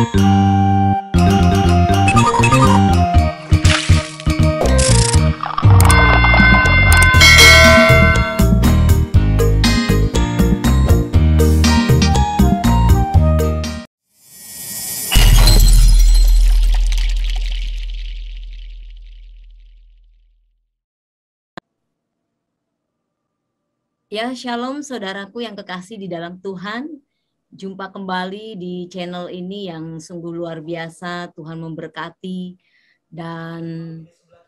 Ya, shalom saudaraku yang kekasih di dalam Tuhan. Jumpa kembali di channel ini yang sungguh luar biasa. Tuhan memberkati dan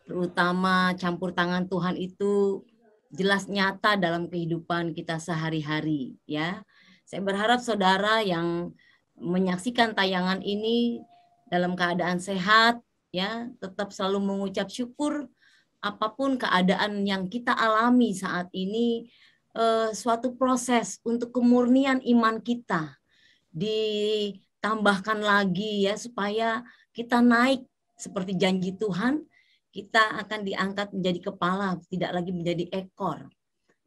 terutama campur tangan Tuhan itu jelas nyata dalam kehidupan kita sehari-hari, ya. Saya berharap saudara yang menyaksikan tayangan ini dalam keadaan sehat, ya, tetap selalu mengucap syukur apapun keadaan yang kita alami saat ini. Suatu proses untuk kemurnian iman kita ditambahkan lagi ya supaya kita naik seperti janji Tuhan, kita akan diangkat menjadi kepala, tidak lagi menjadi ekor.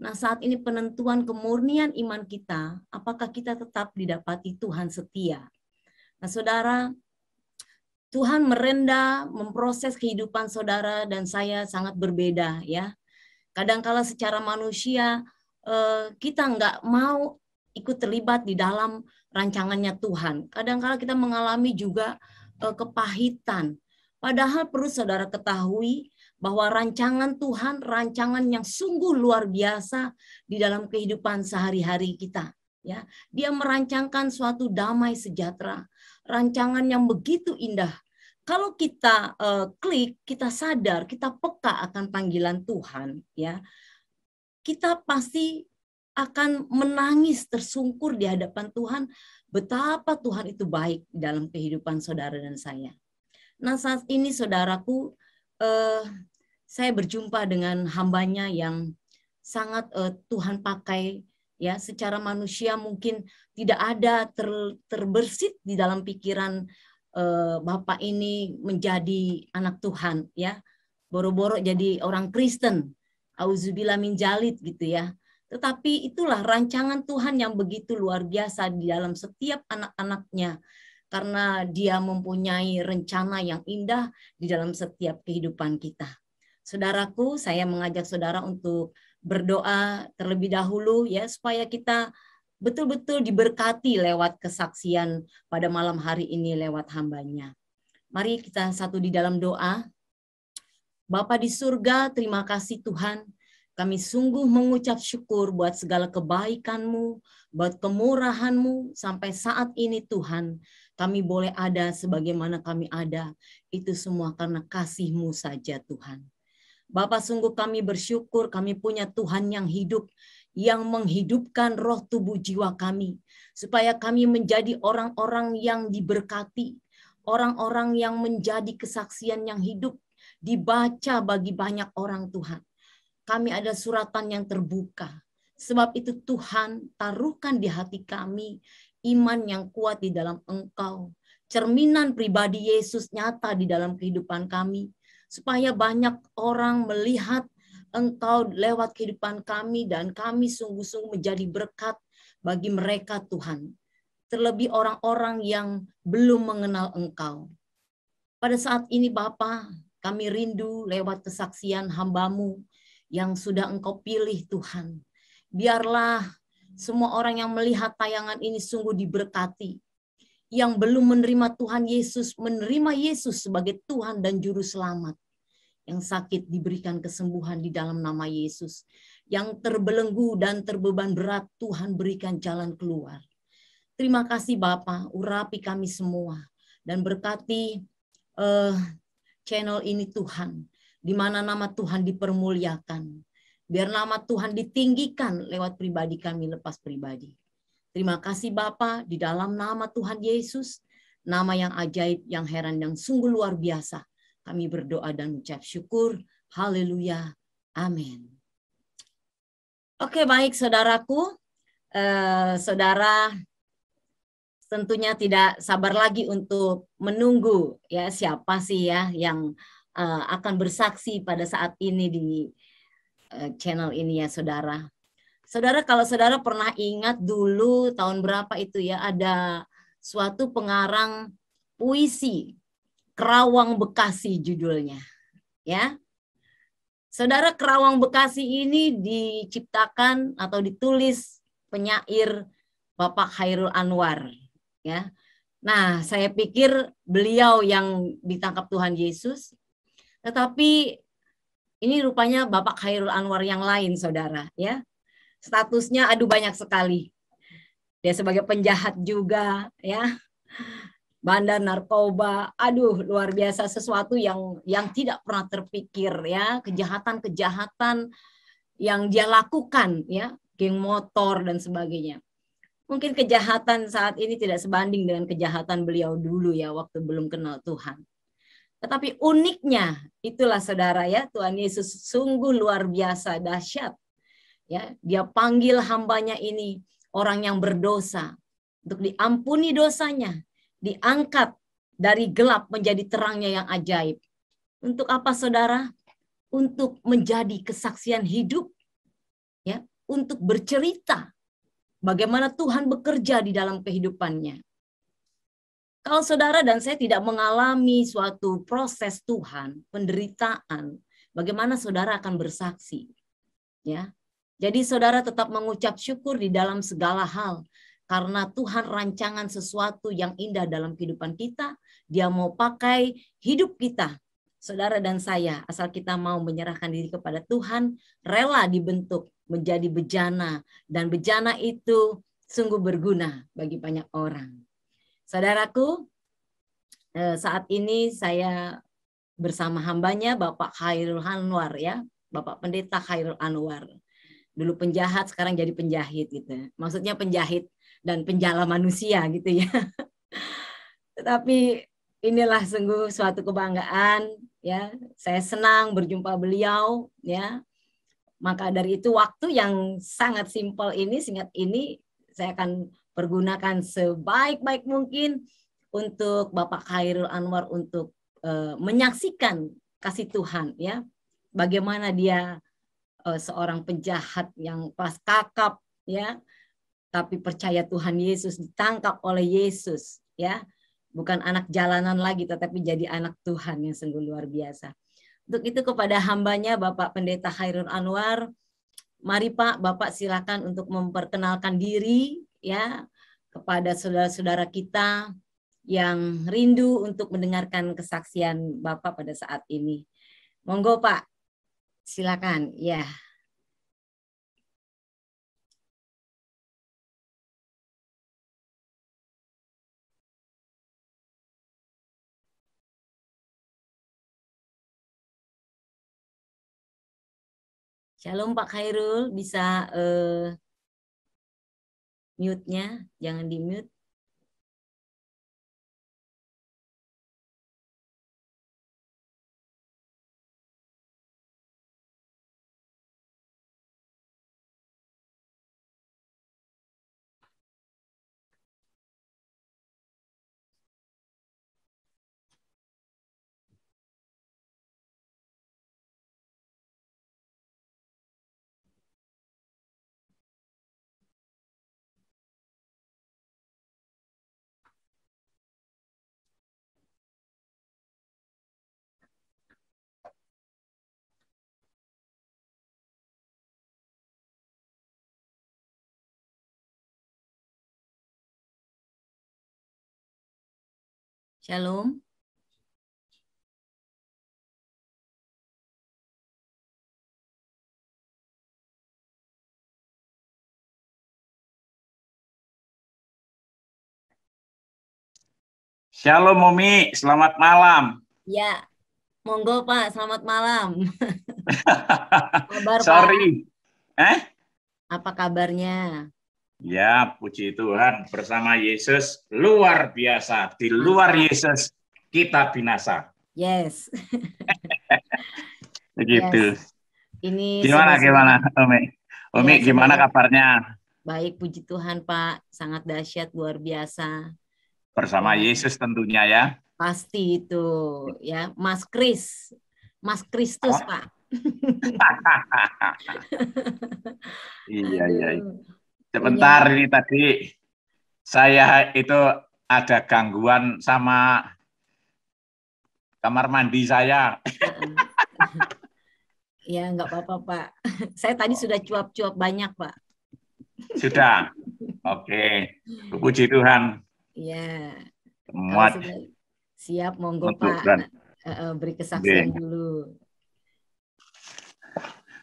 Nah, saat ini penentuan kemurnian iman kita, apakah kita tetap didapati Tuhan setia. Nah, saudara, Tuhan merendah, memproses kehidupan saudara dan saya sangat berbeda ya. Kadangkala secara manusia kita nggak mau ikut terlibat di dalam rancangannya Tuhan. Kadang-kala kita mengalami juga kepahitan. Padahal perlu saudara ketahui bahwa rancangan Tuhan, rancangan yang sungguh luar biasa di dalam kehidupan sehari-hari kita. Ya, Dia merancangkan suatu damai sejahtera, rancangan yang begitu indah. Kalau kita klik, kita sadar, kita peka akan panggilan Tuhan, ya. Kita pasti akan menangis tersungkur di hadapan Tuhan betapa Tuhan itu baik dalam kehidupan saudara dan saya. Nah, saat ini saudaraku, saya berjumpa dengan hambanya yang sangat Tuhan pakai ya. Secara manusia mungkin tidak ada terbersit di dalam pikiran Bapak ini menjadi anak Tuhan ya. Boro-boro jadi orang Kristen. Auzubillah min jalid gitu ya. Tetapi itulah rancangan Tuhan yang begitu luar biasa di dalam setiap anak-anaknya. Karena Dia mempunyai rencana yang indah di dalam setiap kehidupan kita. Saudaraku, saya mengajak saudara untuk berdoa terlebih dahulu ya, supaya kita betul-betul diberkati lewat kesaksian pada malam hari ini lewat hambanya. Mari kita satu di dalam doa. Bapa di surga, terima kasih Tuhan. Kami sungguh mengucap syukur buat segala kebaikan-Mu, buat kemurahan-Mu. Sampai saat ini Tuhan, kami boleh ada sebagaimana kami ada. Itu semua karena kasih-Mu saja Tuhan. Bapa, sungguh kami bersyukur kami punya Tuhan yang hidup, yang menghidupkan roh tubuh jiwa kami. Supaya kami menjadi orang-orang yang diberkati. Orang-orang yang menjadi kesaksian yang hidup. Dibaca bagi banyak orang Tuhan. Kami ada suratan yang terbuka. Sebab itu Tuhan taruhkan di hati kami iman yang kuat di dalam Engkau. Cerminan pribadi Yesus nyata di dalam kehidupan kami. Supaya banyak orang melihat Engkau lewat kehidupan kami dan kami sungguh-sungguh menjadi berkat bagi mereka Tuhan. Terlebih orang-orang yang belum mengenal Engkau. Pada saat ini Bapa, kami rindu lewat kesaksian hamba-Mu yang sudah Engkau pilih Tuhan. Biarlah semua orang yang melihat tayangan ini sungguh diberkati. Yang belum menerima Tuhan Yesus, menerima Yesus sebagai Tuhan dan Juru Selamat. Yang sakit diberikan kesembuhan di dalam nama Yesus. Yang terbelenggu dan terbeban berat, Tuhan berikan jalan keluar. Terima kasih Bapa, urapi kami semua. Dan berkati channel ini Tuhan, di mana nama Tuhan dipermuliakan. Biar nama Tuhan ditinggikan lewat pribadi kami lepas pribadi. Terima kasih Bapa, di dalam nama Tuhan Yesus, nama yang ajaib, yang heran, yang sungguh luar biasa. Kami berdoa dan ucap syukur. Haleluya. Amin. Oke, baik saudaraku. Saudara tentunya tidak sabar lagi untuk menunggu ya siapa sih ya yang akan bersaksi pada saat ini di channel ini ya saudara. Saudara, kalau saudara pernah ingat dulu tahun berapa itu ya, ada suatu pengarang puisi Kerawang Bekasi judulnya, ya. Saudara, Kerawang Bekasi ini diciptakan atau ditulis penyair Bapak Khairul Anwar, ya. Nah, saya pikir beliau yang ditangkap Tuhan Yesus, tetapi ini rupanya Bapak Khairul Anwar yang lain, saudara, ya. Statusnya aduh banyak sekali. Dia sebagai penjahat juga, ya. Bandar narkoba, aduh luar biasa, sesuatu yang tidak pernah terpikir, ya, kejahatan-kejahatan yang dia lakukan, ya, geng motor dan sebagainya. Mungkin kejahatan saat ini tidak sebanding dengan kejahatan beliau dulu, ya, waktu belum kenal Tuhan. Tetapi uniknya itulah, saudara, ya, Tuhan Yesus sungguh luar biasa dahsyat, ya. Dia panggil hambanya ini, orang yang berdosa, untuk diampuni dosanya, diangkat dari gelap menjadi terangnya yang ajaib. Untuk apa, saudara? Untuk menjadi kesaksian hidup, ya, untuk bercerita bagaimana Tuhan bekerja di dalam kehidupannya. Kalau saudara dan saya tidak mengalami suatu proses Tuhan, penderitaan, bagaimana saudara akan bersaksi? Ya. Jadi saudara tetap mengucap syukur di dalam segala hal, karena Tuhan rancangan sesuatu yang indah dalam kehidupan kita. Dia mau pakai hidup kita, saudara dan saya, asal kita mau menyerahkan diri kepada Tuhan, rela dibentuk menjadi bejana, dan bejana itu sungguh berguna bagi banyak orang. Saudaraku, saat ini saya bersama hambanya Bapak Khairul Anwar, ya, Bapak Pendeta Khairul Anwar. Dulu penjahat, sekarang jadi penjahit gitu. Maksudnya penjahit dan penjala manusia gitu, ya. Tetapi inilah sungguh suatu kebanggaan, ya. Saya senang berjumpa beliau, ya. Maka dari itu waktu yang sangat simpel ini, singkat ini, saya akan pergunakan sebaik-baik mungkin untuk Bapak Khairul Anwar untuk menyaksikan kasih Tuhan, ya. Bagaimana dia seorang penjahat yang kelas kakap, ya, tapi percaya Tuhan Yesus, ditangkap oleh Yesus, ya, bukan anak jalanan lagi, tetapi jadi anak Tuhan yang sungguh luar biasa. Untuk itu kepada hambanya Bapak Pendeta Khairul Anwar, mari Pak, Bapak silakan untuk memperkenalkan diri, ya, kepada saudara-saudara kita yang rindu untuk mendengarkan kesaksian Bapak pada saat ini. Monggo Pak, silakan, ya. Shalom Pak Khairul, bisa mute-nya, jangan di-mute. Shalom. Shalom Umi, selamat malam. Ya, monggo Pak, selamat malam. Kabar Sorry. Pak? Apa kabarnya? Ya, puji Tuhan, bersama Yesus luar biasa. Di luar Yesus kita binasa. Yes. Begitu. Yes. Ini gimana Umi? Umi, ya, gimana kabarnya? Baik, puji Tuhan Pak, sangat dahsyat, luar biasa. Bersama ya, Yesus tentunya, ya. Pasti itu, ya, Mas Kristus Pak. Iya. Sebentar, ini tadi saya itu ada gangguan sama kamar mandi saya. Ya, nggak apa-apa, Pak. Saya tadi sudah cuap-cuap banyak, Pak. Sudah. Oke. Puji Tuhan. Iya. Kalau Muat sudah siap, monggo, untuk Pak. dan Beri kesaksian dulu.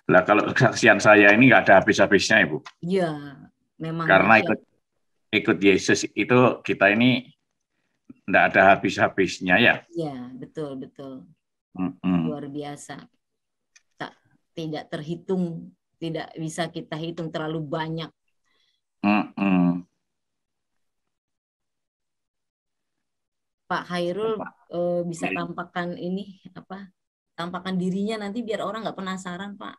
Lah kalau kesaksian saya ini nggak ada habis-habisnya, Ibu. Iya, memang Karena dahsyat. ikut Yesus itu kita ini nggak ada habis-habisnya ya. Iya, betul, betul. Mm-mm. Luar biasa. Tidak terhitung, tidak bisa kita hitung, terlalu banyak. Mm-mm. Pak Khairul bisa tampakkan ini apa? Tampakkan dirinya nanti biar orang nggak penasaran, Pak.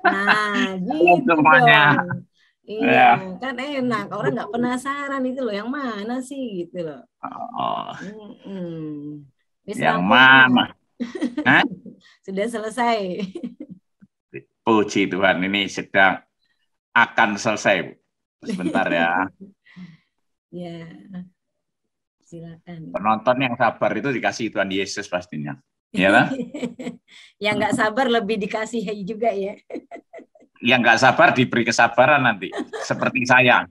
Nah, gitu semuanya. dong. Iya, Ya. kan enak. Orang nggak penasaran itu loh, yang mana sih gitu loh. Oh, Wis yang rampung, Pak. mana? Hah? Sudah selesai. Puji Tuhan, ini sedang akan selesai, Bu. Sebentar ya. Ya, silakan. Penonton yang sabar itu dikasih Tuhan Yesus pastinya. Ya kan? Yang nggak sabar lebih dikasih juga ya. Yang nggak sabar diberi kesabaran nanti. Seperti saya.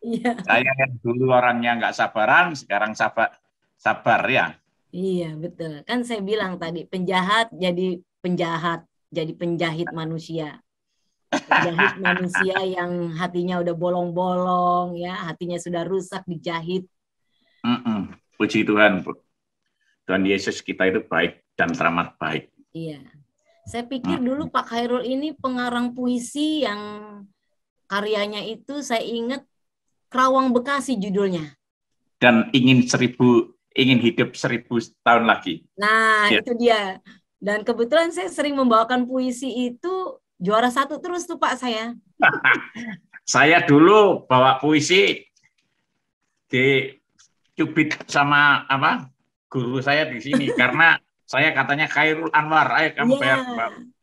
Iya. Saya yang dulu orangnya nggak sabaran, sekarang sabar ya. Iya, betul. Kan saya bilang tadi, penjahat jadi penjahat, jadi penjahit manusia. Penjahit manusia yang hatinya udah bolong-bolong, ya, hatinya sudah rusak, dijahit. Puji Tuhan, Bu. Tuhan Yesus kita itu baik dan teramat baik. Iya. Saya pikir dulu Pak Khairul ini pengarang puisi yang karyanya itu saya ingat Kerawang Bekasi judulnya. Dan ingin hidup 1000 tahun lagi. Nah, Ya. itu dia. Dan kebetulan saya sering membawakan puisi itu juara 1 terus tuh Pak saya. Saya dulu bawa puisi dicubit sama guru saya di sini karena saya katanya Khairul Anwar, ayo kamu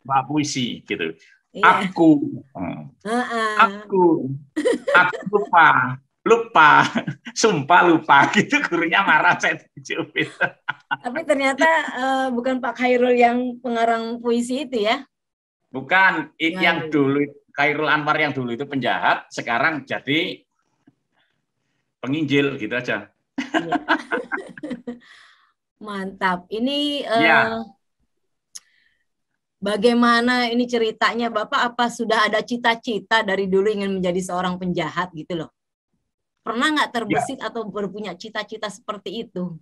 bawa puisi gitu. Yeah. Aku lupa, sumpah lupa gitu, gurunya marah saya dicubit. Tapi ternyata bukan Pak Khairul yang pengarang puisi itu ya? Bukan, yang dulu Khairul Anwar yang dulu itu penjahat, sekarang jadi penginjil gitu aja. Ya. Mantap. Ini bagaimana ini ceritanya Bapak? Apa sudah ada cita-cita dari dulu ingin menjadi seorang penjahat gitu loh? Pernah nggak terbesit atau berpunya cita-cita seperti itu?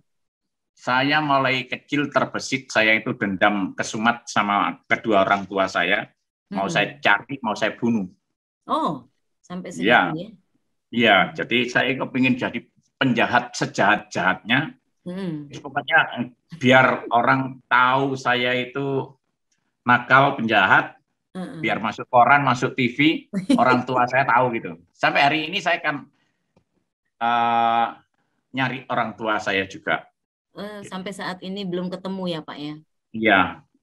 Saya mulai kecil terbesit, saya itu dendam kesumat sama kedua orang tua saya. Mau saya cari, mau saya bunuh. Oh, sampai segitu ya? Iya, jadi saya kepingin jadi penjahat sejahat-jahatnya. Pokoknya biar orang tahu saya itu nakal, penjahat, biar masuk koran, masuk TV, orang tua saya tahu gitu. Sampai hari ini saya kan nyari orang tua saya juga. Sampai saat ini belum ketemu ya Pak ya? Iya.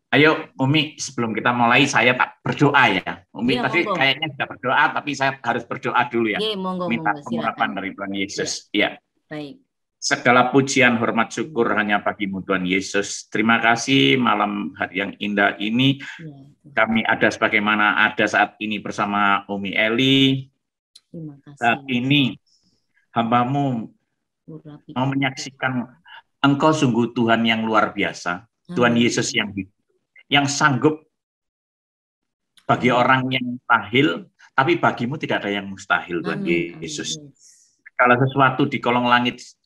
Ayo Umi, sebelum kita mulai saya tak berdoa ya. Umi tadi kayaknya sudah berdoa, tapi saya harus berdoa dulu ya. Minta pengurapan dari Tuhan Yesus. Iya. Baik. Segala pujian, hormat, syukur hanya bagimu Tuhan Yesus. Terima kasih malam hari yang indah ini. Kami ada sebagaimana ada saat ini bersama Umi Eli. Saat ini hamba-Mu mau menyaksikan Engkau sungguh Tuhan yang luar biasa. Tuhan Yesus yang sanggup bagi orang yang mustahil, tapi bagimu tidak ada yang mustahil, Tuhan Yesus. Kalau sesuatu di kolong langit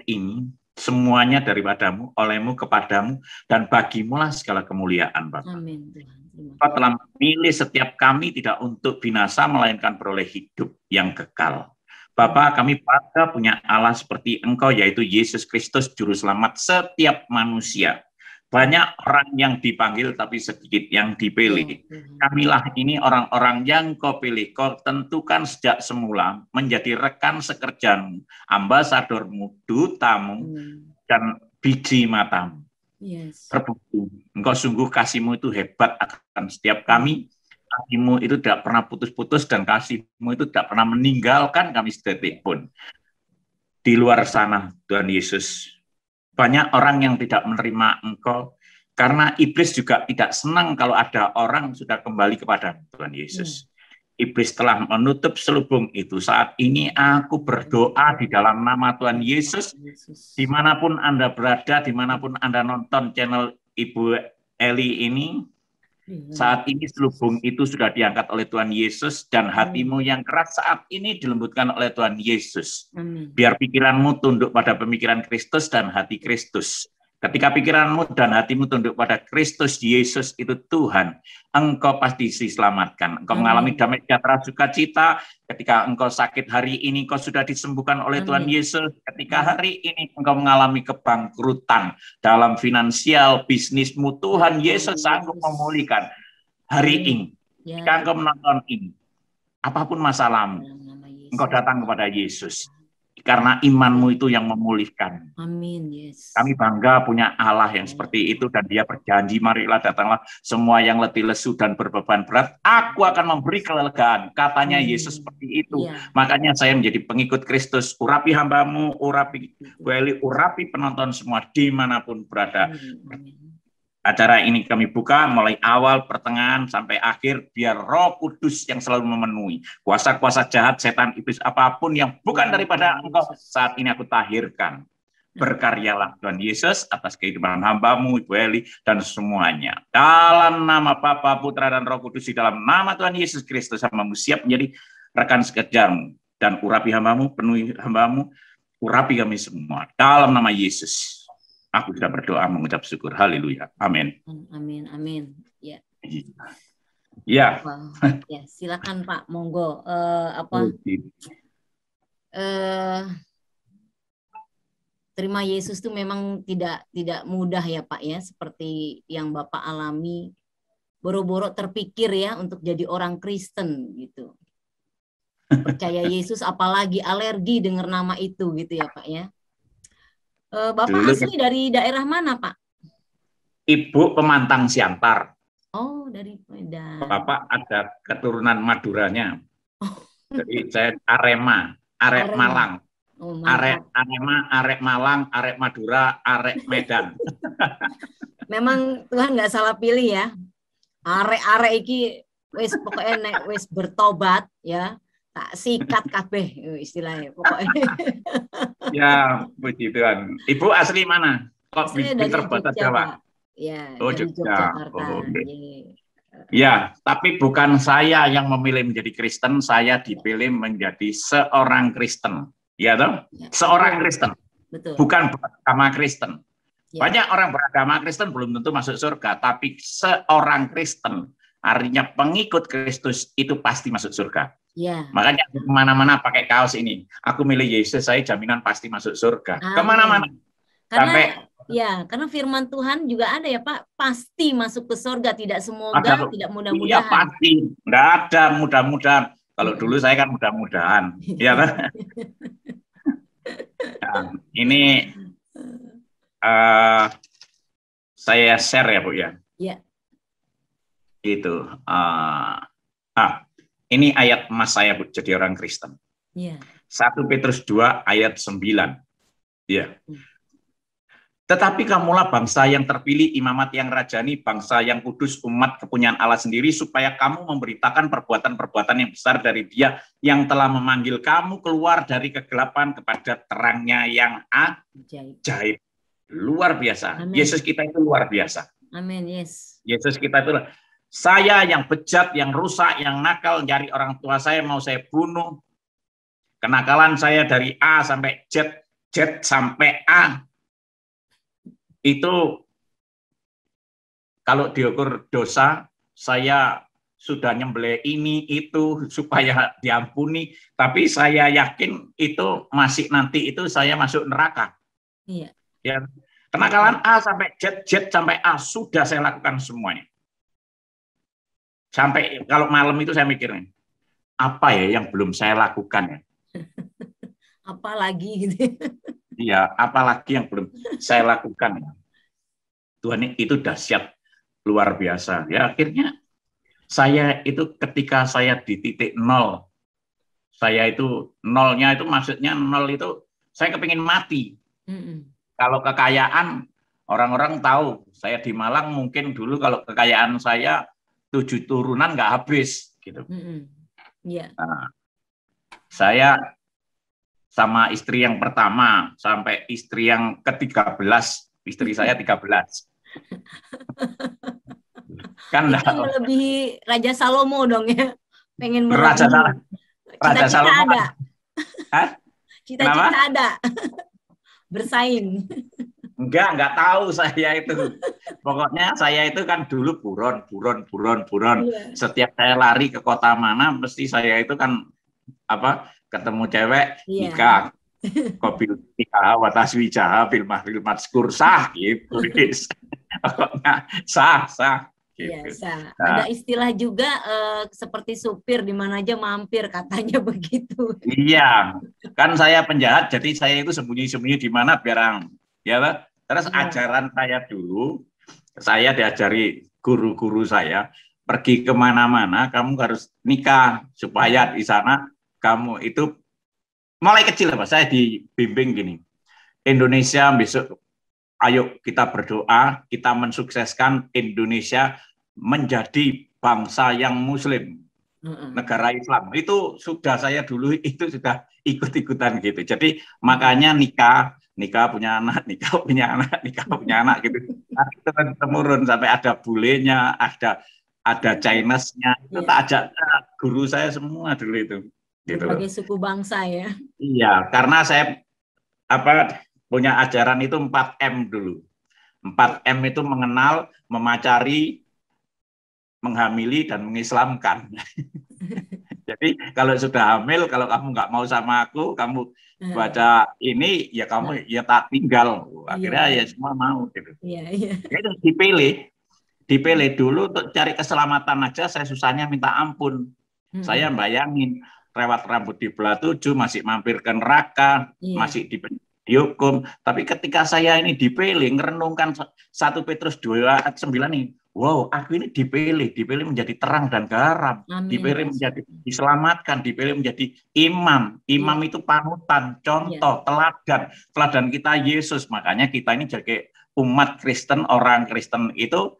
ini, semuanya daripadamu, olehmu, kepadamu, dan bagimulah segala kemuliaan, Bapak. Kau telah memilih setiap kami tidak untuk binasa, melainkan beroleh hidup yang kekal. Bapak, kami bangga punya Allah seperti Engkau, yaitu Yesus Kristus, Juru Selamat setiap manusia. Banyak orang yang dipanggil, tapi sedikit yang dipilih. Kamilah ini orang-orang yang Kau pilih, Kau tentukan sejak semula menjadi rekan sekerjamu, ambasadormu, dutamu, dan biji matamu. Terbukti, Engkau sungguh kasih-Mu itu hebat akan setiap kami. kasih-Mu itu tidak pernah putus-putus dan kasih-Mu itu tidak pernah meninggalkan kami sedetik pun. Di luar sana, Tuhan Yesus, banyak orang yang tidak menerima Engkau, karena iblis juga tidak senang kalau ada orang sudah kembali kepada Tuhan Yesus. Iblis telah menutup selubung itu. Saat ini aku berdoa di dalam nama Tuhan Yesus, dimanapun Anda berada, dimanapun Anda nonton channel Ibu Eli ini, saat ini selubung itu sudah diangkat oleh Tuhan Yesus, dan hatimu yang keras saat ini dilembutkan oleh Tuhan Yesus. Biar pikiranmu tunduk pada pemikiran Kristus dan hati Kristus. Ketika pikiranmu dan hatimu tunduk pada Kristus Yesus itu Tuhan, engkau pasti diselamatkan. Engkau mengalami damai sejahtera sukacita. Ketika engkau sakit hari ini, engkau sudah disembuhkan oleh Tuhan Yesus. Ketika hari ini engkau mengalami kebangkrutan dalam finansial, bisnismu, Tuhan Yesus sanggup memulihkan hari ini. Ketika engkau menonton ini, apapun masalahmu, engkau datang kepada Yesus. Karena imanmu itu yang memulihkan. Amin, yes. Kami bangga punya Allah yang seperti itu, dan Dia berjanji, marilah datanglah semua yang letih lesu dan berbeban berat, aku akan memberi kelegaan. Katanya Yesus seperti itu. Makanya saya menjadi pengikut Kristus. Urapi hambamu, urapi Bu Eli, urapi penonton semua dimanapun berada. Acara ini kami buka mulai awal, pertengahan, sampai akhir, biar Roh Kudus yang selalu memenuhi. Kuasa-kuasa jahat, setan, iblis, apapun yang bukan daripada Engkau, saat ini aku tahirkan. Berkaryalah Tuhan Yesus atas kehidupan hambamu, Ibu Eli, dan semuanya. Dalam nama Bapa, Putra, dan Roh Kudus, di dalam nama Tuhan Yesus Kristus, hambamu siap menjadi rekan sekerjamu. Dan urapi hambamu, penuhi hambamu, urapi kami semua. Dalam nama Yesus. Aku sudah berdoa mengucap syukur. Haleluya. Amin. Amin. Amin. Ya. Ya. Wow. Ya, silakan Pak. Monggo. Terima Yesus itu memang tidak mudah ya Pak ya, seperti yang Bapak alami. Boro-boro terpikir ya untuk jadi orang Kristen gitu. Percaya Yesus, apalagi alergi dengar nama itu gitu ya Pak ya. Bapak dulu, asli dari daerah mana, Pak? Ibu Pemantang Siantar. Oh, dari Medan. Bapak ada keturunan Maduranya. Jadi saya Arema. Malang. Oh, Arema, Arek Malang, Arek Madura, Arek Medan. Memang Tuhan nggak salah pilih ya. Arek-arek iki wis pokoknya nek wis bertobat ya. Tak sikat kabeh istilahnya pokoknya. Ya, puji Tuhan. Ibu asli mana? Kok pinter bahasa Jawa? Ya, oh, Jogja. Oh, ya, tapi bukan saya yang memilih menjadi Kristen, saya dipilih menjadi seorang Kristen. Ya toh? Ya, seorang Kristen. Betul. Bukan beragama Kristen. Ya. Banyak orang beragama Kristen belum tentu masuk surga, tapi seorang Kristen, artinya pengikut Kristus itu pasti masuk surga. Ya. Makanya aku kemana-mana pakai kaos ini. Aku milih Yesus, saya jaminan pasti masuk surga. Kemana-mana. Karena firman Tuhan juga ada ya Pak, pasti masuk ke surga, tidak semoga, tidak mudah-mudahan. Iya pasti, nggak ada mudah-mudahan. Kalau dulu saya kan mudah-mudahan, ya kan? Nah, ini saya share ya Bu ya. Iya. Itu. Ini ayat emas saya Bu, jadi orang Kristen. Yeah. 1 Petrus 2 ayat 9. Ya. Tetapi kamulah bangsa yang terpilih, imamat yang rajani, bangsa yang kudus, umat kepunyaan Allah sendiri, supaya kamu memberitakan perbuatan-perbuatan yang besar dari Dia yang telah memanggil kamu keluar dari kegelapan kepada terangnya yang ajaib. Luar biasa. Amen. Yesus kita itu luar biasa. Amin, yes. Yesus kita itu, saya yang bejat, yang rusak, yang nakal, nyari orang tua saya mau saya bunuh. Kenakalan saya dari A sampai Z, Z sampai A. Itu kalau diukur dosa, saya sudah nyembelih ini, itu, supaya diampuni. Tapi saya yakin itu masih nanti itu saya masuk neraka. Iya. Ya. Kenakalan A sampai Z, Z sampai A, sudah saya lakukan semuanya. Sampai kalau malam itu saya mikirin, apa ya yang belum saya lakukan ya? Apalagi gitu. Iya, apalagi yang belum saya lakukan. Tuhan itu dahsyat, luar biasa. Ya akhirnya Saya itu ketika saya di titik nol, saya itu nolnya itu maksudnya nol itu saya kepingin mati. Kalau kekayaan, orang-orang tahu saya di Malang mungkin dulu kalau kekayaan saya 7 turunan nggak habis gitu. Nah, saya sama istri yang pertama sampai istri yang ke-13, istri saya 13. Kan itu melebihi Raja Salomo dong ya, pengen melebihi. Raja Salomo ada. Cita-cita ada. Bersaing. Enggak tahu saya itu. Pokoknya saya itu kan dulu buron. Yeah. Setiap saya lari ke kota mana, mesti saya itu kan ketemu cewek, nikah. Kobil nikah, wataswijaha, bil matskur, sah gitu. Pokoknya sah. Gitu. Iya, nah, ada istilah juga seperti supir di mana aja mampir, katanya begitu. Iya, kan saya penjahat, jadi saya itu sembunyi-sembunyi di mana biar ya. Terus ajaran saya dulu, saya diajari guru-guru saya, pergi kemana-mana kamu harus nikah supaya di sana kamu itu mulai kecil, Pak. Saya dibimbing gini, Indonesia besok, ayo kita berdoa, kita mensukseskan Indonesia menjadi bangsa yang Muslim, negara Islam. Itu sudah saya dulu itu sudah ikut-ikutan gitu. Jadi makanya nikah punya anak gitu. Itu kan temurun sampai ada bulenya, ada Chinese-nya. Itu tak ajak guru saya semua dulu itu. Gitu. Berbagai suku bangsa ya. Iya, karena saya punya ajaran itu 4M dulu. 4M itu mengenal, memacari, menghamili, dan mengislamkan. Jadi kalau sudah hamil, kalau kamu nggak mau sama aku, kamu baca ini, ya kamu ya tak tinggal. Akhirnya ya semua mau gitu. Itu dipilih dulu untuk cari keselamatan aja. Saya susahnya minta ampun. Saya bayangin lewat rambut dibelah 7, masih mampir ke neraka, masih dihukum. Tapi ketika saya ini dipilih, merenungkan 1 Petrus 2:9 nih, wow, aku ini dipilih menjadi terang dan garam. Amin. Dipilih menjadi diselamatkan, dipilih menjadi imam. Imam itu panutan, contoh, teladan kita Yesus. Makanya kita ini jadi umat Kristen, orang Kristen itu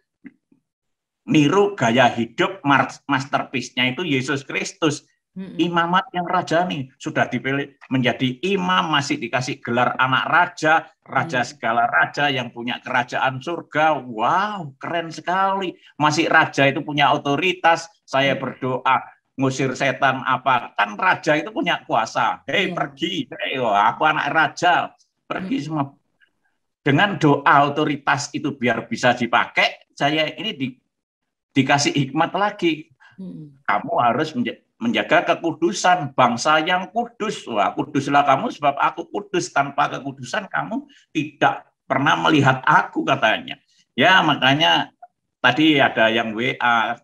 niru gaya hidup masterpiece-nya itu Yesus Kristus. Imamat yang rajani, sudah dipilih menjadi imam, masih dikasih gelar anak raja, raja segala raja yang punya kerajaan surga. Wow, keren sekali. Masih raja itu punya otoritas. Saya berdoa ngusir setan apa, kan raja itu punya kuasa. Hei, pergi, aku anak raja, pergi semua. Dengan doa otoritas itu biar bisa dipakai, saya ini dikasih hikmat lagi. Kamu harus menjaga kekudusan, bangsa yang kudus. Wah, kuduslah kamu sebab aku kudus. Tanpa kekudusan kamu tidak pernah melihat aku, katanya. Ya, makanya tadi ada yang WA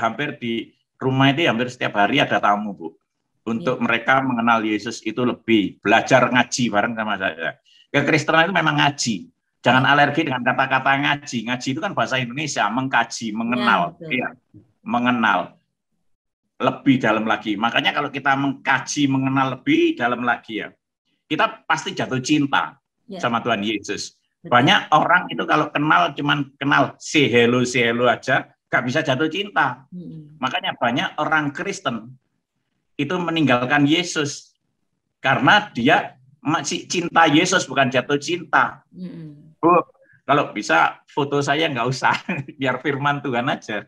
hampir di rumah ini hampir setiap hari ada tamu, Bu. Untuk mereka mengenal Yesus itu lebih, belajar ngaji bareng sama saya. Kekristenan itu memang ngaji. Jangan alergi dengan kata-kata ngaji. Ngaji itu kan bahasa Indonesia, mengkaji, mengenal. Ya, mengenal lebih dalam lagi. Makanya kalau kita mengkaji, mengenal lebih dalam lagi ya, kita pasti jatuh cinta sama Tuhan Yesus. Banyak orang itu kalau kenal cuman kenal say hello aja, gak bisa jatuh cinta. Makanya banyak orang Kristen itu meninggalkan Yesus karena dia masih cinta Yesus, bukan jatuh cinta. Bu, kalau bisa foto saya nggak usah, biar firman Tuhan aja.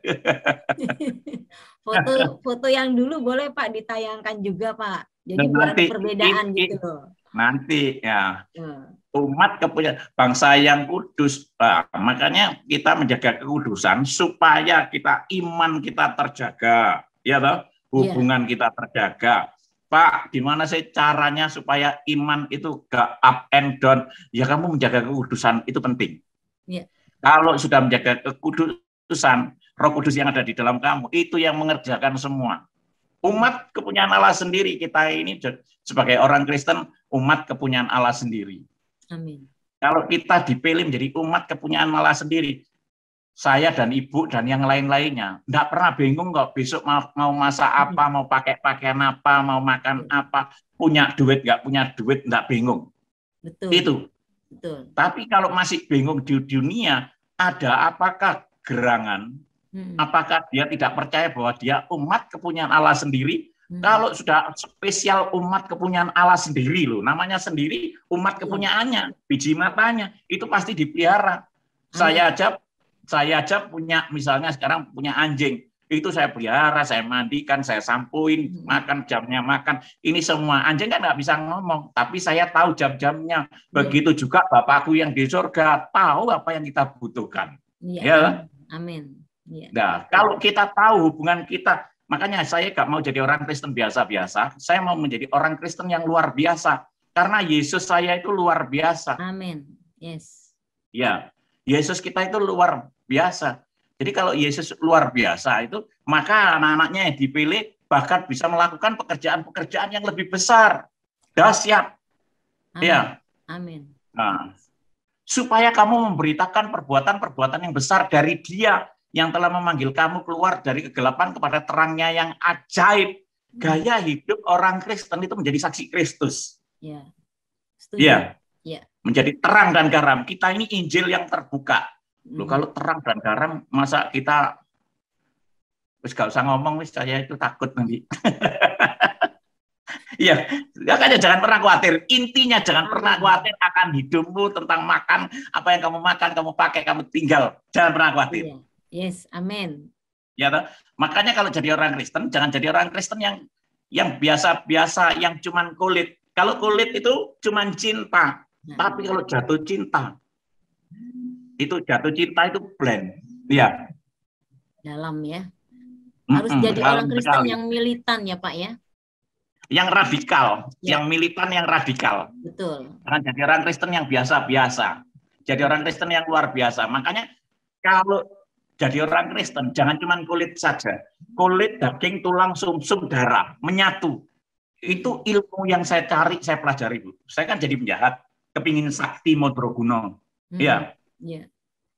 Foto yang dulu boleh Pak ditayangkan juga Pak. Jadi biar ada perbedaan gitu loh. Nanti ya. Umat kepunyaan bangsa yang kudus. Nah, makanya kita menjaga kekudusan supaya iman kita terjaga, ya toh? Hubungan kita terjaga. Pak, gimana sih caranya supaya iman itu gak up and down? Ya kamu menjaga kekudusan itu penting. Kalau sudah menjaga kekudusan, Roh Kudus yang ada di dalam kamu, itu yang mengerjakan semua. Umat kepunyaan Allah sendiri, kita ini sebagai orang Kristen, umat kepunyaan Allah sendiri. Amin. Kalau kita dipilih menjadi umat kepunyaan Allah sendiri, saya dan ibu dan yang lain-lainnya nggak pernah bingung kok besok mau masak apa, mau pakai pakaian apa, mau makan apa, punya duit nggak punya duit nggak bingung. Betul. Itu. Betul. Tapi kalau masih bingung di dunia, ada apakah gerangan? Apakah dia tidak percaya bahwa dia umat kepunyaan Allah sendiri? Kalau sudah spesial umat kepunyaan Allah sendiri loh, namanya sendiri umat kepunyaannya, biji matanya itu pasti dipelihara. Saya aja punya, misalnya sekarang punya anjing, itu saya pelihara, saya mandikan, saya sampuin, makan jamnya makan. Ini semua anjing kan nggak bisa ngomong, tapi saya tahu jam-jamnya. Begitu juga Bapakku yang di surga tahu apa yang kita butuhkan. Ya, amin. Nah, kalau kita tahu hubungan kita, makanya saya nggak mau jadi orang Kristen biasa-biasa. Saya mau menjadi orang Kristen yang luar biasa, karena Yesus saya itu luar biasa. Amin. Yes. Ya. Yesus kita itu luar biasa. Jadi kalau Yesus luar biasa itu, maka anak-anaknya yang dipilih bahkan bisa melakukan pekerjaan-pekerjaan yang lebih besar. Dahsyat. Ya. Amin. Nah, supaya kamu memberitakan perbuatan-perbuatan yang besar dari Dia yang telah memanggil kamu keluar dari kegelapan kepada terangnya yang ajaib. Gaya hidup orang Kristen itu menjadi saksi Kristus. Ya. Ya. Menjadi terang dan garam. Kita ini Injil yang terbuka. Loh, kalau terang dan garam, masa kita wis gak usah ngomong, wis saya itu takut nanti. Iya, makanya jangan pernah khawatir. Intinya jangan pernah khawatir akan hidupmu, tentang makan, apa yang kamu makan, kamu pakai, kamu tinggal. Jangan pernah khawatir. Yes, amin. Ya, toh? Makanya kalau jadi orang Kristen, jangan jadi orang Kristen yang biasa-biasa, yang cuman kulit. Kalau kulit itu cuman cinta. Tapi kalau jatuh cinta itu blend, ya. Dalam ya. Harus jadi orang Kristen yang militan ya Pak ya. Yang radikal, yang militan, yang radikal. Betul. Jangan jadi orang Kristen yang biasa-biasa. Jadi orang Kristen yang luar biasa. Makanya kalau jadi orang Kristen jangan cuma kulit saja. Kulit, daging, tulang, sumsum, darah menyatu. Itu ilmu yang saya cari, saya pelajari, Bu. Saya kan jadi penjahat. Kepingin sakti modroguno, ya,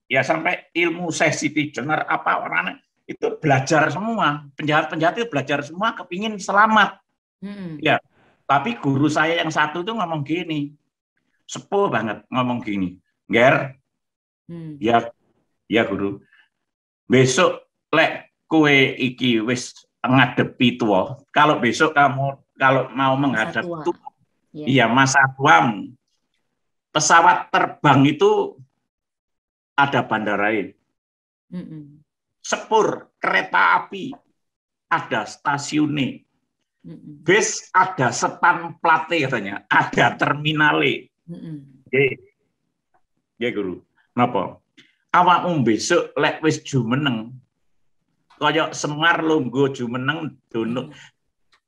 ya sampai ilmu sesiti dengar apa orang itu belajar semua, penjahat itu belajar semua, kepingin selamat, ya. Tapi guru saya yang satu itu ngomong gini, sepuh banget ngomong gini, Ger, ya guru, besok lek kue iki wis ngadepi tua, kalau besok kamu kalau mau menghadap tua, iya masa tuamu. Pesawat terbang itu ada bandarain, sepur kereta api ada stasiunnya, bis ada setan plate katanya, ada terminale. Ya guru, napa? Awakmu besok lek wis jumeneng, kaya Semar lungguh jumeneng dunung,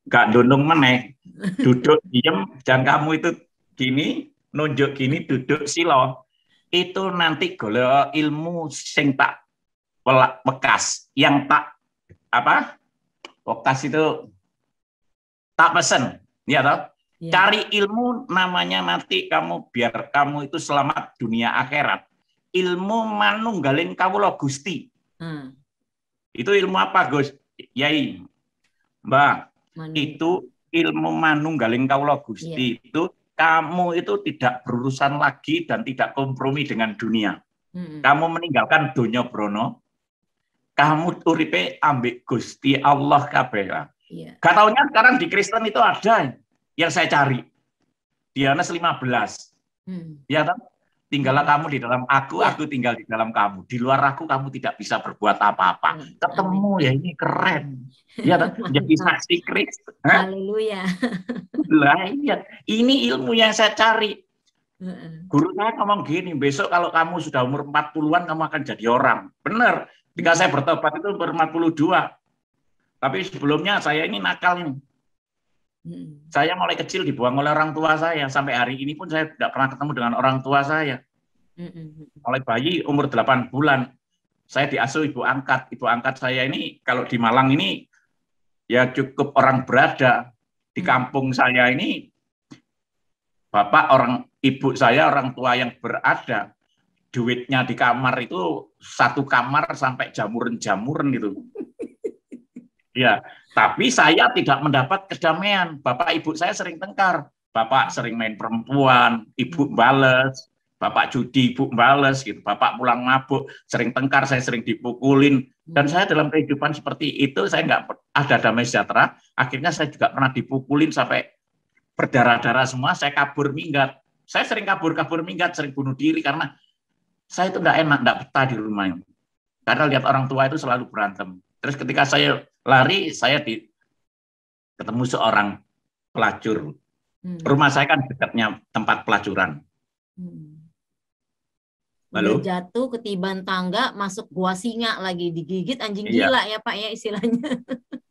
gak dunung meneh, duduk diem, dan kamu itu gini. Nunjuk gini duduk silo itu nanti golek ilmu sing tak bekas yang tak apa bekas itu tak pesen ya toh cari ilmu namanya nanti kamu biar kamu itu selamat dunia akhirat ilmu manunggalin kawula Gusti itu ilmu apa Gus Yai Mbak itu ilmu manunggalin kawula Gusti itu kamu itu tidak berurusan lagi dan tidak kompromi dengan dunia. Kamu meninggalkan dunia brono, kamu uripe ambek Gusti Allah kabeh. Gak taunya sekarang di Kristen itu ada yang saya cari. Yohanes 15. Ya kan? Tinggallah kamu di dalam aku tinggal di dalam kamu. Di luar aku kamu tidak bisa berbuat apa-apa. Ketemu ya ini keren. Ya kan? Jadi saksi Kristus. Haleluya. Lah iya, ini ilmu yang saya cari. Guru saya ngomong gini, besok kalau kamu sudah umur 40-an kamu akan jadi orang. Benar. Ketika saya bertobat itu umur 42. Tapi sebelumnya saya ini nakal ini. Saya mulai kecil dibuang oleh orang tua saya. Sampai hari ini pun saya tidak pernah ketemu dengan orang tua saya. Mulai bayi umur 8 bulan. Saya diasuh ibu angkat. Ibu angkat saya ini kalau di Malang ini ya cukup orang berada. Di kampung saya ini, bapak ibu saya orang tua yang berada. duitnya di kamar itu satu kamar sampai jamuran-jamuran gitu. Ya, tapi saya tidak mendapat kedamaian. Bapak ibu saya sering tengkar. Bapak sering main perempuan, ibu bales. Bapak judi, ibu bales gitu. Bapak pulang mabuk, sering tengkar, saya sering dipukulin. Dan saya dalam kehidupan seperti itu, saya nggak ada damai sejahtera. Akhirnya saya juga pernah dipukulin sampai berdarah-darah semua. Saya kabur minggat. Saya sering kabur minggat, sering bunuh diri karena saya itu nggak enak, nggak betah di rumah. Karena lihat orang tua itu selalu berantem. Terus ketika saya lari, saya ketemu seorang pelacur. Rumah saya kan dekatnya tempat pelacuran. Udah jatuh, ketiban tangga, masuk gua singa lagi, digigit anjing gila ya Pak ya istilahnya.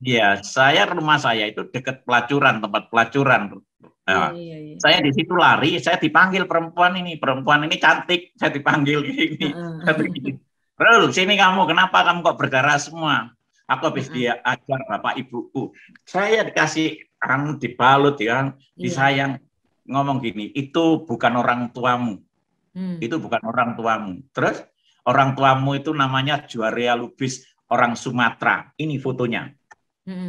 Iya, rumah saya itu dekat pelacuran, tempat pelacuran. Nah, saya di situ lari, saya dipanggil perempuan ini cantik, saya dipanggil gini. Terus sini kamu, kenapa kamu kok berdarah semua? Aku habis dia ajar bapak ibuku. Saya dikasih dibalut ya, disayang. Ngomong gini, itu bukan orang tuamu. Itu bukan orang tuamu. Terus orang tuamu itu namanya Juarea Lubis, orang Sumatera. Ini fotonya.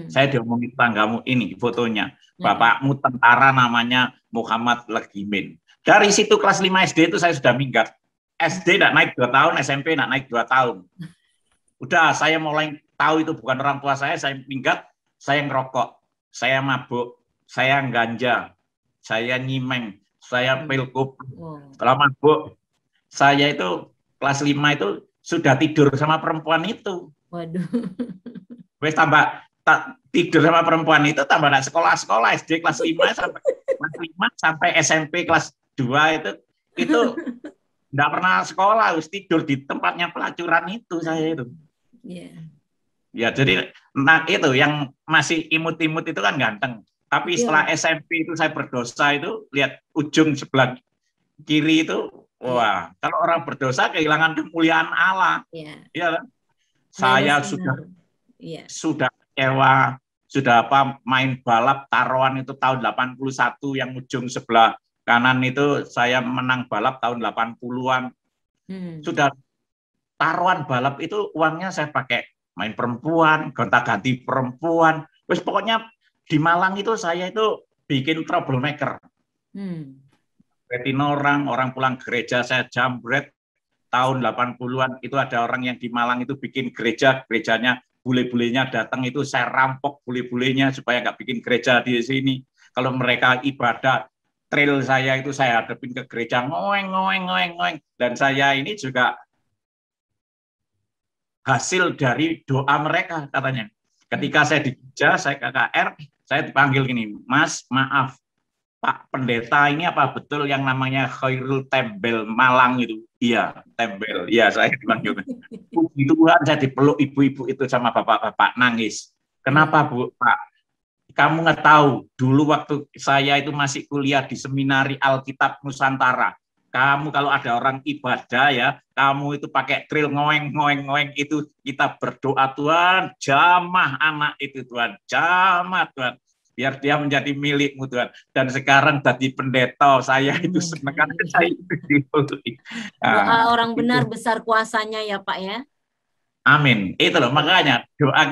Saya diomongin tanggamu, ini fotonya. Bapakmu tentara namanya Muhammad Legimin. Dari situ kelas 5 SD itu saya sudah minggat. SD tidak naik 2 tahun, SMP tidak naik 2 tahun. Udah saya mulai tahu itu bukan orang tua saya minggat, saya ngerokok, saya mabuk, saya ganja, saya nyimeng, saya pilkup. Setelah mabuk, saya itu kelas 5 itu sudah tidur sama perempuan itu. Waduh. Wes tambah tidur sama perempuan itu tambah sekolah SD kelas 5 sampai SMP kelas 2 itu enggak pernah sekolah, harus tidur di tempatnya pelacuran itu saya itu. Ya, jadi itu yang masih imut-imut itu kan ganteng. Tapi setelah SMP itu saya berdosa itu, lihat ujung sebelah kiri itu, wah, kalau orang berdosa kehilangan kemuliaan Allah. Iya. Saya sudah kecewa, sudah main balap taruhan itu tahun 81 yang ujung sebelah kanan itu saya menang balap tahun 80-an. Sudah taruhan balap itu uangnya saya pakai main perempuan, gonta-ganti perempuan. Wes pokoknya di Malang itu saya itu bikin troublemaker. Betin orang pulang gereja saya jambret. Tahun 80-an itu ada orang yang di Malang itu bikin gerejanya bule-bulenya datang itu saya rampok bule-bulenya supaya nggak bikin gereja di sini. Kalau mereka ibadah trail saya itu saya hadapin ke gereja ngoeng. Dan saya ini juga hasil dari doa mereka katanya. Ketika saya di gereja, saya KKR, saya dipanggil gini, Mas maaf Pak Pendeta, ini apa betul yang namanya Khairul Tembel Malang itu? Iya, Tembel. Iya, saya dipanggil. Puji Tuhan, saya dipeluk ibu-ibu itu sama bapak-bapak nangis. Kenapa Bu, Pak? Kamu nggak tahu, dulu waktu saya itu masih kuliah di Seminari Alkitab Nusantara. Kamu kalau ada orang ibadah ya, kamu itu pakai tril ngoeng itu kita berdoa Tuhan, jamah anak itu Tuhan, jamah Tuhan. Biar dia menjadi milikmu Tuhan. Dan sekarang tadi pendeta saya itu senang karena saya itu dibeli. Doa orang benar besar kuasanya ya Pak ya. Amin. Itu loh makanya doa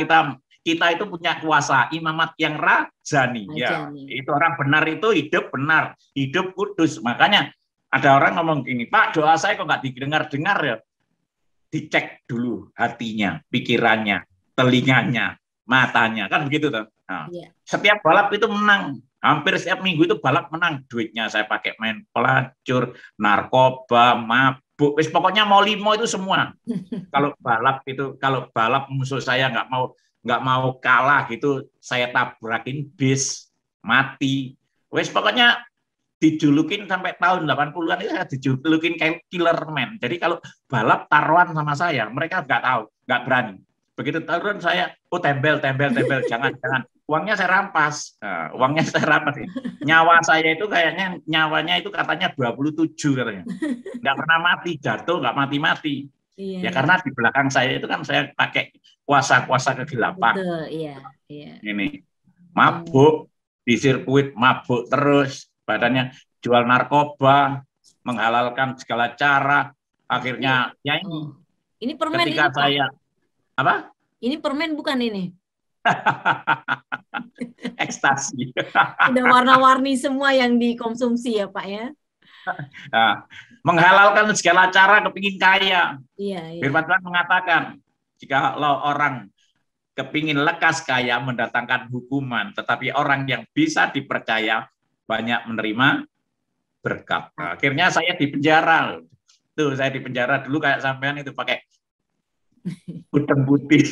kita itu punya kuasa imamat yang rajani. Ya, itu orang benar itu hidup benar, hidup kudus. Makanya ada orang ngomong gini, Pak doa saya kok nggak didengar-dengar ya. Dicek dulu hatinya, pikirannya, telinganya, matanya, kan begitu tuh. Nah, setiap balap itu menang, hampir setiap minggu itu balap menang. Duitnya saya pakai main pelacur, narkoba, mabuk, pokoknya mau limo itu semua. Kalau balap musuh saya nggak mau kalah gitu, saya tabrakin bis, mati. Pokoknya dijulukin sampai tahun 80-an itu saya dijulukin kayak killer man. Jadi kalau balap taruhan sama saya, mereka nggak tahu, nggak berani. Begitu taruhan saya, tembel, jangan. Uangnya saya rampas. Nah, uangnya saya rampas. Nyawa saya itu kayaknya nyawanya itu katanya 27 katanya. Nggak pernah mati, jatuh nggak mati-mati. Ya karena di belakang saya itu kan saya pakai kuasa-kuasa kegelapan. Betul, iya. Ini mabuk di sirkuit, mabuk terus, badannya jual narkoba, menghalalkan segala cara, Akhirnya ya ini Ini permen ketika ini, Pak. saya apa? Ini permen bukan ini? Ekstasi. Udah warna-warni semua yang dikonsumsi ya, Pak ya. Nah, menghalalkan segala cara kepingin kaya. Iya, iya. Firman Tuhan mengatakan, jika orang kepingin lekas kaya mendatangkan hukuman, tetapi orang yang bisa dipercaya banyak menerima berkat. Nah, akhirnya saya di penjara. Tuh, saya di penjara dulu kayak sampean itu pakai hutang putih.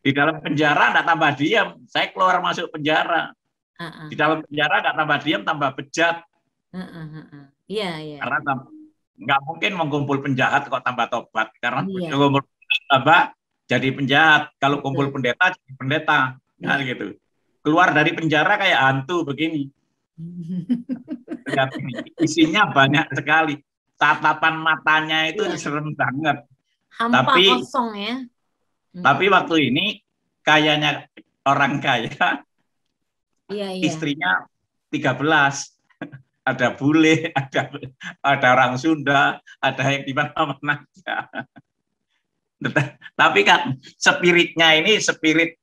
Di dalam penjara enggak tambah diam, saya keluar masuk penjara. Di dalam penjara enggak tambah diam, tambah bejat. Iya, iya. Karena nggak mungkin mengumpul penjahat kok tambah tobat. Karena Iya. mengumpul tambah jadi penjahat. Kalau kumpul pendeta jadi pendeta. Nah, gitu. Keluar dari penjara kayak hantu begini. Lihat ini, isinya banyak sekali. Tatapan matanya itu serem banget. Hampa kosong ya. Tapi waktu ini kayaknya orang kaya, istrinya 13. Ada bule, ada orang Sunda, ada yang di mana-mana. Tapi kan spiritnya ini spirit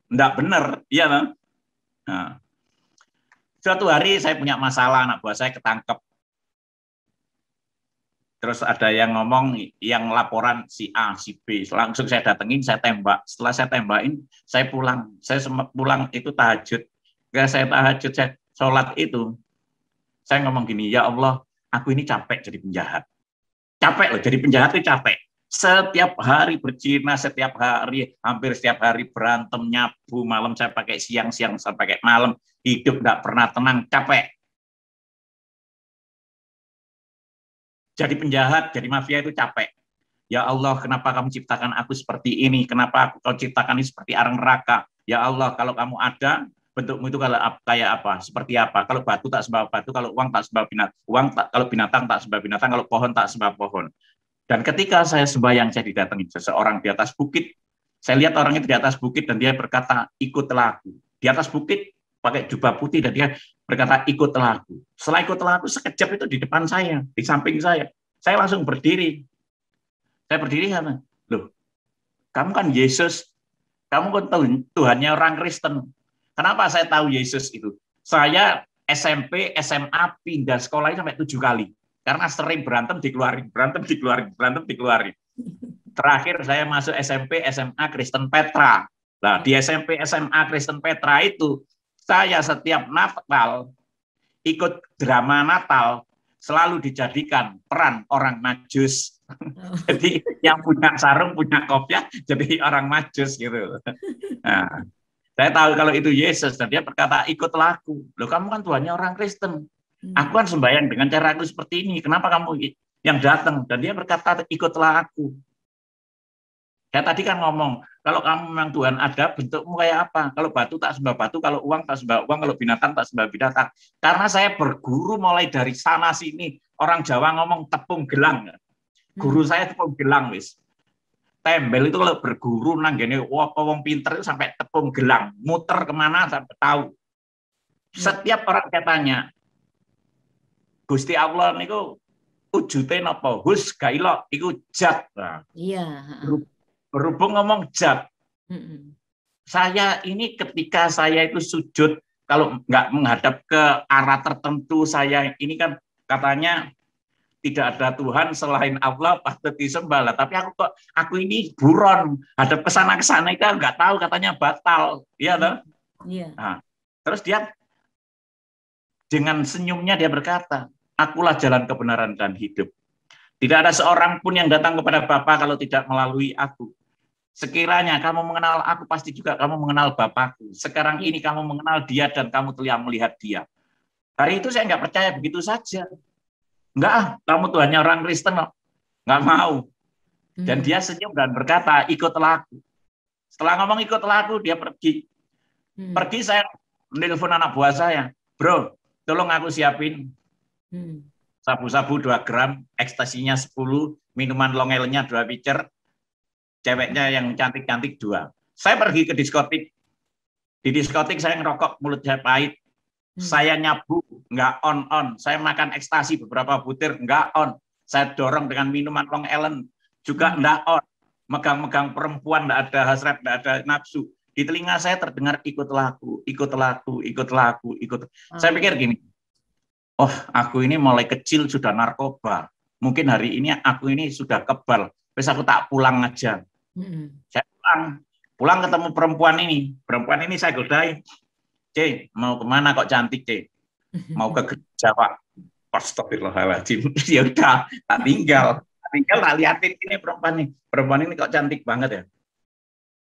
enggak benar, iya kan? Nah, suatu hari saya punya masalah, anak buah saya ketangkep. Terus ada yang ngomong, yang laporan si A, si B. Langsung saya datengin, saya tembak. Setelah saya tembakin, saya pulang. Saya pulang itu tahajud. Ketika saya tahajud, saya sholat itu. Saya ngomong gini, ya Allah, aku ini capek jadi penjahat. Capek loh, jadi penjahat itu capek. Setiap hari berzina, setiap hari, hampir setiap hari berantem, nyabu, malam saya pakai siang saya pakai malam, hidup nggak pernah tenang, capek. Jadi penjahat, jadi mafia itu capek. Ya Allah, kenapa kamu ciptakan aku seperti ini? Kenapa kau ciptakan ini seperti arang neraka? Ya Allah, kalau kamu ada, bentukmu itu kayak apa? Seperti apa? Kalau batu tak sebab batu, kalau uang tak sebab uang, kalau binatang tak sebab binatang, kalau pohon tak sebab pohon. Dan ketika saya sembahyang, saya didatangi seseorang di atas bukit. Saya lihat orang itu di atas bukit dan dia berkata, ikutlah aku. Di atas bukit pakai jubah putih dan dia berkata, ikutlah aku. Setelah ikutlah aku, sekejap itu di depan saya, di samping saya. Saya langsung berdiri. Saya berdiri karena, loh, kamu kan Yesus, kamu kan tahu Tuhannya orang Kristen. Kenapa saya tahu Yesus itu? Saya SMP, SMA pindah sekolah sampai 7 kali. Karena sering berantem dikeluarin, berantem dikeluarin, berantem dikeluarin. Terakhir saya masuk SMP, SMA Kristen Petra. Nah, di SMP, SMA Kristen Petra itu, saya setiap Natal ikut drama Natal, selalu dijadikan peran orang Majus. Jadi yang punya sarung, punya kopiah, jadi orang Majus gitu. Nah, saya tahu kalau itu Yesus, dan dia berkata, ikutlah aku. Loh, kamu kan Tuhannya orang Kristen. Aku kan sembahyang dengan cara aku seperti ini. Kenapa kamu yang datang? Dan dia berkata, ikutlah aku. Saya tadi kan ngomong, kalau kamu memang Tuhan ada, bentukmu kayak apa? Kalau batu tak sembah batu, kalau uang tak sembah uang, kalau binatang tak sembah binatang. Karena saya berguru mulai dari sana sini. Orang Jawa ngomong tepung gelang. Guru saya tepung gelang, wis. Tembel itu kalau berguru nanggene wong pinter itu sampai tepung gelang, muter kemana sampai tahu. Setiap orang katanya, Gusti Allah niku wujute napa? Hus gailo iku zat. Nah, iya, berhubung ngomong zat. Saya ini ketika saya itu sujud, kalau nggak menghadap ke arah tertentu, saya ini kan katanya tidak ada Tuhan selain Allah patut disembah. Tapi aku ini buron, hadap ke sana itu nggak tahu, katanya batal, iya toh? Iya. Nah, terus dia dengan senyumnya dia berkata, akulah jalan kebenaran dan hidup. Tidak ada seorang pun yang datang kepada Bapa kalau tidak melalui aku. Sekiranya kamu mengenal aku, pasti juga kamu mengenal Bapakku. Sekarang ini kamu mengenal dia dan kamu telah melihat dia. Hari itu saya nggak percaya begitu saja. Enggak, kamu Tuhannya orang Kristen, nggak mau. Dan dia senyum dan berkata, ikutlah aku. Setelah ngomong ikutlah aku, dia pergi. Pergi, saya menelpon anak buah saya, bro, tolong aku siapin sabu-sabu 2 gram, ekstasinya 10, minuman longelnya 2 pitcher, ceweknya yang cantik-cantik 2. Saya pergi ke diskotik. Di diskotik saya ngerokok, mulut saya pahit. Saya nyabu, nggak on. Saya makan ekstasi beberapa butir, nggak on. Saya dorong dengan minuman Long Island, juga nggak on. Megang-megang perempuan, nggak ada hasrat, nggak ada nafsu. Di telinga saya terdengar ikut laku. Saya pikir gini, oh aku ini mulai kecil sudah narkoba. Mungkin hari ini aku ini sudah kebal. Terus aku tak pulang aja. Saya pulang ketemu perempuan ini. Perempuan ini saya godain. C, mau kemana kok cantik, C? Mau ke gereja, Pak. Astagfirullahaladzim. Ya udah, tak tinggal tak liatin ini perempuan ini. Perempuan ini kok cantik banget ya.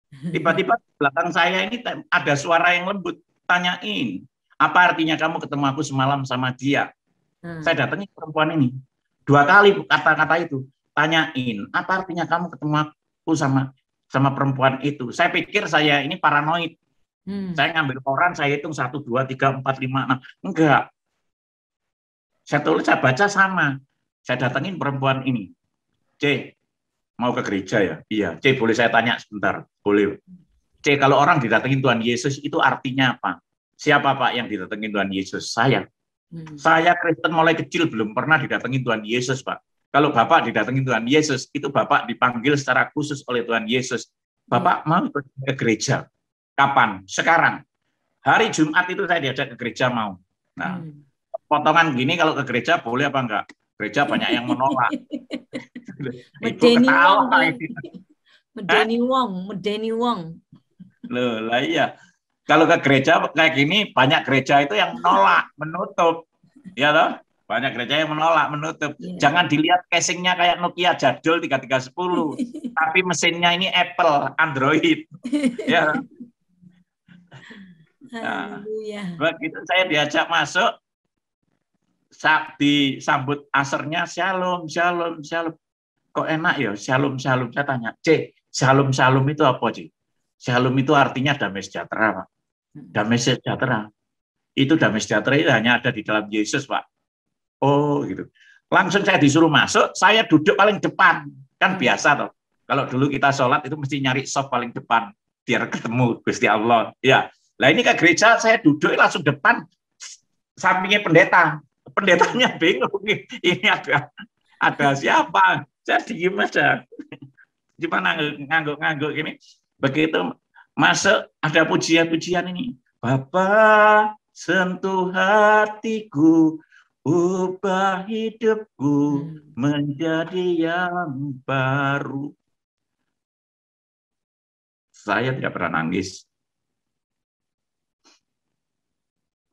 Tiba-tiba di belakang saya ini ada suara yang lembut. Tanyain, apa artinya kamu ketemu aku semalam sama dia? Saya datangi perempuan ini. 2 kali kata-kata itu. Tanyain, apa artinya kamu ketemu aku sama perempuan itu? Saya pikir saya ini paranoid. Saya ngambil koran, saya hitung 1, 2, 3, 4, 5, 6. Enggak. Saya baca sama. Saya datangin perempuan ini. C, mau ke gereja ya? Iya. C, boleh saya tanya sebentar? Boleh. C, kalau orang didatengin Tuhan Yesus, itu artinya apa? Siapa Pak yang didatengin Tuhan Yesus? Saya. Saya Kristen mulai kecil, belum pernah didatengin Tuhan Yesus, Pak. Kalau Bapak didatengin Tuhan Yesus, itu Bapak dipanggil secara khusus oleh Tuhan Yesus. Bapak mau ke gereja. Kapan? Sekarang. Hari Jumat itu saya diajak ke gereja mau. Nah, potongan gini kalau ke gereja boleh apa enggak? Gereja banyak yang menolak. Ibu ketawa. Medeni wong. Loh, lah iya. Kalau ke gereja kayak gini, banyak gereja itu yang menolak, menutup. Ya toh? Banyak gereja yang menolak, menutup. Jangan dilihat casingnya kayak Nokia jadul 3310, tapi mesinnya ini Apple, Android. Ya. Nah, begitu saya diajak masuk, saat disambut asarnya shalom. Kok enak ya shalom. Saya tanya, C, shalom itu apa, C? Shalom itu artinya damai sejahtera, Pak. Damai sejahtera. Itu damai sejahtera itu hanya ada di dalam Yesus, Pak. Oh, gitu. Langsung saya disuruh masuk, saya duduk paling depan. Kan biasa toh. Kalau dulu kita sholat itu mesti nyari soft paling depan biar ketemu Gusti Allah. Ya. Lah ini ke gereja saya duduk langsung depan sampingnya pendeta. Pendetanya bingung ini ada siapa? Saya diem aja. Gimana ngangguk gini. Begitu masuk ada pujian ini. Bapa sentuh hatiku, ubah hidupku menjadi yang baru. Saya tidak pernah nangis.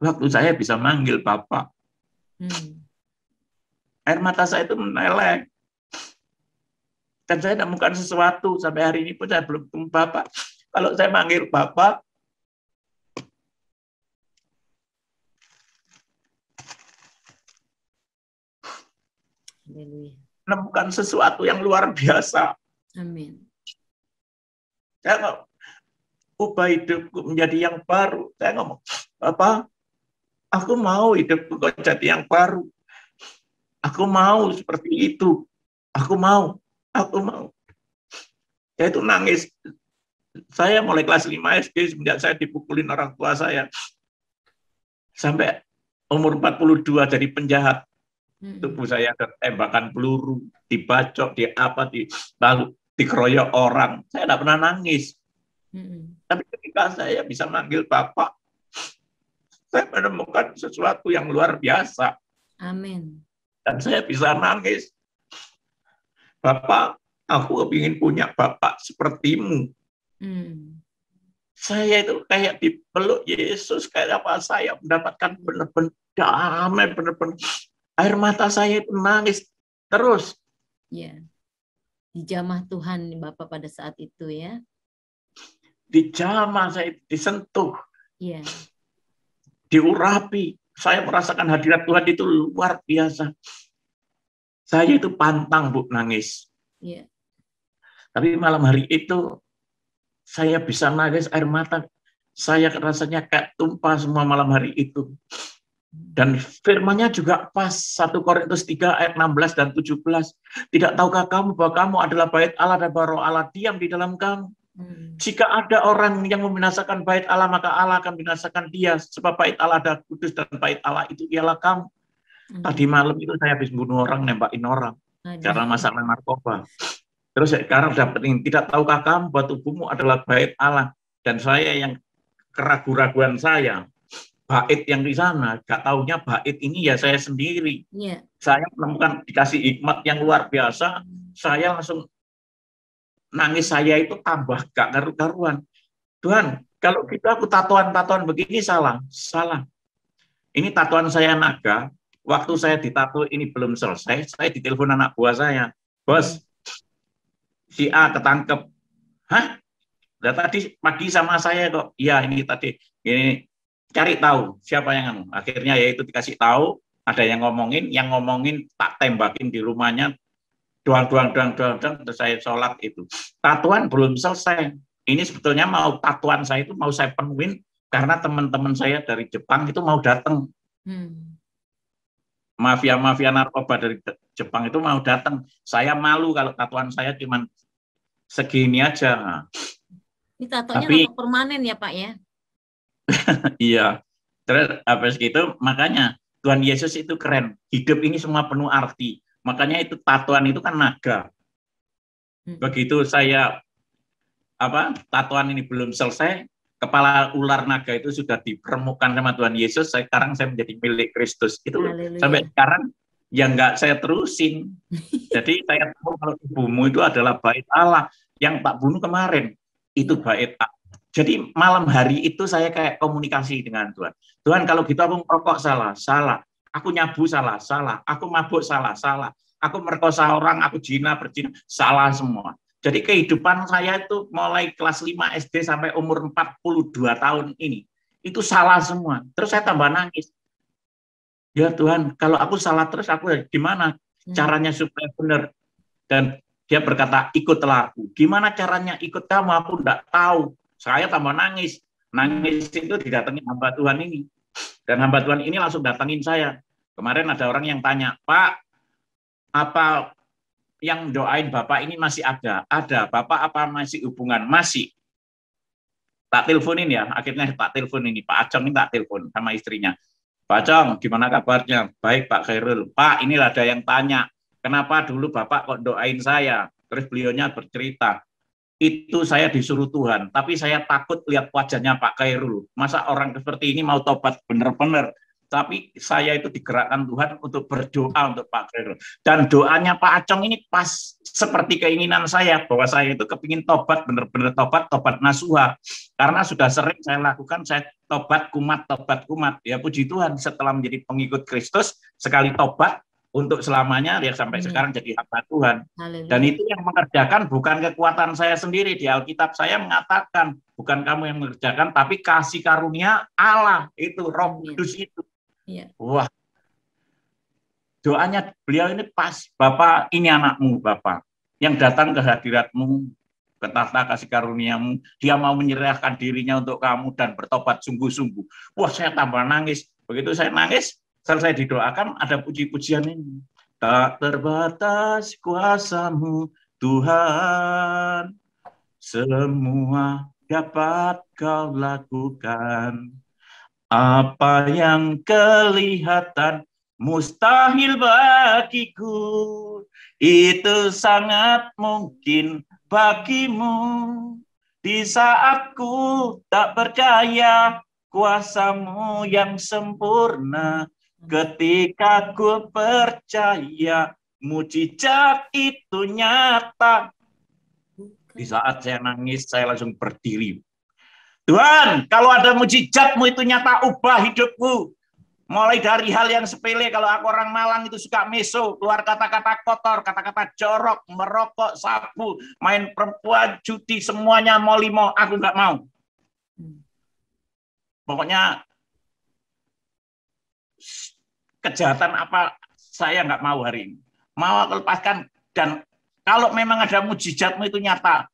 Waktu saya bisa manggil Bapak, air mata saya itu meneleh. Dan saya menemukan sesuatu, sampai hari ini pun saya belum ketemu Bapak. Kalau saya manggil Bapak, menemukan sesuatu yang luar biasa. Amin. Saya ngomong, ubah hidupku menjadi yang baru. Saya ngomong, Bapak, aku mau hidupku jadi yang baru. Aku mau seperti itu. Aku mau. Saya itu nangis. Saya mulai kelas 5 SD semenjak saya dipukulin orang tua saya. Sampai umur 42 jadi penjahat. Tubuh saya ada tembakan peluru, dibacok, lalu dikeroyok orang. Saya tidak pernah nangis. Tapi ketika saya bisa manggil Bapak, saya menemukan sesuatu yang luar biasa. Amin. Dan saya bisa nangis. Bapak, aku ingin punya Bapak sepertimu. Saya itu kayak dipeluk Yesus, kayak apa saya mendapatkan benar-benar damai, benar-benar air mata saya itu nangis terus. Ya, dijamah Tuhan Bapak pada saat itu ya. Dijamah, saya disentuh, ya. Diurapi. Saya merasakan hadirat Tuhan itu luar biasa. Saya itu pantang, Bu, nangis. Ya. Tapi malam hari itu saya bisa nangis air mata. Saya rasanya kayak tumpah semua malam hari itu. Dan firman-Nya juga pas, 1 Korintus 3 ayat 16 dan 17. Tidak tahukah kamu bahwa kamu adalah bait Allah dan bahwa Roh Allah diam di dalam kamu? Jika ada orang yang membinasakan bait Allah, maka Allah akan binasakan dia. Sebab bait Allah adalah kudus dan bait Allah itu ialah kamu. Tadi malam itu saya habis bunuh orang, nembakin orang. Karena masalah narkoba. Terus sekarang dapetin, tidak tahukah kamu bahwa tubuhmu adalah bait Allah. Dan saya yang keraguan-raguan saya, bait yang di sana, gak taunya bait ini ya saya sendiri. Saya menemukan dikasih hikmat yang luar biasa, saya langsung nangis, saya itu tambah gak karu-karuan. Tuhan, kalau gitu aku tatoan-tatoan begini salah. Ini tatoan saya naga, waktu saya ditato ini belum selesai, saya ditelepon anak buah saya, bos, si A ketangkep. Hah? Udah tadi pagi sama saya kok. Iya, ini tadi. Ini cari tahu siapa yang akhirnya ya itu dikasih tahu, ada yang ngomongin tak tembakin di rumahnya, doang, terus saya sholat itu. Tatuan belum selesai. Ini sebetulnya mau tatuan saya itu mau saya penuhin karena teman-teman saya dari Jepang itu mau datang. Mafia narkoba dari Jepang itu mau datang. Saya malu kalau tatuan saya cuma segini aja. Ini tatonya tato permanen ya Pak ya? Iya, terus habis gitu makanya Tuhan Yesus itu keren. Hidup ini semua penuh arti. Makanya itu tatuan itu kan naga. Begitu saya tatuan ini belum selesai, kepala ular naga itu sudah dipertemukan sama Tuhan Yesus. Sekarang saya menjadi milik Kristus. Itu sampai sekarang ya nggak saya terusin. Jadi saya tahu kalau tubuhmu itu adalah bait Allah yang tak bunuh kemarin. Itu bait Allah. Jadi malam hari itu saya kayak komunikasi dengan Tuhan. Tuhan, kalau gitu aku merokok salah. Aku nyabu salah. Aku mabuk salah. Aku merkosa orang, aku berzina, salah semua. Jadi kehidupan saya itu mulai kelas 5 SD sampai umur 42 tahun ini, itu salah semua. Terus saya tambah nangis. Ya Tuhan, kalau aku salah terus aku gimana caranya supaya benar? Dan dia berkata, ikutlah aku. Gimana caranya ikut kamu? Aku enggak tahu. Saya tambah nangis. Nangis itu didatengin hamba Tuhan ini. Dan hamba Tuhan ini langsung datengin saya. Kemarin ada orang yang tanya, Pak, apa yang doain Bapak ini masih ada? Ada. Bapak apa masih hubungan? Masih. Tak teleponin ya. Akhirnya tak telepon ini. Pak Acong ini tak telepon sama istrinya. Pak Acong, gimana kabarnya? Baik Pak Khairul. Pak, inilah ada yang tanya. Kenapa dulu Bapak kok doain saya? Terus beliaunya bercerita. Itu saya disuruh Tuhan, tapi saya takut lihat wajahnya Pak Khairul. Masa orang seperti ini mau tobat benar-benar? Tapi saya itu digerakkan Tuhan untuk berdoa untuk Pak Khairul. Dan doanya Pak Acong ini pas seperti keinginan saya, bahwa saya itu kepingin tobat, benar-benar tobat nasuha. Karena sudah sering saya lakukan, saya tobat kumat. Ya puji Tuhan, setelah menjadi pengikut Kristus, sekali tobat, untuk selamanya dia sampai sekarang jadi hamba Tuhan. Dan itu yang mengerjakan bukan kekuatan saya sendiri. Di Alkitab saya mengatakan bukan kamu yang mengerjakan, tapi kasih karunia Allah itu, Roh Kudus itu. Wah, doanya beliau ini pas. Bapak, ini anakmu Bapak yang datang ke hadiratmu, ke tahta kasih karuniamu. Dia mau menyerahkan dirinya untuk kamu dan bertobat sungguh-sungguh. Wah, saya tambah nangis. Begitu saya nangis, selesai didoakan, ada puji-pujian ini. Tak terbatas kuasa-Mu, Tuhan, semua dapat Kau lakukan. Apa yang kelihatan mustahil bagiku, itu sangat mungkin bagimu. Di saat ku tak percaya kuasa-Mu yang sempurna, ketika ku percaya mujizat itu nyata. Di saat saya nangis, saya langsung berdiri. Tuhan, kalau ada mujizat-Mu itu nyata, ubah hidupku. Mulai dari hal yang sepele, kalau aku orang Malang itu suka meso, keluar kata-kata kotor, kata-kata jorok, merokok, sabu, main perempuan, judi, semuanya mau limo, aku nggak mau. Pokoknya kejahatan apa saya nggak mau hari ini. Mau aku lepaskan, dan kalau memang ada mujizat-Mu itu nyata,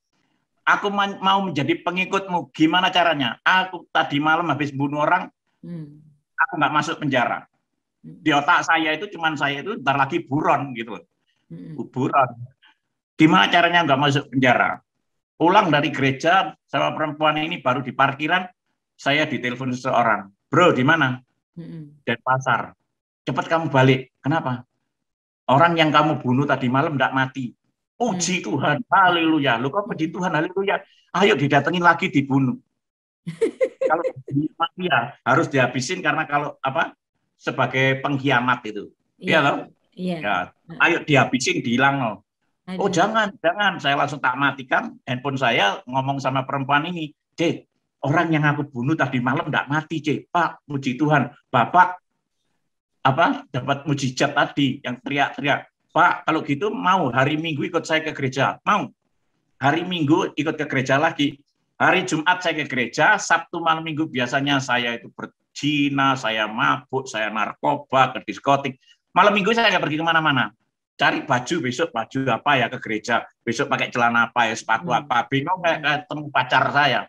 aku mau menjadi pengikut-Mu. Gimana caranya? Aku tadi malam habis bunuh orang, aku nggak masuk penjara. Di otak saya itu cuman saya itu ntar lagi buron gitu. Buron. Gimana caranya nggak masuk penjara? Pulang dari gereja sama perempuan ini baru di parkiran, saya ditelepon seseorang. Bro, di mana? Denpasar. Cepat kamu balik. Kenapa? Orang yang kamu bunuh tadi malam tidak mati. Puji Tuhan, haleluya. Lu kok puji Tuhan, haleluya. Ayo didatengin lagi, dibunuh. Kalau mati ya harus dihabisin karena kalau apa? Sebagai pengkhianat itu. Iya loh. Iya. Ya, ayo dihabisin, dihilang loh. Oh jangan, saya langsung tak matikan handphone saya, ngomong sama perempuan ini, Cek, orang yang aku bunuh tadi malam tidak mati, Cek. Pak, puji Tuhan, Bapak dapat mujizat tadi yang teriak-teriak. Pak, kalau gitu mau hari Minggu ikut saya ke gereja? Mau. Hari Minggu ikut ke gereja lagi. Hari Jumat saya ke gereja, Sabtu malam Minggu biasanya saya itu berzina, saya mabuk, saya narkoba, ke diskotik. Malam Minggu saya nggak pergi kemana-mana. Cari baju, besok baju apa ya ke gereja, besok pakai celana apa ya, sepatu apa, bingung kayak ketemu pacar saya.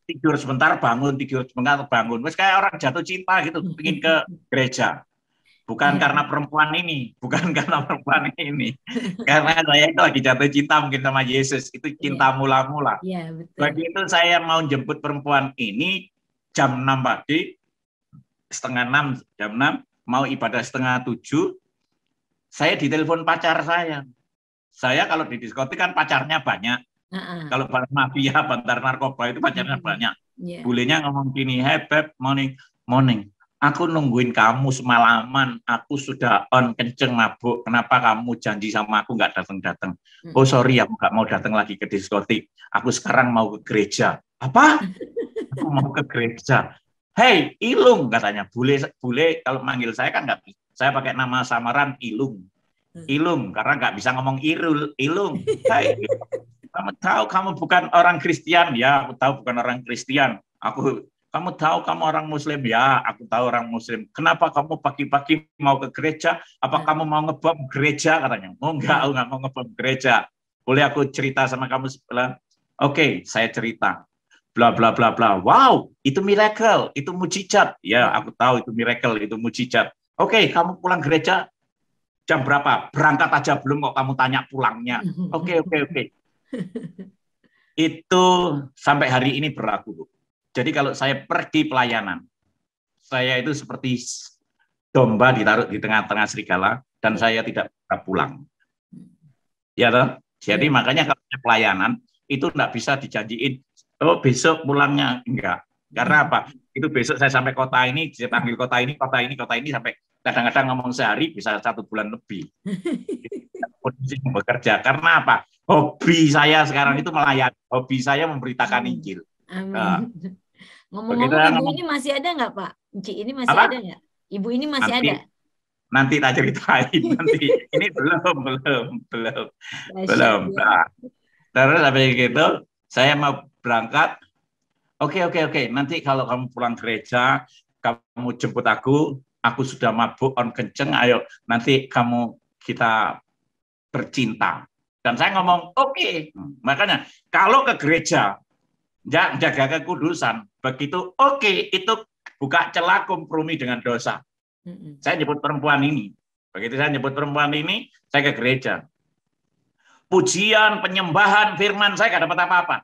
Tidur sebentar bangun, tidur sebentar bangun. Terus kayak orang jatuh cinta gitu, ingin ke gereja. Bukan karena perempuan ini, karena saya itu lagi jatuh cinta mungkin sama Yesus, itu cinta mula-mula. Begitu saya mau jemput perempuan ini jam 6 pagi, setengah 6, jam 6, mau ibadah setengah 7, saya ditelepon pacar saya. Saya kalau di diskotik kan pacarnya banyak. Kalau mafia, bantar narkoba itu pacarnya banyak. Bulenya ngomong gini, hey Beb, morning. Aku nungguin kamu semalaman. Aku sudah on kenceng mabuk. Kenapa kamu janji sama aku nggak datang-datang? Oh sorry, aku nggak mau datang lagi ke diskotik. Aku sekarang mau ke gereja. Apa? Aku mau ke gereja. Hey, Ilung katanya. Bule kalau manggil saya kan nggak bisa. Saya pakai nama samaran Ilung, karena nggak bisa ngomong Ilung. Hey, kamu tahu kamu bukan orang Kristen? Ya, aku tahu bukan orang Kristen. Kamu tahu kamu orang Muslim? Ya, aku tahu orang Muslim. Kenapa kamu pagi-pagi mau ke gereja? Apa kamu mau ngebom gereja? Katanya. Oh enggak, aku nggak mau ngebom gereja. Boleh aku cerita sama kamu sebelah? Oke, saya cerita. Bla bla bla bla. Wow, itu miracle, itu mujizat. Ya, aku tahu itu miracle, itu mujizat. Oke, kamu pulang gereja jam berapa? Berangkat aja belum kok kamu tanya pulangnya. Oke. Itu sampai hari ini berlaku. Jadi kalau saya pergi pelayanan, saya itu seperti domba ditaruh di tengah-tengah serigala dan saya tidak bisa pulang. Ya toh? Jadi makanya kalau pelayanan itu enggak bisa dijanjiin, oh besok pulangnya, enggak. Karena apa? Itu besok saya sampai kota ini, saya panggil kota ini sampai kadang-kadang ngomong sehari bisa 1 bulan lebih. Kondisi bekerja. Karena apa? Hobi saya sekarang itu melayani. Hobi saya memberitakan Injil. Amin. Ngomong-ngomong, ibu ini masih ada nggak, Pak? Ci ini masih ada nggak? Ibu ini masih ada? Nanti tak ceritain. Nanti ini belum. Nah, terus habis gitu, saya mau berangkat. Oke. Nanti kalau kamu pulang gereja, kamu jemput aku sudah mabuk on kenceng. Ayo, nanti kita bercinta. Dan saya ngomong, oke. Makanya kalau ke gereja jaga kekudusan, begitu oke, itu buka celah kompromi dengan dosa. Saya nyebut perempuan ini. Begitu saya nyebut perempuan ini, saya ke gereja. Pujian, penyembahan, firman, saya nggak dapat apa-apa.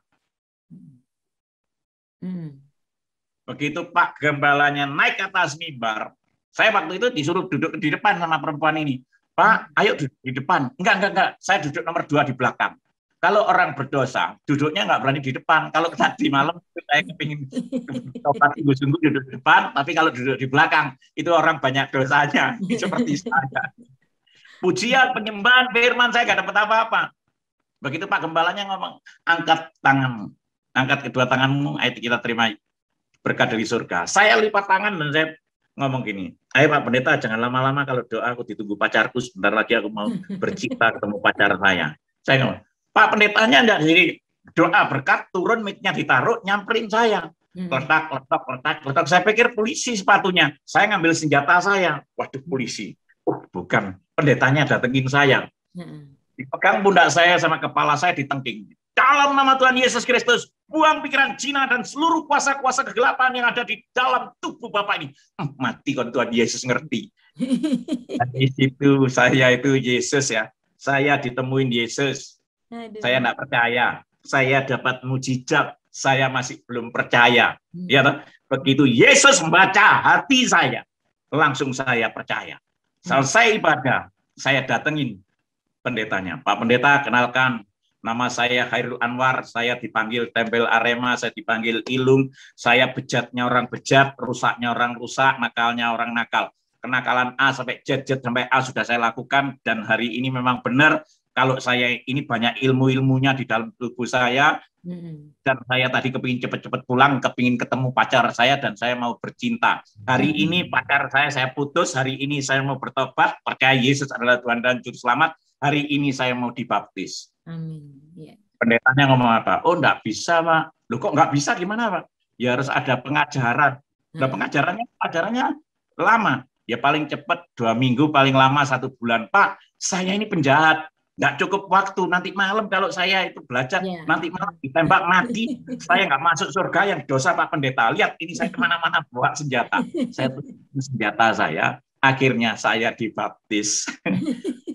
Begitu Pak Gembalanya naik ke atas mimbar, saya waktu itu disuruh duduk di depan sama perempuan ini. Pak, ayo duduk di depan. Enggak. Saya duduk nomor 2 di belakang. Kalau orang berdosa, duduknya nggak berani di depan. Kalau tadi malam saya kepingin sungguh-sungguh duduk di depan, tapi kalau duduk di belakang, itu orang banyak dosanya. Seperti saya. Pujian, penyembahan, firman, saya nggak dapat apa-apa. Begitu Pak Gembalanya ngomong, angkat tanganmu. Angkat kedua tanganmu, ayo kita terima berkat dari surga. Saya lipat tangan dan saya ngomong gini, ayo Pak Pendeta, jangan lama-lama kalau doa aku ditunggu pacarku, sebentar lagi aku mau bercinta ketemu pacar saya. Saya ngomong, Pak Pendetanya enggak jadi doa berkat turun mic-nya ditaruh nyamperin saya. Letak. Saya pikir polisi sepatunya. Saya ngambil senjata saya. Waduh polisi. Bukan. Pendetanya datengin saya. Dipegang pundak saya sama kepala saya ditengking. Dalam nama Tuhan Yesus Kristus, buang pikiran Cina dan seluruh kuasa-kuasa kegelapan yang ada di dalam tubuh Bapak ini. Mati kalau Tuhan Yesus ngerti. Dan di situ saya itu Yesus ya. Saya ditemuin Yesus. Aduh. Saya enggak percaya. Saya dapat mujizat, saya masih belum percaya. Ya, begitu Yesus membaca hati saya, langsung saya percaya. Selesai ibadah, saya datengin pendetanya. Pak Pendeta, kenalkan, nama saya Khairul Anwar, saya dipanggil Tempel Arema, saya dipanggil Ilung, saya bejatnya orang bejat, rusaknya orang rusak, nakalnya orang nakal. Kenakalan A sampai Z sampai A sudah saya lakukan, dan hari ini memang benar, kalau saya ini banyak ilmu-ilmunya di dalam tubuh saya, dan saya tadi kepingin cepat-cepat pulang, kepingin ketemu pacar saya, dan saya mau bercinta. Hari ini pacar saya putus, hari ini saya mau bertobat, percaya Yesus adalah Tuhan dan Juru Selamat, hari ini saya mau dibaptis. Amin. Yeah. Pendetanya ngomong apa? Oh, enggak bisa, Pak. Loh, kok enggak bisa, gimana, Pak? Ya harus ada pengajaran. Nah, pengajarannya lama. Ya paling cepat 2 minggu, paling lama 1 bulan. Pak, saya ini penjahat. Nggak cukup waktu, nanti malam kalau saya itu belajar, nanti malam ditembak mati, saya nggak masuk surga, yang dosa Pak Pendeta. Lihat, ini saya kemana-mana bawa senjata. Saya senjata saya, akhirnya saya dibaptis.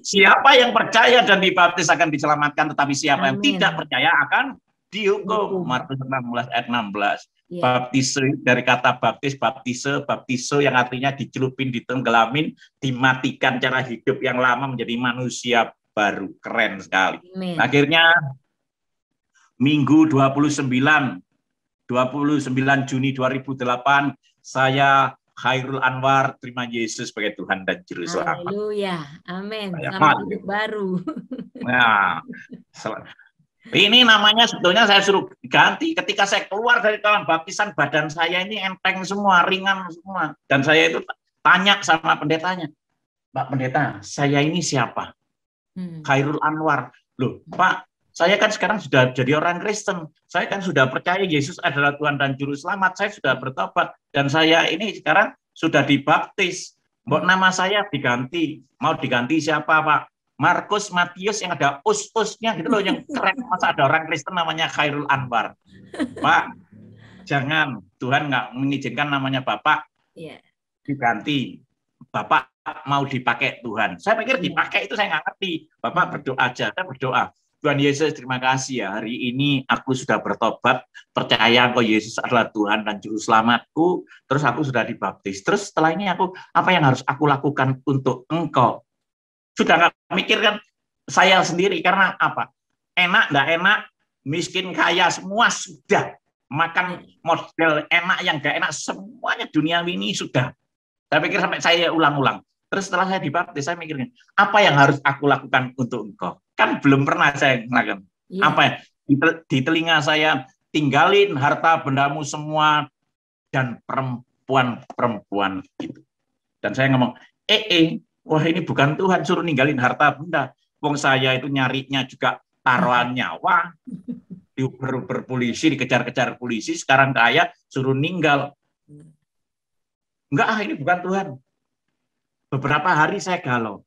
Siapa yang percaya dan dibaptis akan diselamatkan, tetapi siapa yang tidak percaya akan dihukum. Markus 16 ayat 16. Baptise dari kata baptis, baptiso yang artinya dicelupin, ditenggelamin, dimatikan cara hidup yang lama menjadi manusia baru. Keren sekali. Akhirnya Minggu 29 Juni 2008 saya Khairul Anwar terima Yesus sebagai Tuhan dan Juru Selamat. Haleluya. Amin. Selamat hidup baru. Nah, ini namanya sebetulnya saya suruh ganti. Ketika saya keluar dari kolam baptisan, badan saya ini enteng semua, ringan semua. Dan saya itu tanya sama pendetanya, Pak Pendeta, saya ini siapa? Khairul Anwar. Loh, Pak, saya kan sekarang sudah jadi orang Kristen. Saya kan sudah percaya Yesus adalah Tuhan dan Juru Selamat. Saya sudah bertobat. Dan saya ini sekarang sudah dibaptis. Mbok nama saya diganti. Mau diganti siapa, Pak? Markus, Matius yang ada us-usnya gitu loh, yang keren. Masa ada orang Kristen namanya Khairul Anwar? Pak, jangan. Tuhan nggak mengizinkan namanya Bapak diganti. Bapak mau dipakai Tuhan. Saya pikir dipakai itu saya nggak ngerti. Bapak berdoa aja, saya berdoa. Tuhan Yesus, terima kasih ya. Hari ini aku sudah bertobat, percaya Engkau Yesus adalah Tuhan dan Juru Selamatku. Terus aku sudah dibaptis. Terus setelah ini apa yang harus aku lakukan untuk Engkau? Sudah nggak mikirkan saya sendiri, karena apa? Enak, nggak enak, miskin, kaya, semua sudah. Makan model enak yang nggak enak, semuanya duniawi ini sudah. Saya pikir sampai saya ulang-ulang. Terus setelah saya dibaptis, saya mikirnya, apa yang harus aku lakukan untuk Engkau? Kan belum pernah saya lakukan. Apa ya? Di telinga saya, tinggalin harta bendamu semua dan perempuan-perempuan itu. Dan saya ngomong, wah ini bukan Tuhan suruh ninggalin harta benda. Wong saya itu nyarinya juga taruhan nyawa. Berpolisi, dikejar-kejar polisi, sekarang kaya, suruh ninggal. Enggak, ini bukan Tuhan. Beberapa hari saya galau.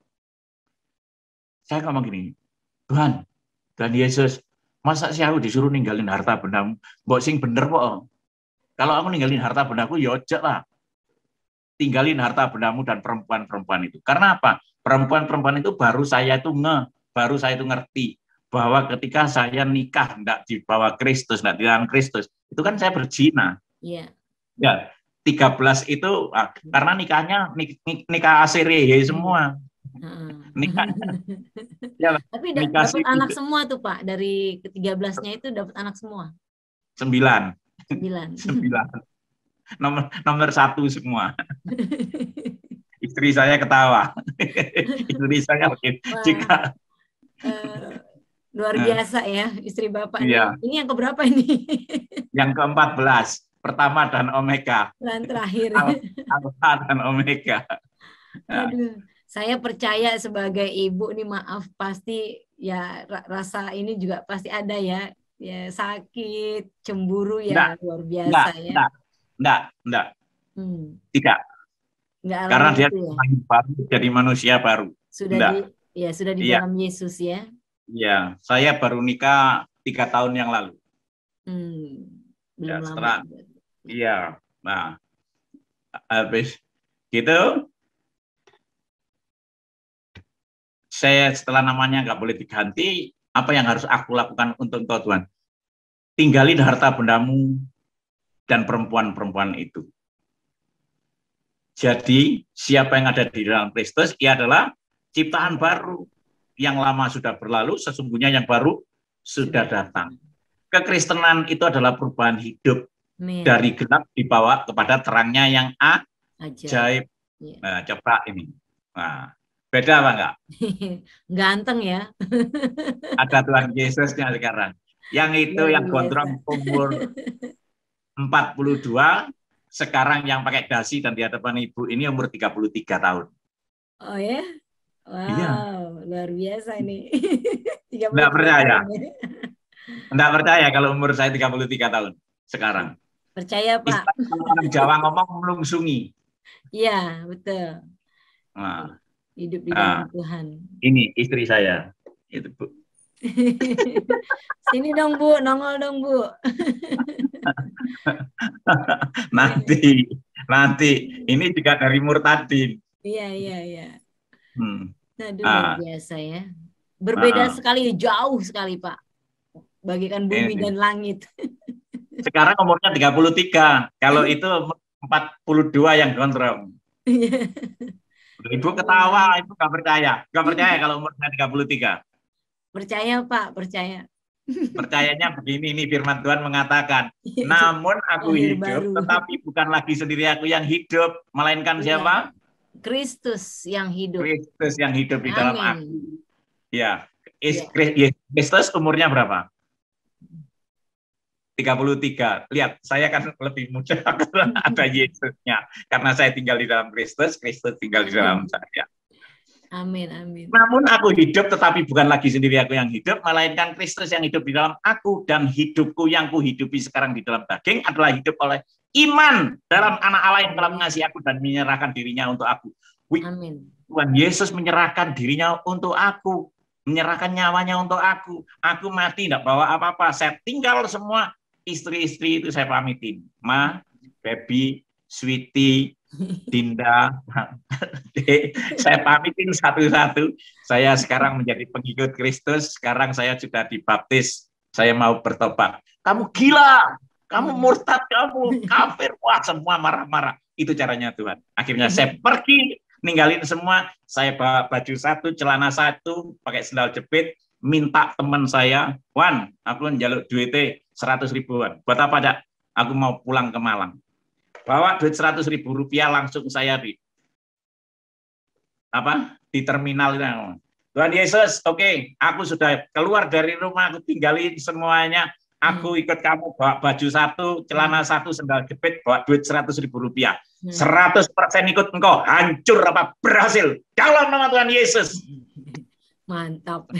Saya ngomong gini, Tuhan Yesus, masa sih aku disuruh ninggalin harta bendamu? Mbok sing bener kok. Kalau aku ninggalin harta bendaku, ya ojek lah. Tinggalin harta bendamu dan perempuan-perempuan itu. Karena apa? Perempuan-perempuan itu baru saya itu ngerti bahwa ketika saya nikah enggak di bawah Kristus, enggak di dalam Kristus, itu kan saya berzina. Iya. Ya, 13 itu karena nikah ACRE semua. Nikahnya. Ya, tapi dapat anak semua tuh Pak, dari ke-13-nya itu dapat anak semua. 9. Nomor 1 semua. Istri saya ketawa. Istri saya jika luar biasa ya istri Bapak. Iya. Ini yang keberapa ini? Yang ke-14. Pertama dan Omega. Dan terakhir. Alpha dan Omega. Aduh, saya percaya sebagai ibu nih, maaf, pasti ya rasa ini juga pasti ada ya. Ya sakit, cemburu ya, luar biasa ya. Enggak. Tidak. Karena dia baru jadi manusia baru. Sudah di dalam Yesus ya. Iya, saya baru nikah 3 tahun yang lalu. Belum lama. Iya, nah habis gitu saya setelah namanya nggak boleh diganti, Apa yang harus aku lakukan untuk Engkau Tuhan? Tinggalin harta bendamu dan perempuan-perempuan itu. Jadi siapa yang ada di dalam Kristus, ia adalah ciptaan baru. Yang lama sudah berlalu, sesungguhnya yang baru sudah datang. Kekristenan itu adalah perubahan hidup. Dari gelap dibawa kepada terangnya yang ajaib. Nah, coba ini. Nah, beda apa enggak? Ganteng ya. Ada Tuhan Yesusnya sekarang. Yang itu yang gondrong umur 42, sekarang yang pakai dasi dan di hadapan ibu ini umur 33 tahun. Oh ya? Wow, iya. Luar biasa ini. Enggak percaya. Enggak percaya kalau umur saya 33 tahun sekarang. Percaya, Pak. Kalau orang Jawa ngomong melungsungi. Iya, betul. Nah, hidup di dalam Tuhan. Ini istri saya. Itu, Bu. Sini dong, Bu. Nongol dong, Bu. nanti. Ini juga dari Murtadin. Iya. Luar biasa ya. Berbeda sekali, jauh sekali, Pak. Bagikan bumi dan langit. Sekarang umurnya 33. Kalau itu 42 yang gondrong. Ibu ketawa, Ibu nggak percaya. Nggak percaya kalau umurnya 33. Percaya, Pak, percaya. Percayanya begini, ini firman Tuhan mengatakan, namun aku hidup, tetapi bukan lagi sendiri aku yang hidup, melainkan siapa? Kristus yang hidup. Kristus yang hidup di dalam aku. Ya, Kristus umurnya berapa? 33. Lihat, saya kan lebih muda karena ada Yesusnya. Karena saya tinggal di dalam Kristus, Kristus tinggal di dalam saya. Amin. Namun aku hidup, tetapi bukan lagi sendiri aku yang hidup, melainkan Kristus yang hidup di dalam aku, dan hidupku yang kuhidupi sekarang di dalam daging adalah hidup oleh iman dalam Anak Allah yang telah mengasihi aku dan menyerahkan dirinya untuk aku. Amin. Tuhan Yesus menyerahkan dirinya untuk aku, menyerahkan nyawanya untuk aku. Aku mati, tidak bawa apa-apa. Saya tinggal semua. Istri-istri itu saya pamitin. Ma, Baby, Sweetie, Dinda, saya pamitin satu-satu. Saya sekarang menjadi pengikut Kristus. Sekarang saya sudah dibaptis. Saya mau bertobat. Kamu gila, kamu murtad, kamu kafir. Wah, semua marah-marah. Itu caranya Tuhan. Akhirnya saya pergi, ninggalin semua. Saya bawa baju satu, celana satu, pakai sendal jepit. Minta teman saya, Wan, aku njaluk duitnya 100 ribuan. Buat apa, Cak? Aku mau pulang ke Malang. Bawa duit 100 ribu rupiah langsung saya di terminal. Tuhan Yesus, oke, aku sudah keluar dari rumah, aku tinggalin semuanya. Aku ikut kamu, bawa baju satu, celana satu, sendal jepit, bawa duit 100 ribu rupiah. 100% ikut engkau, hancur apa berhasil. Dalam nama Tuhan Yesus. Mantap.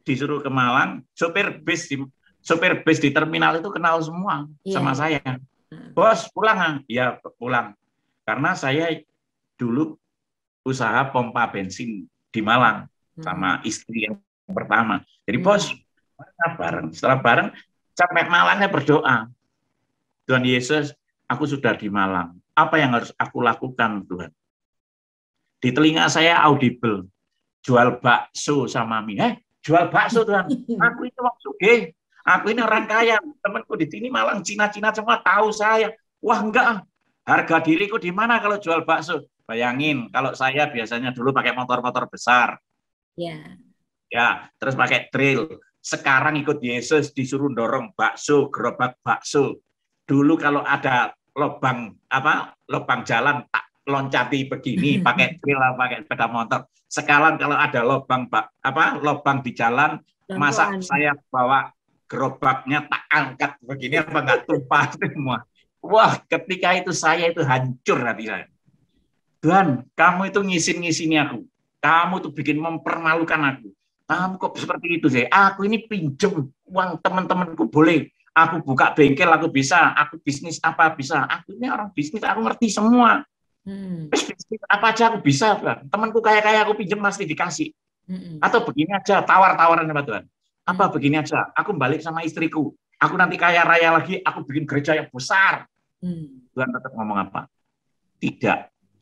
Disuruh ke Malang, sopir bis di terminal itu kenal semua sama saya. Bos, pulang? Ya, pulang. Karena saya dulu usaha pompa bensin di Malang sama istri yang pertama. Jadi bos, bareng. Setelah bareng, sampai Malangnya berdoa. Tuhan Yesus, aku sudah di Malang. Apa yang harus aku lakukan, Tuhan? Di telinga saya audible. Jual bakso sama mie. Jual bakso, Tuhan. Aku itu orang sugih. Aku ini orang kaya. Temanku di sini Malang, Cina-Cina semua tahu saya. Wah, enggak. Harga diriku di mana kalau jual bakso? Bayangin, kalau saya biasanya dulu pakai motor-motor besar. Ya, terus pakai trail. Sekarang ikut Yesus disuruh dorong bakso, gerobak bakso. Dulu kalau ada lubang jalan tak loncati begini, pakai trail, pakai sepeda motor. Sekarang kalau ada lubang di jalan, masa saya bawa gerobaknya tak angkat begini apa nggak tumpah semua. Wah, ketika itu saya itu hancur hati saya. Tuhan, kamu itu ngisin-ngisini aku. Kamu tuh bikin mempermalukan aku. Kamu kok seperti itu sih? Aku ini pinjem uang teman-temanku boleh. Aku buka bengkel, aku bisa. Aku bisnis apa bisa. Aku ini orang bisnis, aku ngerti semua. Bisnis apa aja aku bisa, Tuhan. Temanku kaya-kaya aku pinjem pasti dikasih. Atau begini aja, tawar-tawaran sama Tuhan. Apa begini aja, aku balik sama istriku. Aku nanti kaya raya lagi, aku bikin gereja yang besar. Tuhan tetap ngomong apa? Tidak.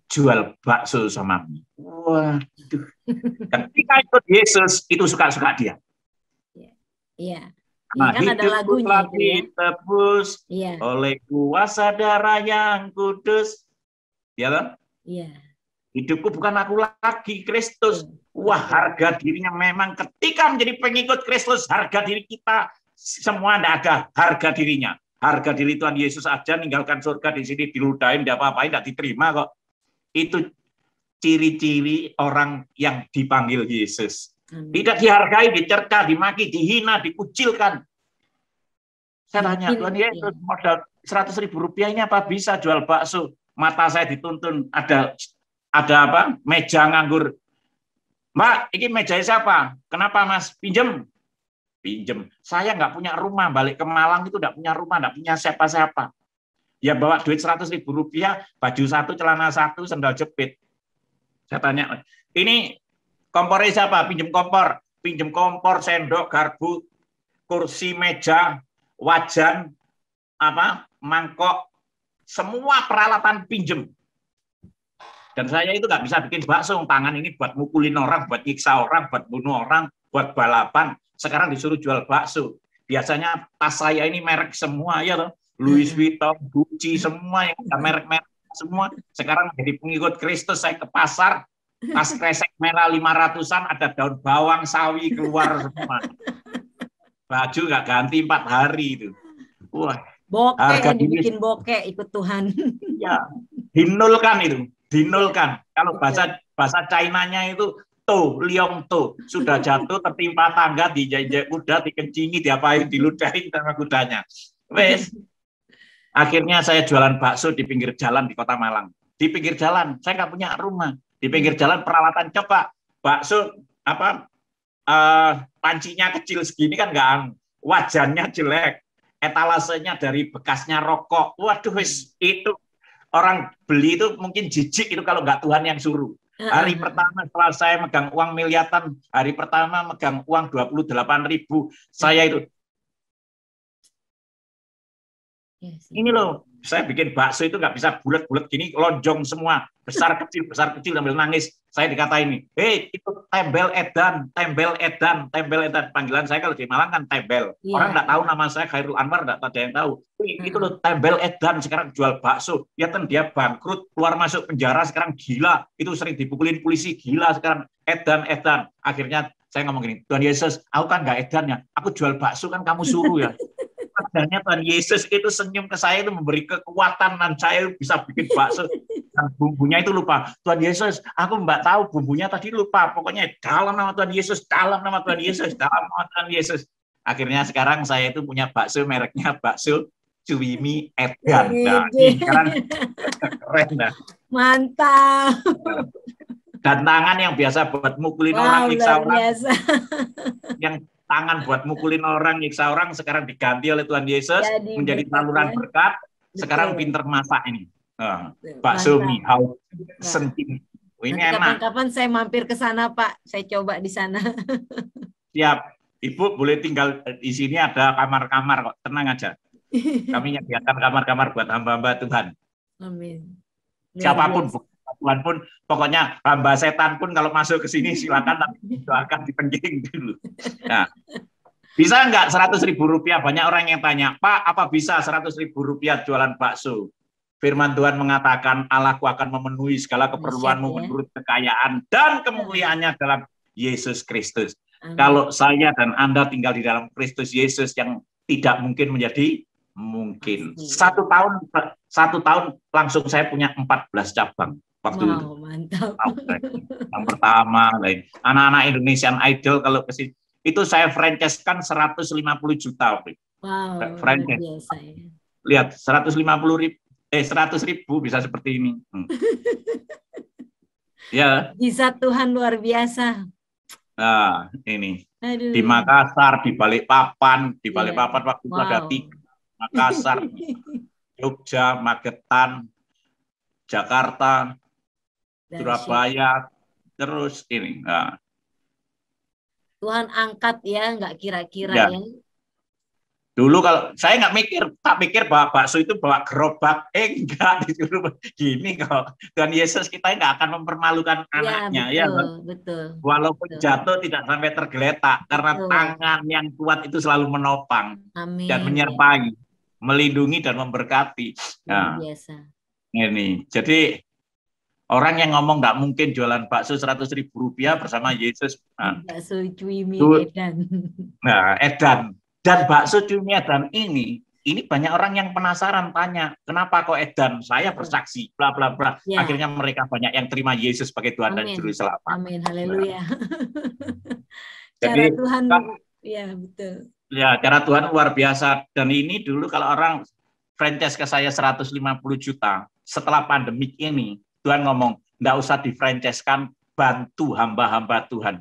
jual bakso sama mie. Waduh. Ketika ikut Yesus, itu suka-suka dia. Iya. Nah, kan ada hidupku telah lagunya itu ya. ditebus Iya. oleh kuasa darah yang kudus. Ya kan? Iya. Hidupku bukan aku lagi, Kristus. Wah, harga dirinya memang ketika menjadi pengikut Kristus, harga diri kita semua tidak ada harga dirinya. Harga diri Tuhan Yesus aja ninggalkan surga di sini diludahin, tidak apa-apain, tidak diterima kok. Itu ciri-ciri orang yang dipanggil Yesus. Tidak dihargai, dicerca, dimaki, dihina, dikucilkan. Saya tanya, Tuhan Yesus, modal 100.000 rupiah ini apa bisa jual bakso? Mata saya dituntun, ada apa? Meja nganggur. Mbak, ini mejanya siapa? Kenapa Mas? Pinjem. Saya nggak punya rumah, balik ke Malang itu nggak punya rumah, nggak punya siapa-siapa. Ya bawa duit 100.000 rupiah, baju satu, celana satu, sandal jepit. Saya tanya, ini kompornya siapa? Pinjem kompor, sendok, garpu, kursi, meja, wajan, mangkok, semua peralatan pinjem. Dan saya itu nggak bisa bikin bakso, tangan ini buat mukulin orang, buat nyiksa orang, buat bunuh orang, buat balapan. Sekarang disuruh jual bakso. Biasanya tas saya ini merek semua, ya loh. Louis Vuitton, Gucci, semua yang ada merek-merek semua. Sekarang jadi pengikut Kristus, saya ke pasar, tas kresek merah 500-an, ada daun bawang, sawi keluar semua. Baju nggak ganti 4 hari itu. Wah, bokeh dibikin bokeh ikut Tuhan. Ya, dinulkan itu. Dinulkan. Kalau bahasa Chinanya itu liong sudah jatuh tertimpa tangga, dijajak kuda, dikencingi, diapain, diludahin sama kudanya. Wes. Akhirnya saya jualan bakso di pinggir jalan di Kota Malang. Di pinggir jalan, saya nggak punya rumah. Di pinggir jalan peralatan coba bakso pancinya kecil segini kan nggak, wajannya jelek, etalasenya dari bekasnya rokok. Waduh, itu orang beli itu mungkin jijik itu kalau nggak Tuhan yang suruh. Hari pertama setelah saya megang uang miliatan, hari pertama megang uang 28.000, saya itu ini loh, saya bikin bakso itu nggak bisa bulat-bulat gini, lonjong semua, besar kecil sambil nangis. Saya dikatain, hei itu tembel edan. Panggilan saya kalau di Malang kan tembel. Orang nggak tahu nama saya Khairul Anwar, nggak ada yang tahu. Itu loh tembel edan, sekarang jual bakso. Ya kan dia bangkrut, keluar masuk penjara, sekarang gila. Itu sering dipukulin polisi, gila sekarang edan. Akhirnya saya ngomong gini, Tuhan Yesus, aku kan nggak edan ya, aku jual bakso kan kamu suruh ya. Adanya Tuhan Yesus itu senyum ke saya, itu memberi kekuatan dan saya bisa bikin bakso dan bumbunya itu lupa. Tuhan Yesus, aku nggak tahu bumbunya tadi lupa. Pokoknya dalam nama Tuhan Yesus, dalam nama Tuhan Yesus, dalam nama Tuhan Yesus. Akhirnya sekarang saya itu punya bakso, mereknya bakso Cuwimi Edan. Nah, sekarang keren dah. Mantap. Dan tangan yang biasa buat mukulin orang, nyiksa orang, yang tangan buat mukulin orang, nyiksa orang, sekarang diganti oleh Tuhan Yesus menjadi saluran berkat. Sekarang pinter masak ini. Bakso mie, senting. Ini enak. Kapan-kapan saya mampir ke sana, Pak. Saya coba di sana. Siap. Ibu boleh tinggal di sini, ada kamar-kamar kok. Tenang aja. Kami menyediakan kamar-kamar buat hamba-hamba Tuhan. Amin. Siapapun, Tuhan pun, pokoknya hamba setan pun kalau masuk ke sini silakan, tapi doakan dipengging dulu. Nah, bisa nggak 100.000 rupiah? Banyak orang yang tanya, Pak, apa bisa 100.000 rupiah jualan bakso? Firman Tuhan mengatakan, Allahku akan memenuhi segala keperluanmu menurut kekayaan dan kemuliaannya dalam Yesus Kristus. Kalau saya dan Anda tinggal di dalam Kristus Yesus, yang tidak mungkin menjadi mungkin. Satu tahun langsung saya punya 14 cabang. Waktu itu. Mantap. Yang pertama, anak-anak Indonesian Idol kalau ke sini, itu saya franchise-kan 150 juta. Wow, franchise. Lihat, 100.000 bisa seperti ini. Ya. Bisa Tuhan luar biasa. Nah, ini. Aduh. Di Makassar, di Balikpapan waktu itu ada 3. Makassar, Jogja, Magetan, Jakarta, Surabaya, terus ini. Nah. Tuhan angkat ya, nggak kira-kira ya. Dulu kalau saya nggak mikir, tak pikir bawa bakso itu bawa gerobak, enggak, disuruh gini kok. Tuhan Yesus kita nggak akan mempermalukan Ya, anaknya, ya. betul, betul. Walaupun Betul. jatuh tidak sampai tergeletak, karena Betul. tangan yang kuat itu selalu menopang Amin. dan menyertai, melindungi dan memberkati. Luar Nah, biasa. ini, jadi orang yang ngomong nggak mungkin jualan bakso 100.000 rupiah bersama Yesus. Nah, Bakso Cumi itu- Edan. Nah, edan. Dan bakso cumi edan ini banyak orang yang penasaran tanya, kenapa kok edan? Saya bersaksi, bla bla bla. Ya. Akhirnya mereka banyak yang terima Yesus sebagai Tuhan dan Amin. Juru Selamat. Amin. Haleluya. Jadi, Cara Tuhan, Pak, ya betul. ya, cara Tuhan luar biasa. Dan ini dulu kalau orang franchise ke saya 150 juta, setelah pandemik ini, Tuhan ngomong, nggak usah di-franchise-kan, bantu hamba-hamba Tuhan.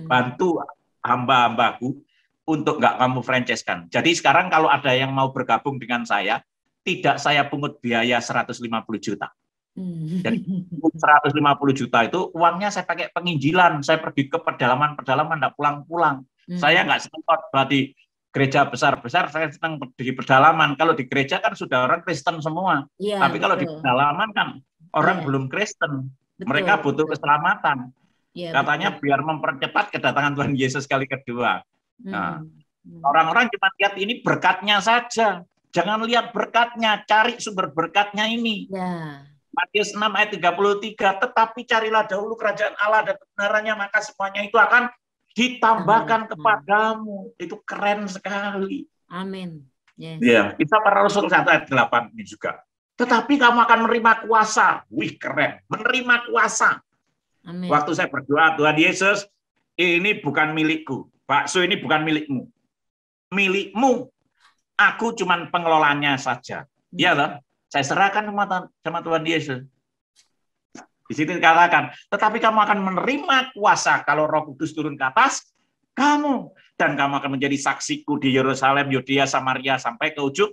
Bantu hamba-hambaku untuk nggak kamu franchise-kan. Jadi sekarang kalau ada yang mau bergabung dengan saya, tidak saya pungut biaya 150 juta. Jadi 150 juta itu uangnya saya pakai penginjilan, saya pergi ke pedalaman-pedalaman, nggak pulang-pulang. Saya nggak sempat berarti gereja besar-besar, saya senang di pedalaman. Kalau di gereja kan sudah orang Kristen semua. Ya, tapi kalau di pedalaman kan orang belum Kristen. Mereka butuh keselamatan. Ya, katanya biar mempercepat kedatangan Tuhan Yesus kali kedua. Nah, orang-orang cuma lihat ini berkatnya saja. Jangan lihat berkatnya, cari sumber berkatnya ini. Ya. Matius 6 ayat 33, tetapi carilah dahulu kerajaan Allah dan kebenarannya, maka semuanya itu akan ditambahkan kepadamu. Itu keren sekali. Amin. Yes. Ya, Kisah Para Rasul 1 ayat 8 ini juga. Tetapi kamu akan menerima kuasa. Wih, keren. Menerima kuasa. Amin. Waktu saya berdoa, Tuhan Yesus, ini bukan milikku. Bakso ini bukan milikmu. Milikmu. Aku cuman pengelolanya saja. Iya loh. Saya serahkan sama Tuhan Yesus. Di situ dikatakan, tetapi kamu akan menerima kuasa kalau Roh Kudus turun ke atas kamu, dan kamu akan menjadi saksiku di Yerusalem, Yudea, Samaria, sampai ke ujung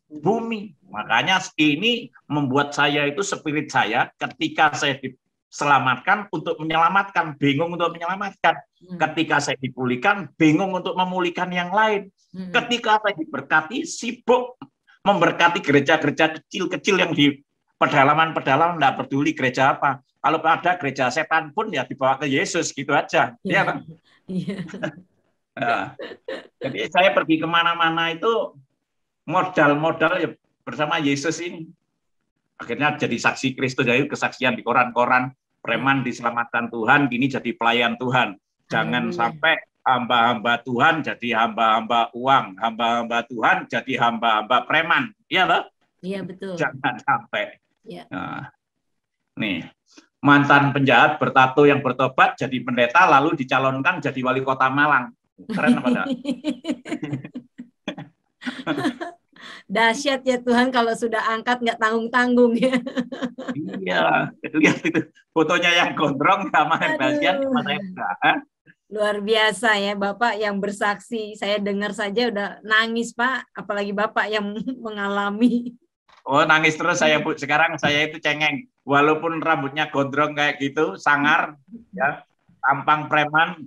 bumi. Makanya ini membuat saya itu spirit saya ketika saya diselamatkan untuk menyelamatkan, bingung untuk menyelamatkan. Ketika saya dipulihkan, bingung untuk memulihkan yang lain. Ketika saya diberkati, sibuk memberkati gereja-gereja kecil-kecil yang di pedalaman-pedalaman, tidak peduli gereja apa. Kalau ada gereja setan pun ya dibawa ke Yesus, gitu aja. Ya, Pak? Nah, jadi saya pergi kemana-mana itu modal-modal ya bersama Yesus ini. Akhirnya jadi saksi Kristus, jadi kesaksian di koran-koran, preman diselamatkan Tuhan, kini jadi pelayan Tuhan. Jangan sampai hamba-hamba Tuhan jadi hamba-hamba uang, hamba-hamba Tuhan jadi hamba-hamba preman. Iya loh? Iya, betul. Jangan sampai. Ya. Nah, nih, mantan penjahat bertato yang bertobat jadi pendeta lalu dicalonkan jadi wali kota Malang. Keren apa enggak? Dahsyat ya Tuhan kalau sudah angkat nggak tanggung-tanggung ya. Iya, lihat itu fotonya yang gondrong sama Sebastian sama saya enggak. Luar biasa ya Bapak yang bersaksi. Saya dengar saja udah nangis Pak, apalagi Bapak yang mengalami. Oh, nangis terus saya, Bu. Sekarang saya itu cengeng. Walaupun rambutnya gondrong kayak gitu, sangar, ya, tampang preman,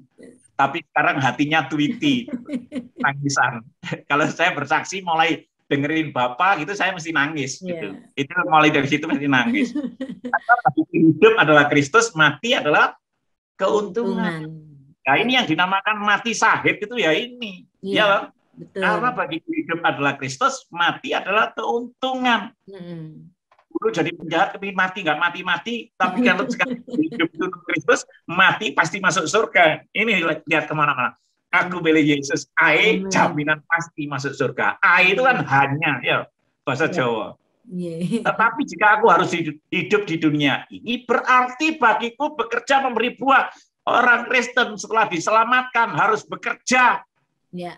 tapi sekarang hatinya tweety, nangisan. Kalau saya bersaksi mulai dengerin Bapak gitu, saya mesti nangis. Gitu. Itu mulai dari situ mesti nangis. Hidup adalah Kristus, mati adalah keuntungan. Nah, ini yang dinamakan mati syahid itu ya ini. Ya loh. Betul. Karena bagi hidup adalah Kristus, mati adalah keuntungan. Dulu jadi penjahat kepingin mati, nggak mati-mati, tapi kalau sekarang hidup itu Kristus, mati pasti masuk surga. Ini lihat kemana-mana. Aku pilih Yesus, jaminan pasti masuk surga. Itu kan hanya, ya bahasa Jawa. Tetapi jika aku harus hidup di dunia ini, berarti bagiku bekerja memberi buah. Orang Kristen setelah diselamatkan harus bekerja. Ya,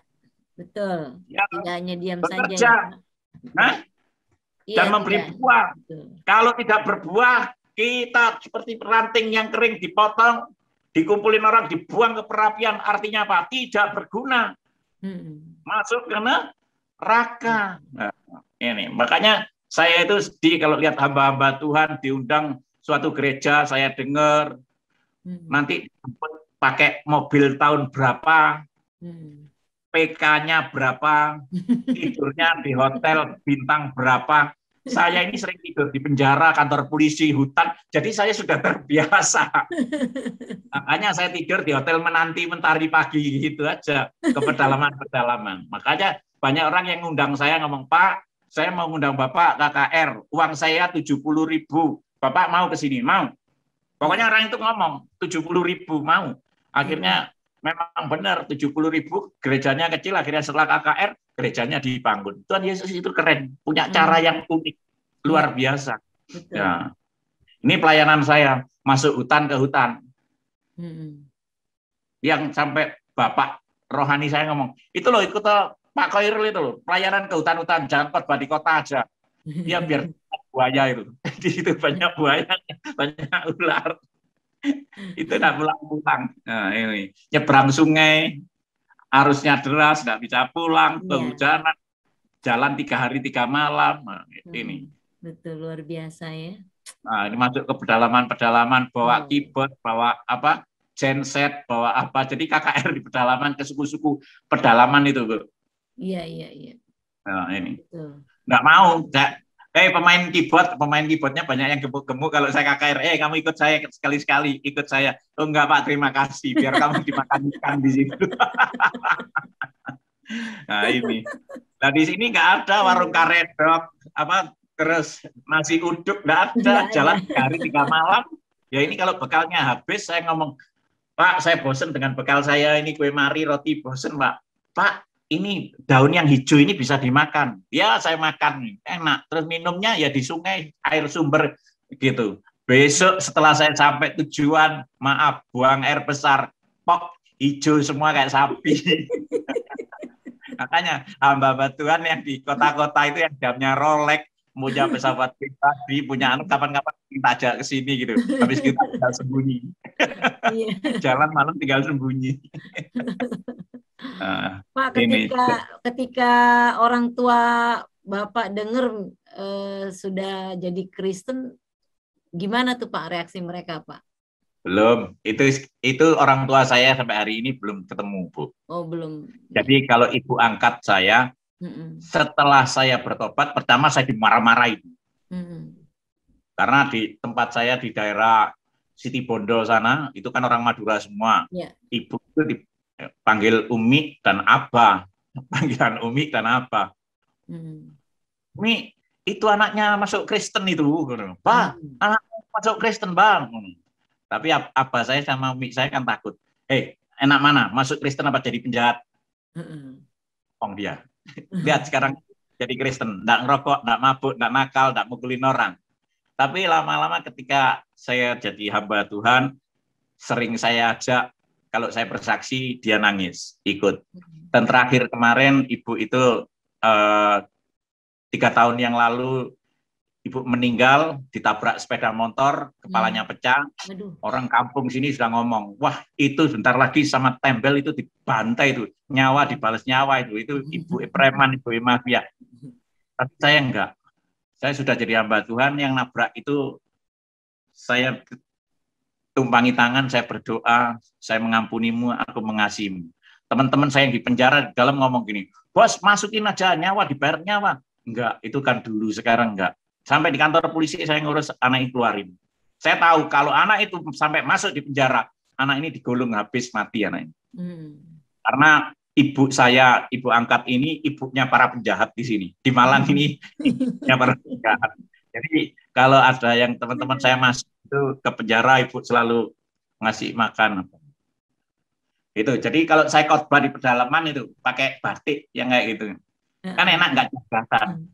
betul. Ya, tidak hanya diam bekerja. saja. Nah, dan memberi buah. Betul. Kalau tidak berbuah, kita seperti ranting yang kering dipotong, dikumpulin orang, dibuang ke perapian. Artinya apa? Tidak berguna. Masuk ke neraka. Nah, ini makanya saya itu sedih kalau lihat hamba-hamba Tuhan diundang suatu gereja, saya dengar nanti pakai mobil tahun berapa, PK-nya berapa, tidurnya di hotel bintang berapa. Saya ini sering tidur di penjara, kantor polisi, hutan, jadi saya sudah terbiasa. Makanya saya tidur di hotel menanti mentari pagi gitu aja, ke pedalaman-pedalaman. Makanya banyak orang yang ngundang saya ngomong, Pak, saya mau ngundang Bapak KKR, uang saya 70.000, Bapak mau ke sini? Mau. Pokoknya orang itu ngomong 70.000 mau. Akhirnya memang benar 70.000, gerejanya kecil, akhirnya setelah KKR gerejanya dibangun. Tuhan Yesus itu keren, punya cara yang unik, luar biasa. Ya. Ini pelayanan saya, masuk hutan ke hutan. Yang sampai Bapak rohani saya ngomong, itu loh ikut Pak Khairul itu loh, pelayanan ke hutan-hutan, jangan khotbah di kota aja. Ya biar buaya itu. Di situ banyak buaya, banyak ular. Itu nggak pulang-pulang. Nah, ini nyebrang sungai, arusnya deras, nggak bisa pulang, kehujanan, jalan 3 hari 3 malam. Nah, ini. Betul, luar biasa ya. Nah, ini masuk ke pedalaman-pedalaman, bawa keyboard, bawa apa, genset, bawa apa. Jadi KKR di pedalaman, ke suku-suku pedalaman itu, Bu. Iya. Nah, ini. Betul. Nggak mau, pemain keyboardnya banyak yang gemuk-gemuk. Kalau saya KKR, kamu ikut saya sekali-sekali, ikut saya. Oh enggak Pak, terima kasih, biar kamu dimakan ikan di situ. Nah ini, nah di sini nggak ada warung karedok, apa terus nasi uduk, nggak ada. Jalan 3 hari 3 malam. Ya ini kalau bekalnya habis, saya ngomong, Pak, saya bosen dengan bekal saya ini, kue mari, roti, bosen Pak. Pak, ini daun yang hijau ini bisa dimakan. Ya saya makan, enak. Terus minumnya ya di sungai, air sumber gitu. Besok setelah saya sampai tujuan, maaf, buang air besar, pok, hijau semua kayak sapi. Makanya hamba-hamba Tuhan yang di kota-kota itu yang jamnya Rolex, punya pesawat pribadi, punya kapan-kapan kita ajak ke sini gitu. Habis kita tinggal sembunyi. Jalan malam tinggal sembunyi. Pak, ketika orang tua Bapak dengar sudah jadi Kristen, gimana tuh Pak reaksi mereka, Pak? Belum, itu orang tua saya sampai hari ini belum ketemu, Bu. Oh, belum. Jadi kalau ibu angkat saya, setelah saya bertobat, pertama saya dimarah-marahin. Karena di tempat saya di daerah Siti Bondo sana, itu kan orang Madura semua. Ibu itu dipanggil Umi dan Abah. Panggilan Umi dan Abah. Umi, itu anaknya masuk Kristen itu. Bah, anaknya masuk Kristen, Bang. Tapi Abah saya sama Umi saya kan takut. Enak mana? Masuk Kristen apa jadi penjahat? Dia. Lihat sekarang jadi Kristen. Nggak ngerokok, nggak mabuk, nggak nakal, nggak mukulin orang. Tapi lama-lama ketika saya jadi hamba Tuhan, sering saya ajak, kalau saya bersaksi, dia nangis, ikut. Dan terakhir kemarin, ibu itu 3 tahun yang lalu, ibu meninggal, ditabrak sepeda motor, kepalanya pecah. Orang kampung sini sudah ngomong, wah itu bentar lagi sama Tembel itu dibantai itu, nyawa dibalas nyawa itu ibu preman, ibu mafia. Tapi saya enggak. Saya sudah jadi hamba Tuhan, yang nabrak itu saya tumpangi tangan, saya berdoa, saya mengampunimu, aku mengasihimu. Teman-teman saya yang di penjara di dalam ngomong gini, bos masukin aja nyawa, dibayar nyawa. Enggak, itu kan dulu, sekarang enggak. Sampai di kantor polisi saya ngurus anak itu keluarin. Saya tahu kalau anak itu sampai masuk di penjara, anak ini digulung habis mati anak ini. Karena ibu saya, ibu angkat ini, ibunya para penjahat di sini. Di Malang ini, ibunya para penjahat. Jadi kalau ada yang teman-teman saya masuk itu ke penjara, ibu selalu ngasih makan. Itu. Jadi kalau saya khotbah di pedalaman itu pakai batik yang kayak gitu. Kan enak nggak jabatan.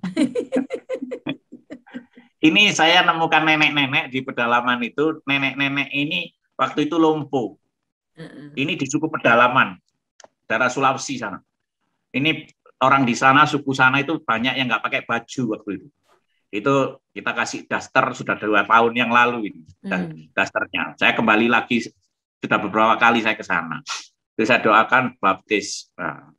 Ini saya nemukan nenek-nenek di pedalaman itu. Nenek-nenek ini waktu itu lumpuh. Ini di suku pedalaman, daerah Sulawesi sana. Ini orang di sana, suku sana itu banyak yang nggak pakai baju waktu itu. Itu kita kasih daster sudah 2 tahun yang lalu ini, dasternya. Saya kembali lagi, sudah beberapa kali saya ke sana. Jadi saya doakan baptis. Nah,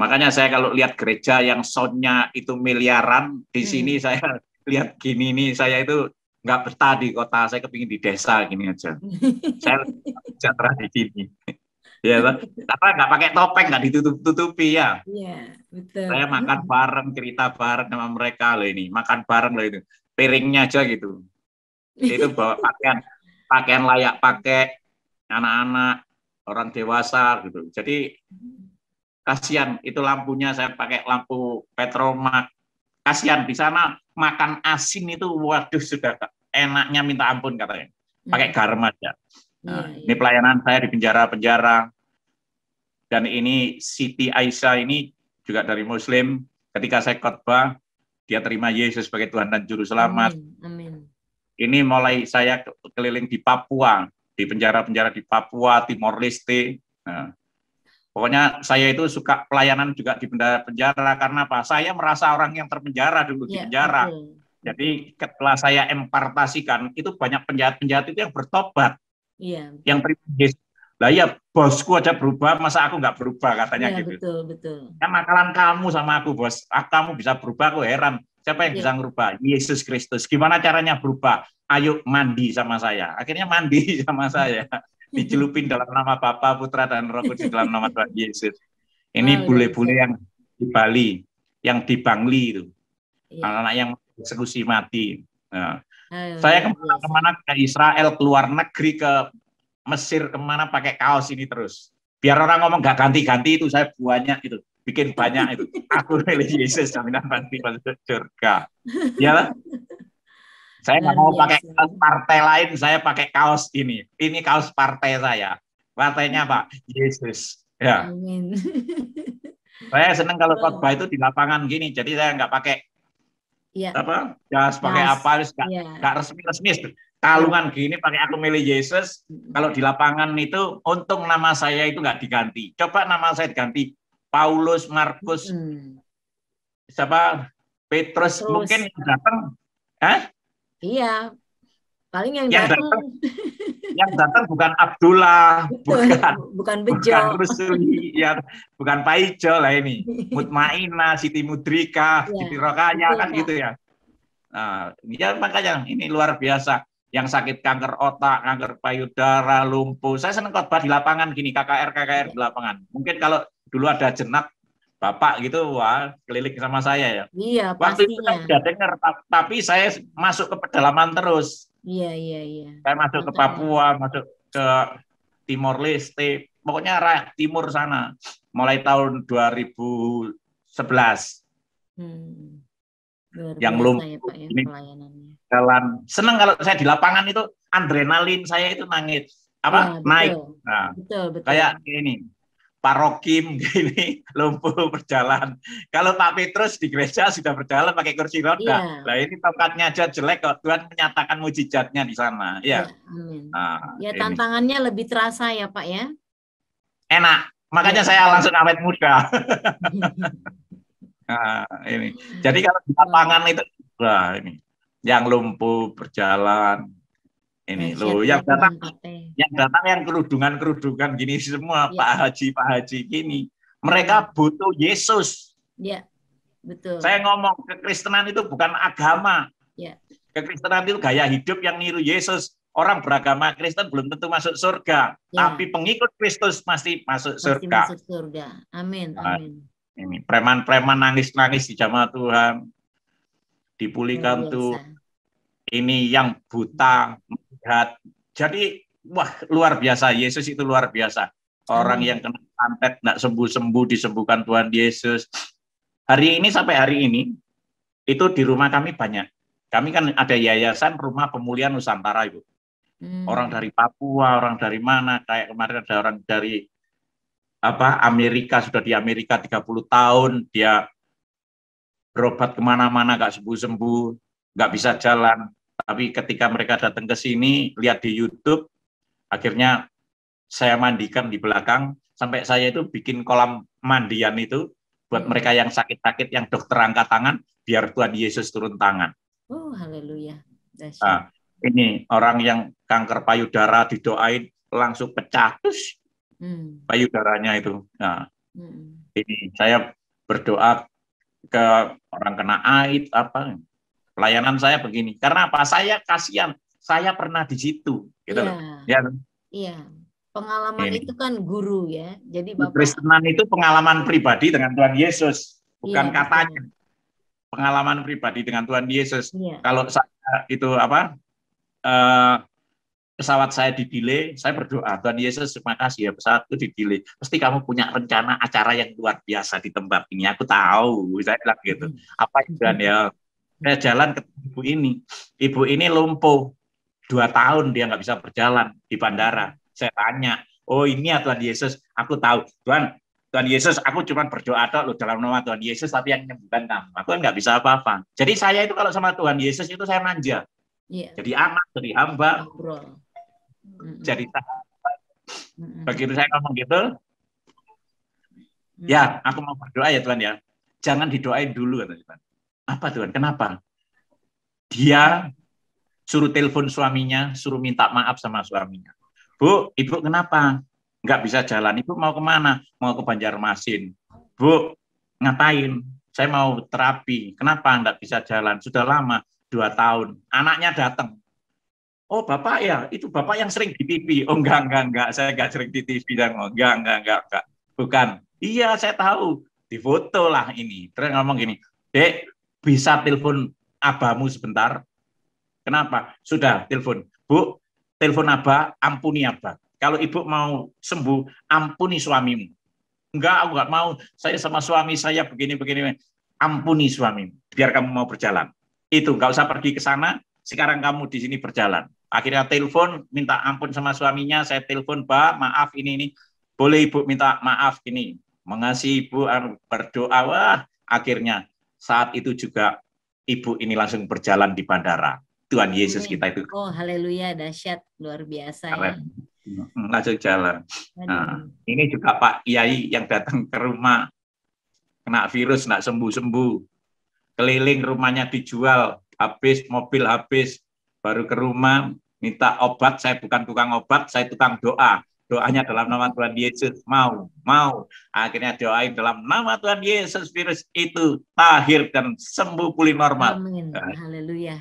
makanya saya kalau lihat gereja yang soundnya itu miliaran, di sini saya lihat gini nih, saya itu nggak betah di kota, saya kepingin di desa gini aja. Saya sejahtera di sini. Ya, karena nggak pakai topeng, nggak ditutup-tutupi ya. Iya, betul. Saya makan bareng, cerita bareng sama mereka loh ini, makan bareng loh itu. Piringnya aja gitu. Itu bawa pakaian layak pakai anak-anak, orang dewasa gitu. Jadi kasihan itu lampunya saya pakai lampu petromak. Kasihan di sana makan asin itu waduh sudah enaknya minta ampun katanya. Pakai garam aja. Iya, Nah, ini iya. pelayanan saya di penjara-penjara. Dan ini Siti Aisyah ini juga dari Muslim. Ketika saya khotbah, dia terima Yesus sebagai Tuhan dan Juru Selamat. Amin, amin. Ini mulai saya keliling di Papua, di penjara-penjara di Papua, Timor Leste. Nah, pokoknya saya itu suka pelayanan juga di penjara karena apa? Saya merasa orang yang terpenjara dulu di Iya, penjara. betul. Jadi setelah saya impartasikan, itu banyak penjahat-penjahat itu yang bertobat, Iya, yang terima Yesus. Lah ya bosku aja berubah, masa aku nggak berubah katanya iya, gitu. betul, betul. Kan nakalan kamu sama aku bos, kamu bisa berubah, aku heran. Siapa yang Iya. bisa merubah? Yesus Kristus. Gimana caranya berubah? Ayo mandi sama saya. Akhirnya mandi sama saya. Dicelupin dalam nama Bapa, Putra, dan Roh Kudus dalam nama Tuhan Yesus. Ini Wow, bule-bule dahsyat. yang di Bali, yang di Bangli itu. Iya. Anak-anak yang eksekusi mati. Nah, Oh, saya luar biasa. kemana-mana ke Israel, keluar negeri, ke Mesir, kemana pakai kaos ini terus. Biar orang ngomong gak ganti-ganti itu, saya banyak itu. Bikin banyak itu. Aku milih Yesus, jaminan pasti masuk surga. Ya, saya nggak Luar mau pakai biasa. kaos partai lain, saya pakai kaos ini. Ini kaos partai saya. Partainya Pak Yesus. Ya, Amin. saya senang kalau Oh, khotbah itu di lapangan gini. Jadi saya nggak pakai iya, apa, jas pakai gas. apa, Iya, nggak resmi-resmi. iya. Kalungan gini pakai aku milih Yesus. Kalau di lapangan itu, untung nama saya itu nggak diganti. Coba nama saya diganti Paulus, Markus, Hmm. siapa, Petrus, mungkin Terus, yang datang, iya, paling yang yang datang datang bukan Abdullah, betul, bukan bukan bejo. bukan Rusuli, ya, bukan Paijo lah ini. Mutmainah, Siti Mudrika, Iya, Siti Rokaya betul, kan Pak. gitu ya. Nah, ya makanya ini luar biasa. Yang sakit kanker otak, kanker payudara, lumpuh. Saya senang khotbah di lapangan gini, KKR Iya, di lapangan. Mungkin kalau dulu ada Jenak Bapak gitu, wah keliling sama saya ya. iya, Waktu itu pastinya. saya sudah dengar, tapi saya masuk ke pedalaman terus. Iya, iya, iya. Saya masuk ke Makanya. Papua, masuk ke Timor Leste, pokoknya timur sana, mulai tahun 2011. Hmm. Luar Yang biasa ya, lumpuh Pak, ya, ini pelayanannya. jalan. Seneng kalau saya di lapangan itu, adrenalin saya itu nangis. Iya, Naik. betul. Nah, Betul, betul. kayak ini, Pak Rokim gini, lumpuh berjalan. Kalau Pak Petrus di gereja sudah berjalan pakai kursi roda. Iya, Lah ini tongkatnya aja jelek kok, Tuhan menyatakan mujizatnya di sana. iya, Ya. amin. Nah, Ya, ini tantangannya lebih terasa ya, Pak, ya. enak. Iya, Makanya saya betul. langsung awet muda. Nah, ini. Jadi kalau di Wow, lapangan itu, wah ini, yang lumpuh berjalan, ini dahsyat loh, ya yang Tuhan datang, pakai. yang kerudungan gini semua, Iya, Pak Haji gini. mm, Mereka butuh Yesus. iya, betul. Saya ngomong kekristenan itu bukan agama. Iya, Kekristenan itu gaya hidup yang niru Yesus. Orang beragama Kristen belum tentu masuk surga, iya, tapi pengikut Kristus pasti masuk pasti surga. masuk surga. Amin, Nah, amin. ini preman-preman nangis-nangis di jamaah Tuhan, Luar dipulihkan biasa. tuh. Ini yang buta melihat. Jadi wah luar biasa, Yesus itu luar biasa. Orang yang Amin. kena santet nggak sembuh-sembuh disembuhkan Tuhan Yesus. Hari ini sampai hari ini itu di rumah kami banyak. Kami kan ada yayasan Rumah Pemulihan Nusantara itu. Orang Hmm, dari Papua, orang dari mana? Kayak kemarin ada orang dari Amerika, sudah di Amerika 30 tahun, dia berobat kemana-mana nggak sembuh-sembuh, nggak bisa jalan. Tapi ketika mereka datang ke sini, lihat di YouTube, akhirnya saya mandikan di belakang, sampai saya itu bikin kolam mandian itu, buat mereka mm-mm. yang sakit-sakit, yang dokter angkat tangan, biar Tuhan Yesus turun tangan. Oh, haleluya. Dahsyat. Nah, ini orang yang kanker payudara didoain, langsung pecah, terus Hmm, payudaranya itu. Nah, mm-mm. ini saya berdoa ke orang kena AIDS, pelayanan saya begini. Karena apa? Saya kasihan, saya pernah di situ, gitu Iya, loh. Ya, iya. Pengalaman Ini. itu kan guru ya. Jadi Bapak. Kekristenan itu pengalaman pribadi dengan Tuhan Yesus, bukan Iya, katanya. betul. Pengalaman pribadi dengan Tuhan Yesus. Iya. Kalau saya itu pesawat saya di-delay, saya berdoa, Tuhan Yesus, terima kasih ya pesawatku di-delay. Pasti kamu punya rencana acara yang luar biasa di tempat ini. Aku tahu, saya bilang gitu. Apa Tuhan ya? Saya jalan ke ibu ini. Ibu ini lumpuh 2 tahun, dia nggak bisa berjalan di bandara. Saya tanya, oh ini ya Tuhan Yesus, aku tahu. Tuhan Yesus, aku cuma berdoa loh dalam nama Tuhan Yesus, tapi yang menyembuhkan kamu. Aku kan nggak bisa apa-apa. Jadi saya itu kalau sama Tuhan Yesus itu saya manja. Iya. Jadi anak, jadi hamba, Ngobrol. jadi sahabat. Begitu saya ngomong gitu, ya aku mau berdoa ya Tuhan ya. Jangan didoain dulu kata Tuhan. Apa Tuhan? Kenapa? Dia suruh telepon suaminya, suruh minta maaf sama suaminya. Bu, ibu kenapa? Nggak bisa jalan. Ibu mau kemana? Mau ke Banjarmasin. Bu, ngapain? Saya mau terapi. Kenapa nggak bisa jalan? Sudah lama, 2 tahun. Anaknya datang. Oh, Bapak ya, itu Bapak yang sering di TV. Oh, enggak. Saya enggak sering di TV. Enggak. Bukan. Iya, saya tahu. Difoto lah ini. Terus ngomong gini, Dek, bisa telepon abamu sebentar? Kenapa? Sudah, telepon. Bu, telepon Abah, ampuni Abah. Kalau ibu mau sembuh, ampuni suamimu. Enggak, aku enggak mau. Saya sama suami saya begini. Ampuni suamimu, biar kamu mau berjalan. Itu, enggak usah pergi ke sana, sekarang kamu di sini berjalan. Akhirnya telepon, minta ampun sama suaminya, saya telepon, Pak, maaf ini. Boleh ibu minta maaf ini. Mengasihi ibu, berdoa, wah, akhirnya saat itu juga ibu ini langsung berjalan di bandara. Tuhan Yesus kita itu. Oh, haleluya, dahsyat, luar biasa ya. Langsung jalan. Nah, ini juga Pak Kiai yang datang ke rumah, kena virus, nggak sembuh-sembuh. Keliling rumahnya dijual, habis, mobil habis, baru ke rumah, minta obat, saya bukan tukang obat, saya tukang doa. Doanya dalam nama Tuhan Yesus, mau. Akhirnya doain dalam nama Tuhan Yesus, virus itu lahir dan sembuh pulih normal. Amin, haleluya.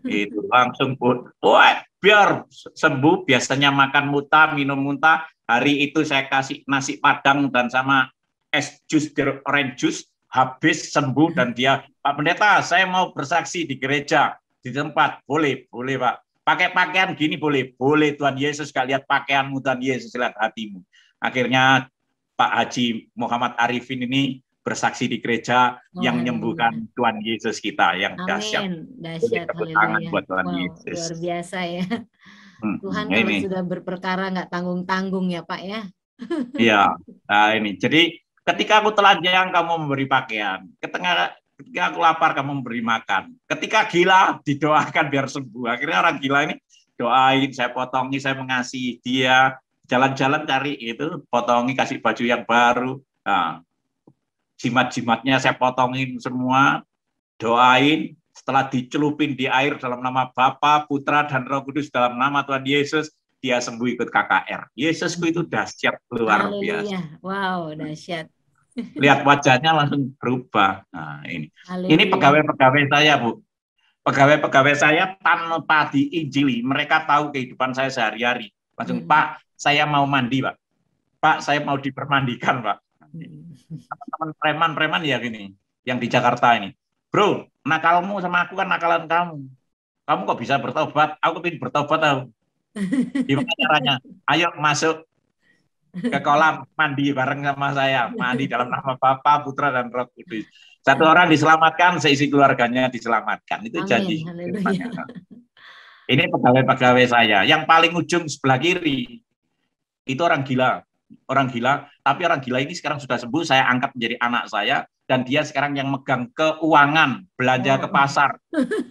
Itu langsung, wah, biar sembuh, biasanya makan muntah, minum muntah, hari itu saya kasih nasi padang dan sama es jus, orange juice, habis sembuh dan dia, Pak Pendeta, saya mau bersaksi di gereja, di tempat, boleh Pak. Pakai pakaian gini boleh Tuhan Yesus gak lihat pakaianmu, Tuhan Yesus lihat hatimu. Akhirnya Pak Haji Muhammad Arifin ini bersaksi di gereja yang menyembuhkan Tuhan Yesus kita yang dahsyat. Dahsyat, haleluya. Buat Tuhan Yesus. Luar biasa ya. Tuhan kalau sudah berperkara nggak tanggung-tanggung ya Pak ya. Iya, nah ini. Jadi ketika aku telanjang kamu memberi pakaian, ketika aku lapar kamu memberi makan, ketika gila didoakan biar sembuh. Akhirnya orang gila ini doain, saya potongi, saya mengasihi dia, jalan-jalan cari itu, potongi, kasih baju yang baru. Nah, jimat-jimatnya saya potongin semua, doain, setelah dicelupin di air dalam nama Bapa, Putra, dan Roh Kudus dalam nama Tuhan Yesus, dia sembuh ikut KKR. Yesusku itu dahsyat, luar biasa. Wow, dahsyat. Lihat wajahnya langsung berubah. Nah, ini pegawai-pegawai saya, Bu. Pegawai-pegawai saya tanpa diinjili, mereka tahu kehidupan saya sehari-hari. Langsung, Pak, saya mau mandi, Pak. Pak, saya mau dipermandikan, Pak. Teman-teman preman ya gini, yang di Jakarta ini. Bro, nakalmu sama aku kan nakalan kamu. Kamu kok bisa bertobat? Aku ingin bertobat tahu. Gimana caranya? Ayo masuk ke kolam mandi bareng sama saya. Mandi dalam nama Bapa, Putra, dan Roh Kudus. Satu orang diselamatkan, seisi keluarganya diselamatkan. Itu janji. Ini pegawai-pegawai saya. Yang paling ujung sebelah kiri, itu orang gila. Tapi orang gila ini sekarang sudah sembuh, saya angkat menjadi anak saya, dan dia sekarang yang megang keuangan, belanja ke pasar.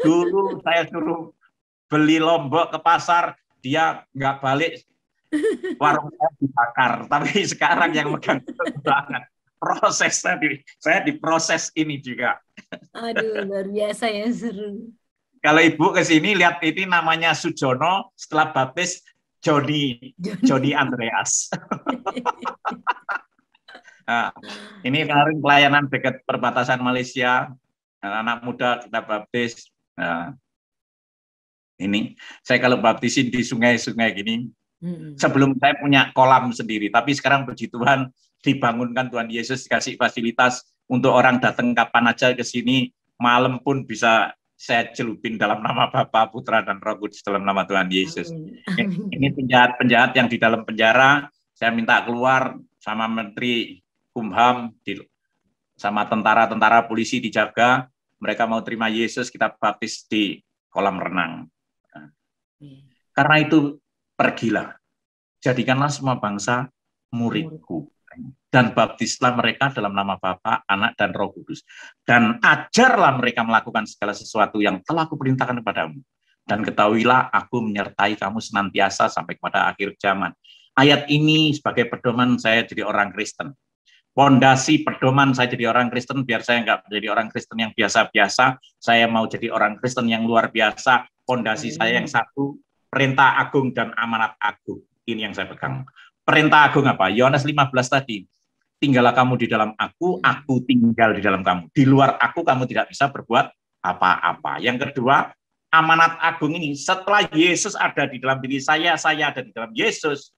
Dulu saya suruh beli lombok ke pasar, dia nggak balik, warung saya dibakar. Tapi sekarang yang megang keuangan. Prosesnya saya diproses ini juga. Aduh, luar biasa ya, seru. Kalau Ibu ke sini lihat ini namanya Sujono, setelah baptis Joni Andreas. Nah, ini kemarin pelayanan dekat perbatasan Malaysia, anak muda kita baptis. Nah, ini saya kalau baptisin di sungai-sungai gini, Sebelum saya punya kolam sendiri, tapi sekarang puji Tuhan dibangunkan Tuhan Yesus, kasih fasilitas untuk orang datang kapan aja ke sini, malam pun bisa saya celupin dalam nama Bapa, Putra, dan Roh Kudus dalam nama Tuhan Yesus. Ini penjahat-penjahat yang di dalam penjara, saya minta keluar sama Menteri Kumham, sama tentara-tentara polisi dijaga, mereka mau terima Yesus, kita baptis di kolam renang. Karena itu pergilah, jadikanlah semua bangsa muridku, dan baptislah mereka dalam nama Bapa, Anak, dan Roh Kudus. Dan ajarlah mereka melakukan segala sesuatu yang telah kuperintahkan kepadamu. Dan ketahuilah aku menyertai kamu senantiasa sampai kepada akhir zaman. Ayat ini sebagai pedoman saya jadi orang Kristen. Pondasi pedoman saya jadi orang Kristen, biar saya nggak menjadi orang Kristen yang biasa-biasa, saya mau jadi orang Kristen yang luar biasa. Pondasi saya yang satu, perintah agung dan amanat agung. Ini yang saya pegang. Perintah agung apa? Yohanes 15 tadi. Tinggallah kamu di dalam aku tinggal di dalam kamu. Di luar aku, kamu tidak bisa berbuat apa-apa. Yang kedua, amanat agung ini, setelah Yesus ada di dalam diri saya ada di dalam Yesus,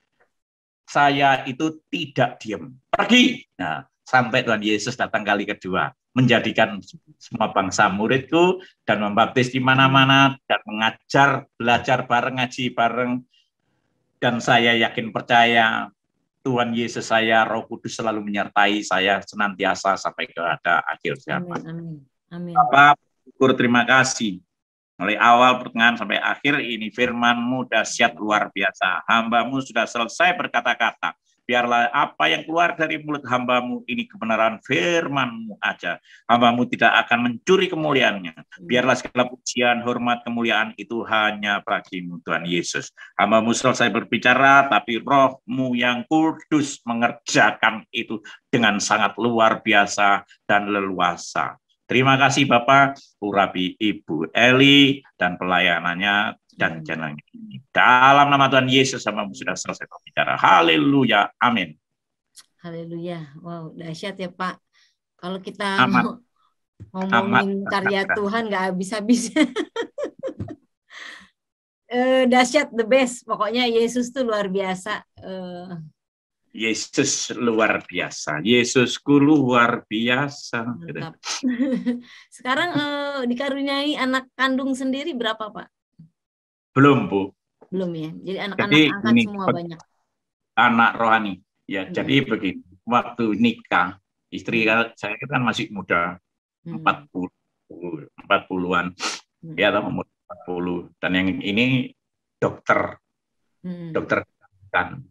saya itu tidak diam. Pergi. Nah, sampai Tuhan Yesus datang kali kedua. Menjadikan semua bangsa muridku dan membaptis di mana-mana dan mengajar, belajar bareng, ngaji bareng. Dan saya yakin percaya Tuhan Yesus saya, Roh Kudus selalu menyertai saya senantiasa sampai ke akhir zaman. Amin. Bapak, syukur terima kasih. Mulai awal, pertengahan, sampai akhir ini firman-Mu dahsyat luar biasa. Hamba-Mu sudah selesai berkata-kata. Biarlah apa yang keluar dari mulut hamba-Mu ini kebenaran firman-Mu aja. Hamba-Mu tidak akan mencuri kemuliaannya. Biarlah segala pujian, hormat, kemuliaan itu hanya bagi-Mu Tuhan Yesus. Hamba-Mu selesai berbicara, tapi Roh-Mu yang kudus mengerjakan itu dengan sangat luar biasa dan leluasa. Terima kasih Bapak, urapi Ibu Eli dan pelayanannya dan channelnya ini. Dalam nama Tuhan Yesus, sama sudah selesai berbicara. Haleluya, amin. Haleluya, wow, dahsyat ya Pak. Kalau kita ngomongin karya Tuhan nggak habis-habis. Dahsyat, the best. Pokoknya Yesus tuh luar biasa. Yesus luar biasa. Yesusku luar biasa. Sekarang dikaruniai anak kandung sendiri berapa, Pak? Belum, Bu. Belum ya. Jadi anak-anak angkat ini, semua banyak. Anak rohani. Ya, jadi begini. Waktu nikah, istri saya kan masih muda. 40-an. Ya, umur 40. Dan yang ini dokter. Dokter kan.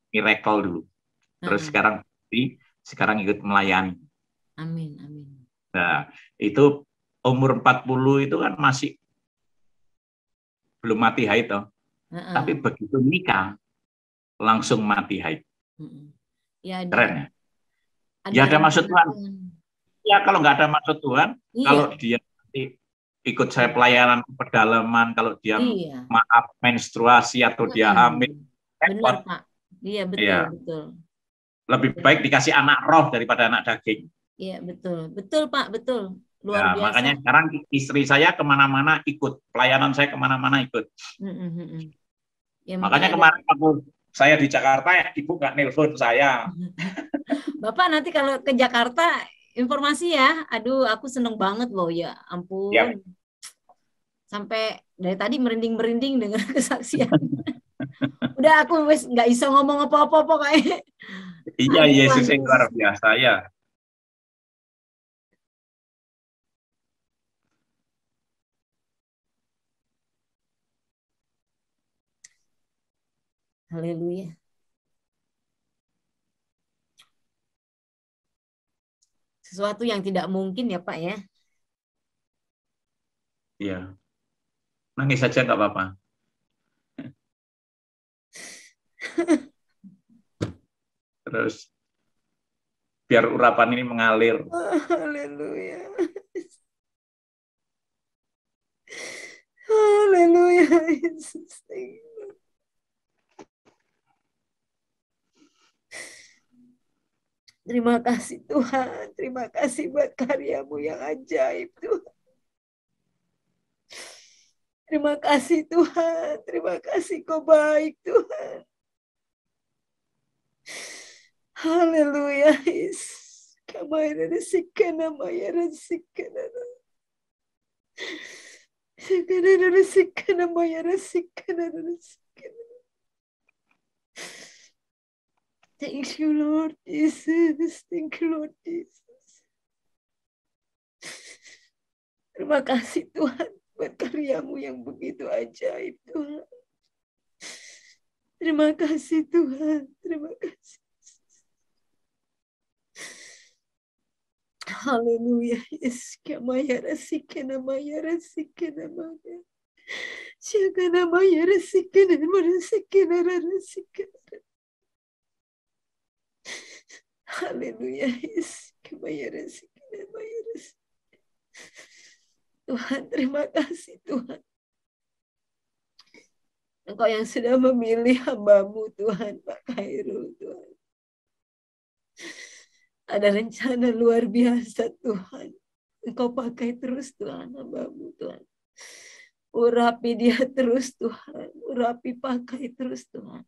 Miracle dulu. Terus sekarang ikut melayani. Amin. Nah, itu umur 40 itu kan masih belum mati haid toh. Tapi begitu nikah langsung mati haid. Ya, keren ya. Ya ada maksud Tuhan. Ya kalau nggak ada maksud Tuhan, kalau dia ikut saya pelayanan pedalaman, kalau dia maaf menstruasi atau dia hamil, benar Pak. Iya betul. Lebih baik dikasih anak roh daripada anak daging. Iya betul Pak, betul. Luar biasa. Makanya sekarang istri saya kemana-mana ikut, pelayanan saya kemana-mana ikut. Ya, makanya kemarin saya di Jakarta, Ibu nggak nelpon saya. Bapak nanti kalau ke Jakarta informasi ya. Aduh, aku seneng banget loh ya, ampun. Yep. Sampai dari tadi merinding-merinding dengan kesaksian. Udah aku wes nggak bisa ngomong apa-apa kayak. Iya, Yesus yang luar biasa ya. Haleluya. Sesuatu yang tidak mungkin ya Pak ya. Iya. Nangis saja nggak apa-apa. Terus biar urapan ini mengalir. Haleluya. Haleluya. Terima kasih Tuhan. Terima kasih buat karya-Mu yang ajaib Tuhan. Terima kasih Tuhan, terima kasih Kau baik Tuhan. Haleluya. Kamaya resikana maya resikana. Sikana resikana maya resikana resikana. Thank you Lord Jesus, thank you Lord Jesus. Terima kasih Tuhan buat karyamu yang begitu ajaib Tuhan. Terima kasih Tuhan, terima kasih. Haleluya. Yes, kamaya resikana maya resikana maya. Shakana maya resikana resikana resikana. Haleluya. Yes, kamaya resikana maya resikana. Tuhan, terima kasih Tuhan. Engkau yang sudah memilih hamba-Mu Tuhan, Pak Khairul Tuhan. Ada rencana luar biasa Tuhan. Engkau pakai terus Tuhan hamba-Mu Tuhan. Urapi dia terus Tuhan. Urapi pakai terus Tuhan.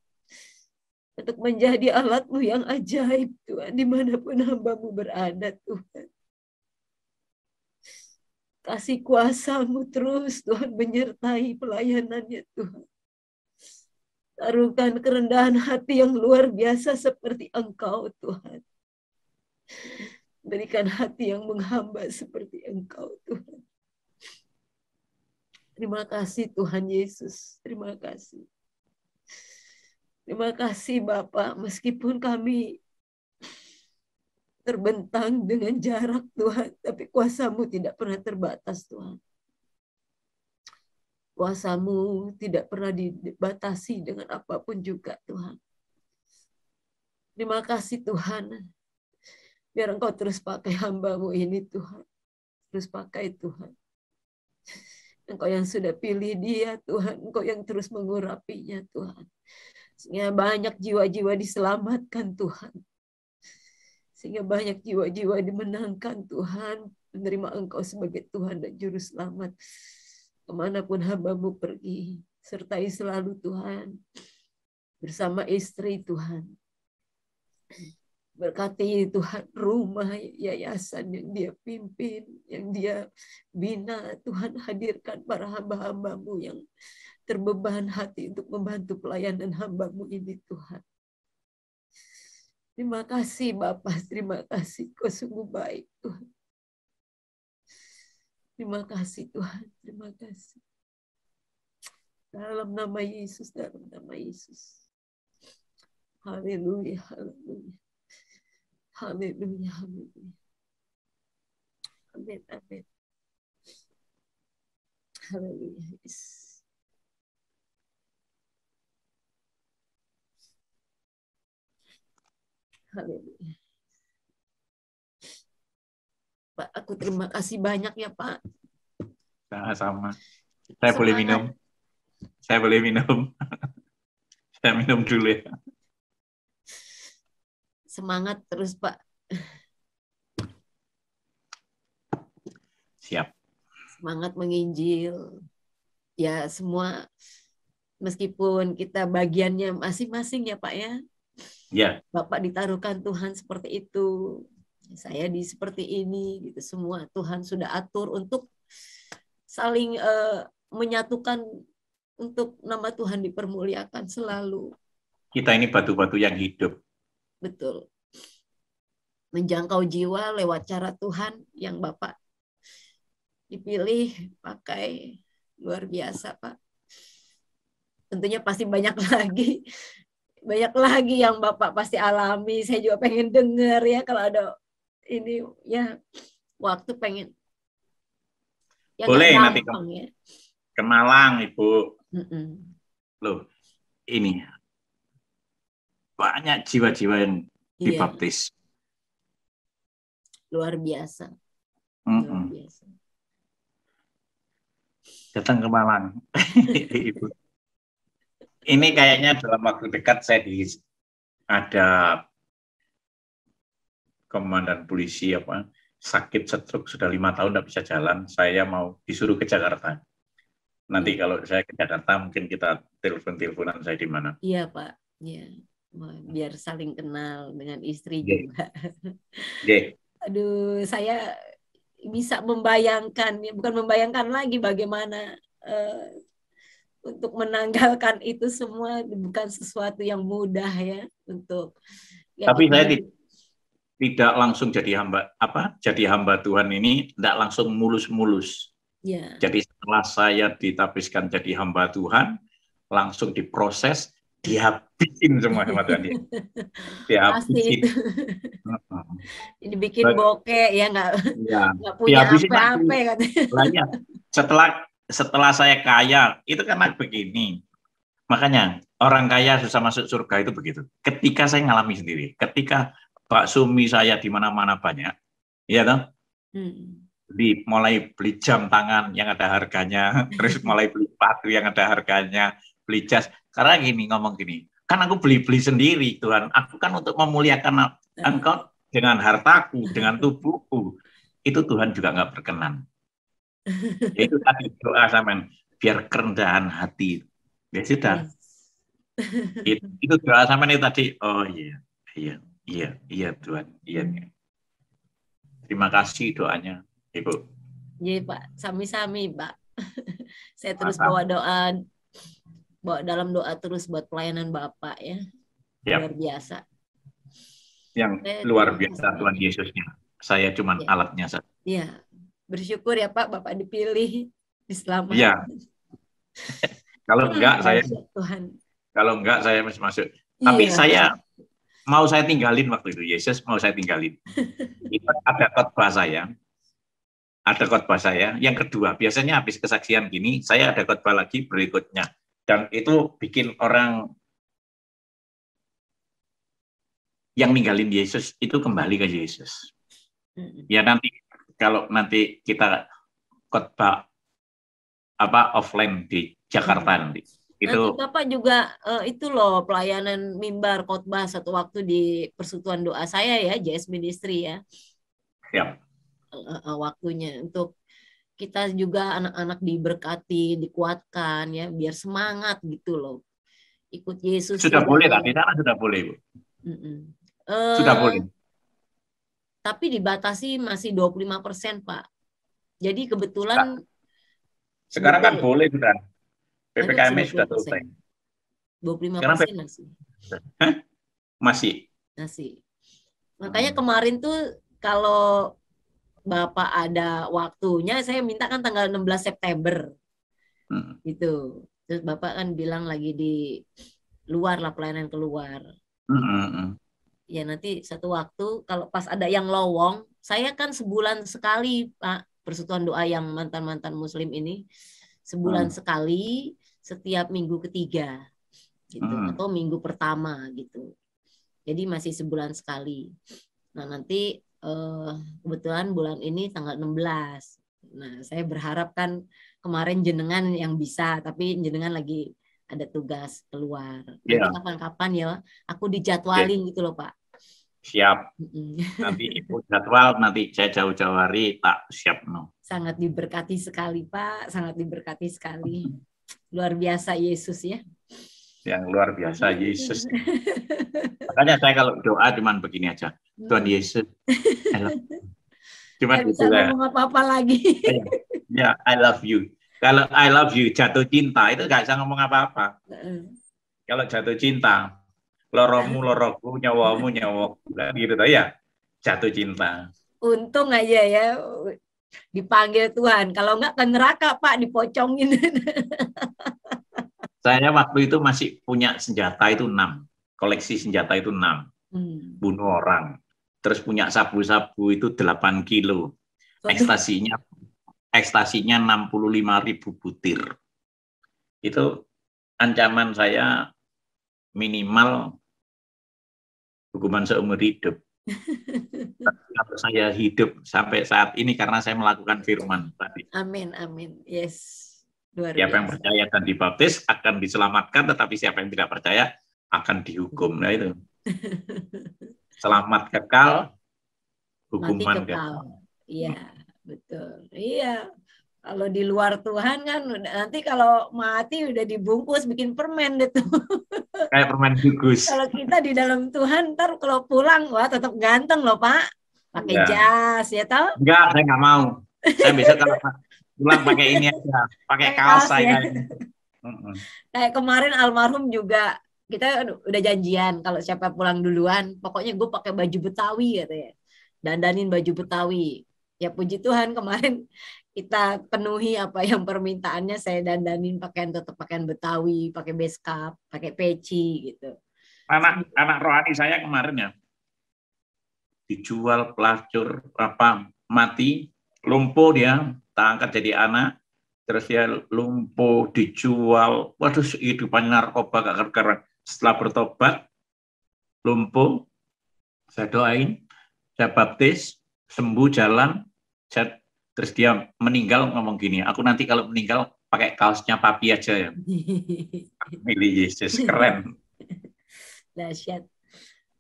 Untuk menjadi alat-Mu yang ajaib Tuhan. Dimanapun hamba-Mu berada Tuhan. Kasih kuasa-Mu terus Tuhan menyertai pelayanannya Tuhan. Taruhkan kerendahan hati yang luar biasa seperti Engkau Tuhan. Berikan hati yang menghamba seperti Engkau Tuhan. Terima kasih Tuhan Yesus. Terima kasih. Terima kasih Bapak. Meskipun kami terbentang dengan jarak Tuhan. Tapi kuasa-Mu tidak pernah terbatas Tuhan. Kuasa-Mu tidak pernah dibatasi dengan apapun juga Tuhan. Terima kasih Tuhan. Biar Engkau terus pakai hamba-Mu ini Tuhan. Terus pakai Tuhan. Engkau yang sudah pilih dia Tuhan. Engkau yang terus mengurapinya Tuhan. Sehingga banyak jiwa-jiwa diselamatkan Tuhan. Sehingga banyak jiwa-jiwa dimenangkan Tuhan. Menerima Engkau sebagai Tuhan dan Juru Selamat. Kemanapun hamba-Mu pergi, sertai selalu Tuhan, bersama istri Tuhan. Berkati Tuhan rumah yayasan yang dia pimpin, yang dia bina. Tuhan hadirkan para hamba-hamba-Mu yang terbeban hati untuk membantu pelayanan hamba-Mu ini Tuhan. Terima kasih Bapak, terima kasih. Kau sungguh baik Tuhan. Terima kasih Tuhan, terima kasih. Dalam nama Yesus, dalam nama Yesus. Haleluya, haleluya. Haleluya, haleluya. Amin, amin. Haleluya, Yesus. Haleluya. Pak, aku terima kasih banyak ya Pak. Sama-sama. Saya boleh minum? Saya boleh minum? Saya minum dulu ya. Semangat terus Pak. Siap. Semangat menginjil. Ya semua, meskipun kita bagiannya masing-masing ya Pak ya. Ya. Bapak ditaruhkan Tuhan seperti itu. Saya seperti ini gitu. Semua Tuhan sudah atur untuk saling menyatukan untuk nama Tuhan dipermuliakan selalu. Kita ini batu-batu yang hidup. Betul. Menjangkau jiwa lewat cara Tuhan yang Bapak dipilih pakai luar biasa Pak. Tentunya pasti banyak lagi yang Bapak pasti alami. Saya juga pengen dengar ya kalau ada ini ya waktu pengen. Ya, boleh nanti ya. Ke Malang Ibu. Loh, ini banyak jiwa-jiwa yang dibaptis. Luar biasa. Luar biasa. Datang ke Malang. Ibu. Ini kayaknya dalam waktu dekat saya ada komandan polisi sakit stroke sudah 5 tahun tidak bisa jalan. Saya mau disuruh ke Jakarta. Nanti Iya. kalau saya ke Jakarta mungkin kita telepon-teleponan saya di mana. Iya, Pak. Iya. Biar saling kenal dengan istri Oke. juga. Oke. Aduh, saya bisa membayangkan, ya bukan membayangkan lagi bagaimana untuk menanggalkan itu semua bukan sesuatu yang mudah ya untuk ya Tapi kita saya tidak langsung jadi hamba Tuhan ini tidak langsung mulus-mulus. ya Jadi setelah saya ditabiskan jadi hamba Tuhan, langsung diproses, dihabisin semua sama Tuhan. pasti itu Dihabisin. dibikin bokeh ya Ya, nggak punya dihabisin apa-apa lagi. katanya. Lainnya. Setelah saya kaya, itu karena begini. Makanya orang kaya susah masuk surga itu begitu. Ketika saya ngalami sendiri, ketika Pak Sumi saya di mana-mana banyak, ya toh, mulai beli jam tangan yang ada harganya, terus mulai beli sepatu yang ada harganya, beli jas. Karena gini ngomong gini, kan aku beli-beli sendiri Tuhan. Aku kan untuk memuliakan Engkau dengan hartaku, dengan tubuhku. Itu Tuhan juga nggak berkenan. Itu tadi doa sama biar kerendahan hati. Ya sudah. Itu doa sama ini tadi. Oh iya, iya, iya, iya Tuhan, iya. Terima kasih doanya, Ibu. Iya Pak, sami-sami Pak. Saya terus Mantap. bawa dalam doa terus buat pelayanan Bapak ya. Ya. Luar biasa. Yang luar biasa Tuhan Yesusnya. Saya cuma alatnya saja. Iya. Bersyukur ya Pak, Bapak dipilih, diselamatkan. Iya. Kalau enggak saya masih masuk. Tapi saya tinggalin waktu itu. Yesus mau saya tinggalin. Itu ada khotbah saya. Yang kedua, biasanya habis kesaksian gini, saya ada khotbah lagi berikutnya. Dan itu bikin orang yang ninggalin Yesus itu kembali ke Yesus. Ya nanti kalau nanti kita khotbah offline di Jakarta nanti. Itu Bapak juga itu loh pelayanan mimbar khotbah satu waktu di persekutuan doa saya ya, JS Ministry ya. Siap. Waktunya untuk kita juga anak-anak diberkati, dikuatkan ya, biar semangat gitu loh. Ikut Yesus. Sudah boleh tadi sana sudah boleh, Bu. Sudah boleh. Tapi dibatasi masih 25%, Pak. Jadi kebetulan sekarang kan boleh sudah. PPKM sudah selesai. 25% masih. Masih. Makanya kemarin tuh kalau Bapak ada waktunya, saya minta kan tanggal 16 September. Gitu. Terus Bapak kan bilang lagi di luar lah, pelayanan keluar. Ya nanti satu waktu kalau pas ada yang lowong, saya kan sebulan sekali Pak, persekutuan doa yang mantan-mantan muslim ini sebulan sekali setiap minggu ketiga gitu atau minggu pertama gitu. Jadi masih sebulan sekali. Nah, nanti kebetulan bulan ini tanggal 16. Nah, saya berharap kan kemarin jenengan yang bisa, tapi jenengan lagi ada tugas keluar. Nanti kapan-kapan ya, aku dijadwalin gitu loh, Pak. Siap. Nanti Ibu jadwal, nanti saya jauh-jauh hari tak siap. Sangat diberkati sekali, Pak. Sangat diberkati sekali. Luar biasa Yesus ya. Yang luar biasa Yesus. Makanya saya kalau doa cuman begini aja. Tuhan Yesus, cuma bisa ngomong apa-apa lagi. Ya, I love you. Kalau I love you jatuh cinta itu nggak bisa ngomong apa-apa. Kalau jatuh cinta, loromu loroku, nyawamu nyawaku, gitu ya. Jatuh cinta. Untung aja ya dipanggil Tuhan. Kalau nggak ke neraka Pak, dipocongin. Saya waktu itu masih punya senjata itu 6. Koleksi senjata itu 6. Bunuh orang. Terus punya sabu-sabu itu 8 kilo. Ekstasinya 65.000 butir. Itu ancaman saya minimal hukuman seumur hidup. Kalau saya hidup sampai saat ini karena saya melakukan firman tadi. Amin, amin. Yes. Siapa yang percaya dan dibaptis akan diselamatkan, tetapi siapa yang tidak percaya akan dihukum. Nah itu. Selamat kekal, hukuman kekal. Iya, betul. Iya. Kalau di luar Tuhan kan nanti kalau mati udah dibungkus bikin permen gitu. Kayak permen gugus. Kalau kita di dalam Tuhan, ntar kalau pulang wah tetap ganteng loh Pak. Pakai Ya. jas ya tau? Enggak, saya nggak mau. Saya besok kalau pulang pakai ini aja, pakai kaos Kaos saya. ya. Mm-mm. Kayak kemarin almarhum juga kita udah janjian kalau siapa pulang duluan, pokoknya gue pakai baju Betawi katanya. Dandanin baju Betawi. Ya puji Tuhan kemarin kita penuhi apa yang permintaannya, saya dandanin pakaian tetap pakaian Betawi, pakai beskap, pakai peci gitu. Anak rohani saya kemarin ya dijual pelacur apa mati, lumpuh dia, tak angkat jadi anak, terus dia lumpuh dijual, waduh kehidupan narkoba gak karuan. Setelah bertobat lumpuh, saya doain, saya baptis, sembuh jalan, terus dia meninggal ngomong gini, aku nanti kalau meninggal pakai kaosnya papi aja ya. Milih Yesus, keren. Dahsyat.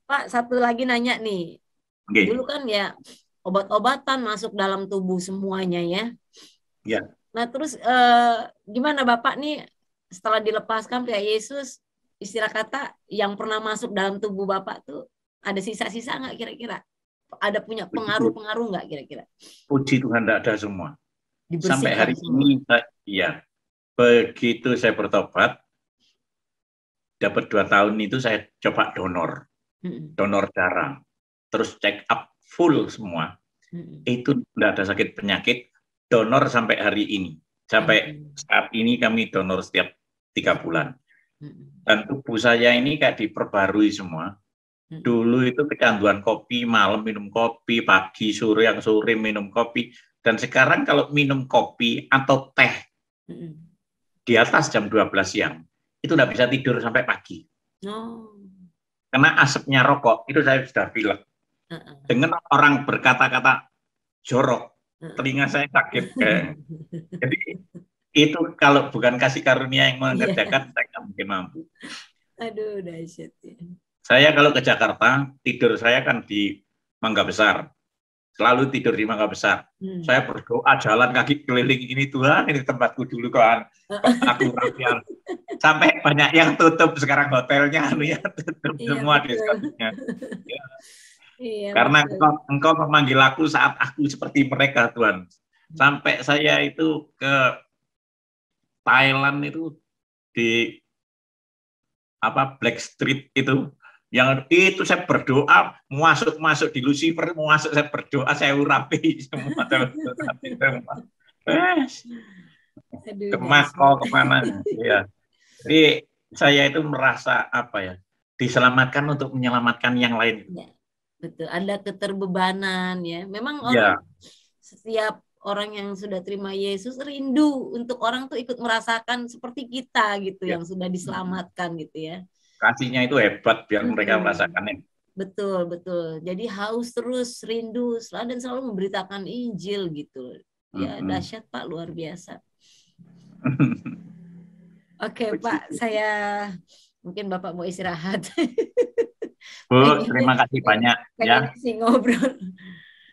Pak, satu lagi nanya nih. Okay. Dulu kan ya obat-obatan masuk dalam tubuh semuanya ya. Ya. Nah terus gimana Bapak nih setelah dilepaskan pihak Yesus, istilah kata yang pernah masuk dalam tubuh Bapak tuh ada sisa-sisa nggak kira-kira? Ada punya pengaruh-pengaruh nggak kira-kira? Puji Tuhan tidak ada semua. Sampai hari Semua. ini, ya begitu saya bertobat, dapat 2 tahun itu saya coba donor darah, terus check up full semua, itu tidak ada sakit penyakit, donor sampai hari ini, sampai saat ini kami donor setiap 3 bulan, dan tubuh saya ini kayak diperbarui semua. Dulu itu kecanduan kopi, malam minum kopi, pagi sore yang sore minum kopi, dan sekarang kalau minum kopi atau teh di atas jam 12 siang itu tidak bisa tidur sampai pagi. Karena asapnya rokok itu saya sudah pilek. Dengan orang berkata-kata jorok, telinga saya sakit. Jadi itu kalau bukan kasih karunia yang mengerjakan, saya nggak mungkin mampu. Aduh, dahsyat ya. Saya kalau ke Jakarta, tidur saya kan di Mangga Besar. Selalu tidur di Mangga Besar. Saya berdoa jalan kaki keliling ini, Tuhan ini tempatku dulu kan. Aku rapian. Sampai banyak yang tutup sekarang hotelnya, ya tutup semua diskotiknya. Ya. Iya, karena engkau memanggil aku saat aku seperti mereka, Tuhan. Sampai saya itu ke Thailand itu di Black Street itu, yang itu saya berdoa masuk di Lucifer, masuk saya berdoa, saya urapi semua. Kemana ya. Jadi saya itu merasa diselamatkan untuk menyelamatkan yang lain. Ya, betul, ada keterbebanan ya. Memang orang setiap orang yang sudah terima Yesus rindu untuk orang tuh ikut merasakan seperti kita gitu, yang sudah diselamatkan gitu ya. Kasihnya itu hebat biar mereka merasakannya. Betul, betul. Jadi haus terus, rindu, dan selalu memberitakan Injil gitu. Ya, dahsyat Pak, luar biasa. Oke, Pak, saya mungkin Bapak mau istirahat. Bu, terima kasih banyak ya. Pengen ngobrol.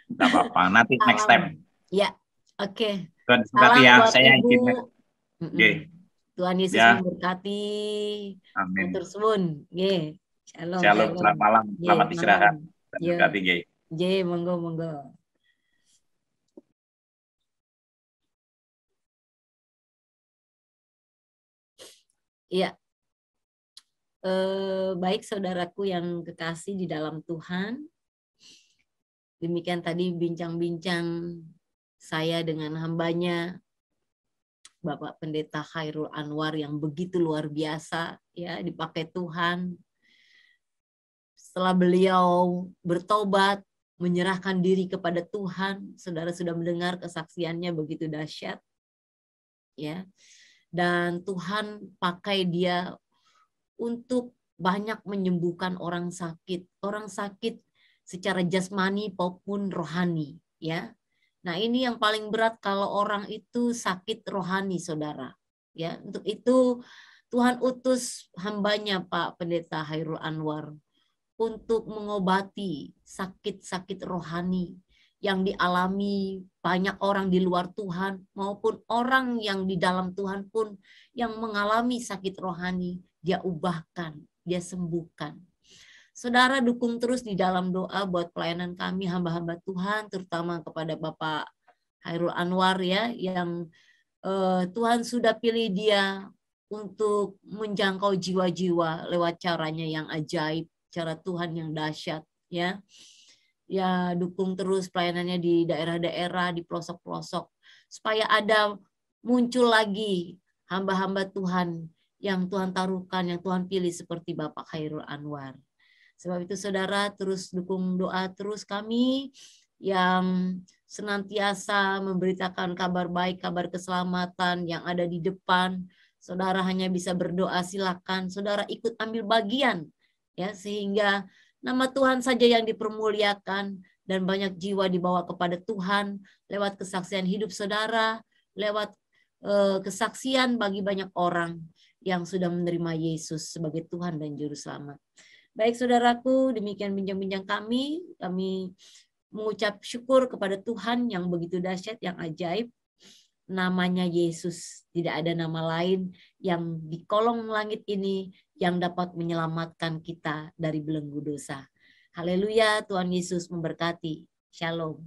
Nggak apa-apa, nanti next time. Ya, oke. Salam ya, saya Ibu. Tuhan Yesus memberkati. Amin. Matur suwun. Nggih. Shalom. Selamat malam. Selamat istirahat. Berkati nggih. Nggih, monggo. Iya. Baik saudaraku yang kekasih di dalam Tuhan. Demikian tadi bincang-bincang saya dengan hambanya Bapak Pendeta Khairul Anwar yang begitu luar biasa ya, dipakai Tuhan. Setelah beliau bertobat, menyerahkan diri kepada Tuhan, saudara sudah mendengar kesaksiannya begitu dahsyat. Ya. Dan Tuhan pakai dia untuk banyak menyembuhkan orang sakit secara jasmani maupun rohani, ya. Nah, ini yang paling berat kalau orang itu sakit rohani, saudara. Ya, untuk itu Tuhan utus hambanya Pak Pendeta Khairul Anwar untuk mengobati sakit-sakit rohani yang dialami banyak orang di luar Tuhan, maupun orang yang di dalam Tuhan pun yang mengalami sakit rohani, dia ubahkan, dia sembuhkan. Saudara dukung terus di dalam doa buat pelayanan kami hamba-hamba Tuhan, terutama kepada Bapak Khairul Anwar ya, yang Tuhan sudah pilih dia untuk menjangkau jiwa-jiwa lewat caranya yang ajaib, cara Tuhan yang dahsyat ya. Ya, dukung terus pelayanannya di daerah-daerah, di pelosok-pelosok, supaya ada muncul lagi hamba-hamba Tuhan yang Tuhan taruhkan, yang Tuhan pilih seperti Bapak Khairul Anwar. Sebab itu saudara terus dukung doa terus kami yang senantiasa memberitakan kabar baik, kabar keselamatan yang ada di depan. Saudara hanya bisa berdoa, silakan saudara ikut ambil bagian ya, sehingga nama Tuhan saja yang dipermuliakan dan banyak jiwa dibawa kepada Tuhan lewat kesaksian hidup saudara, lewat kesaksian bagi banyak orang yang sudah menerima Yesus sebagai Tuhan dan Juru Selamat. Baik saudaraku, demikian bincang-bincang kami. Kami mengucap syukur kepada Tuhan yang begitu dahsyat, yang ajaib. Namanya Yesus, tidak ada nama lain yang di kolong langit ini yang dapat menyelamatkan kita dari belenggu dosa. Haleluya, Tuhan Yesus memberkati. Shalom.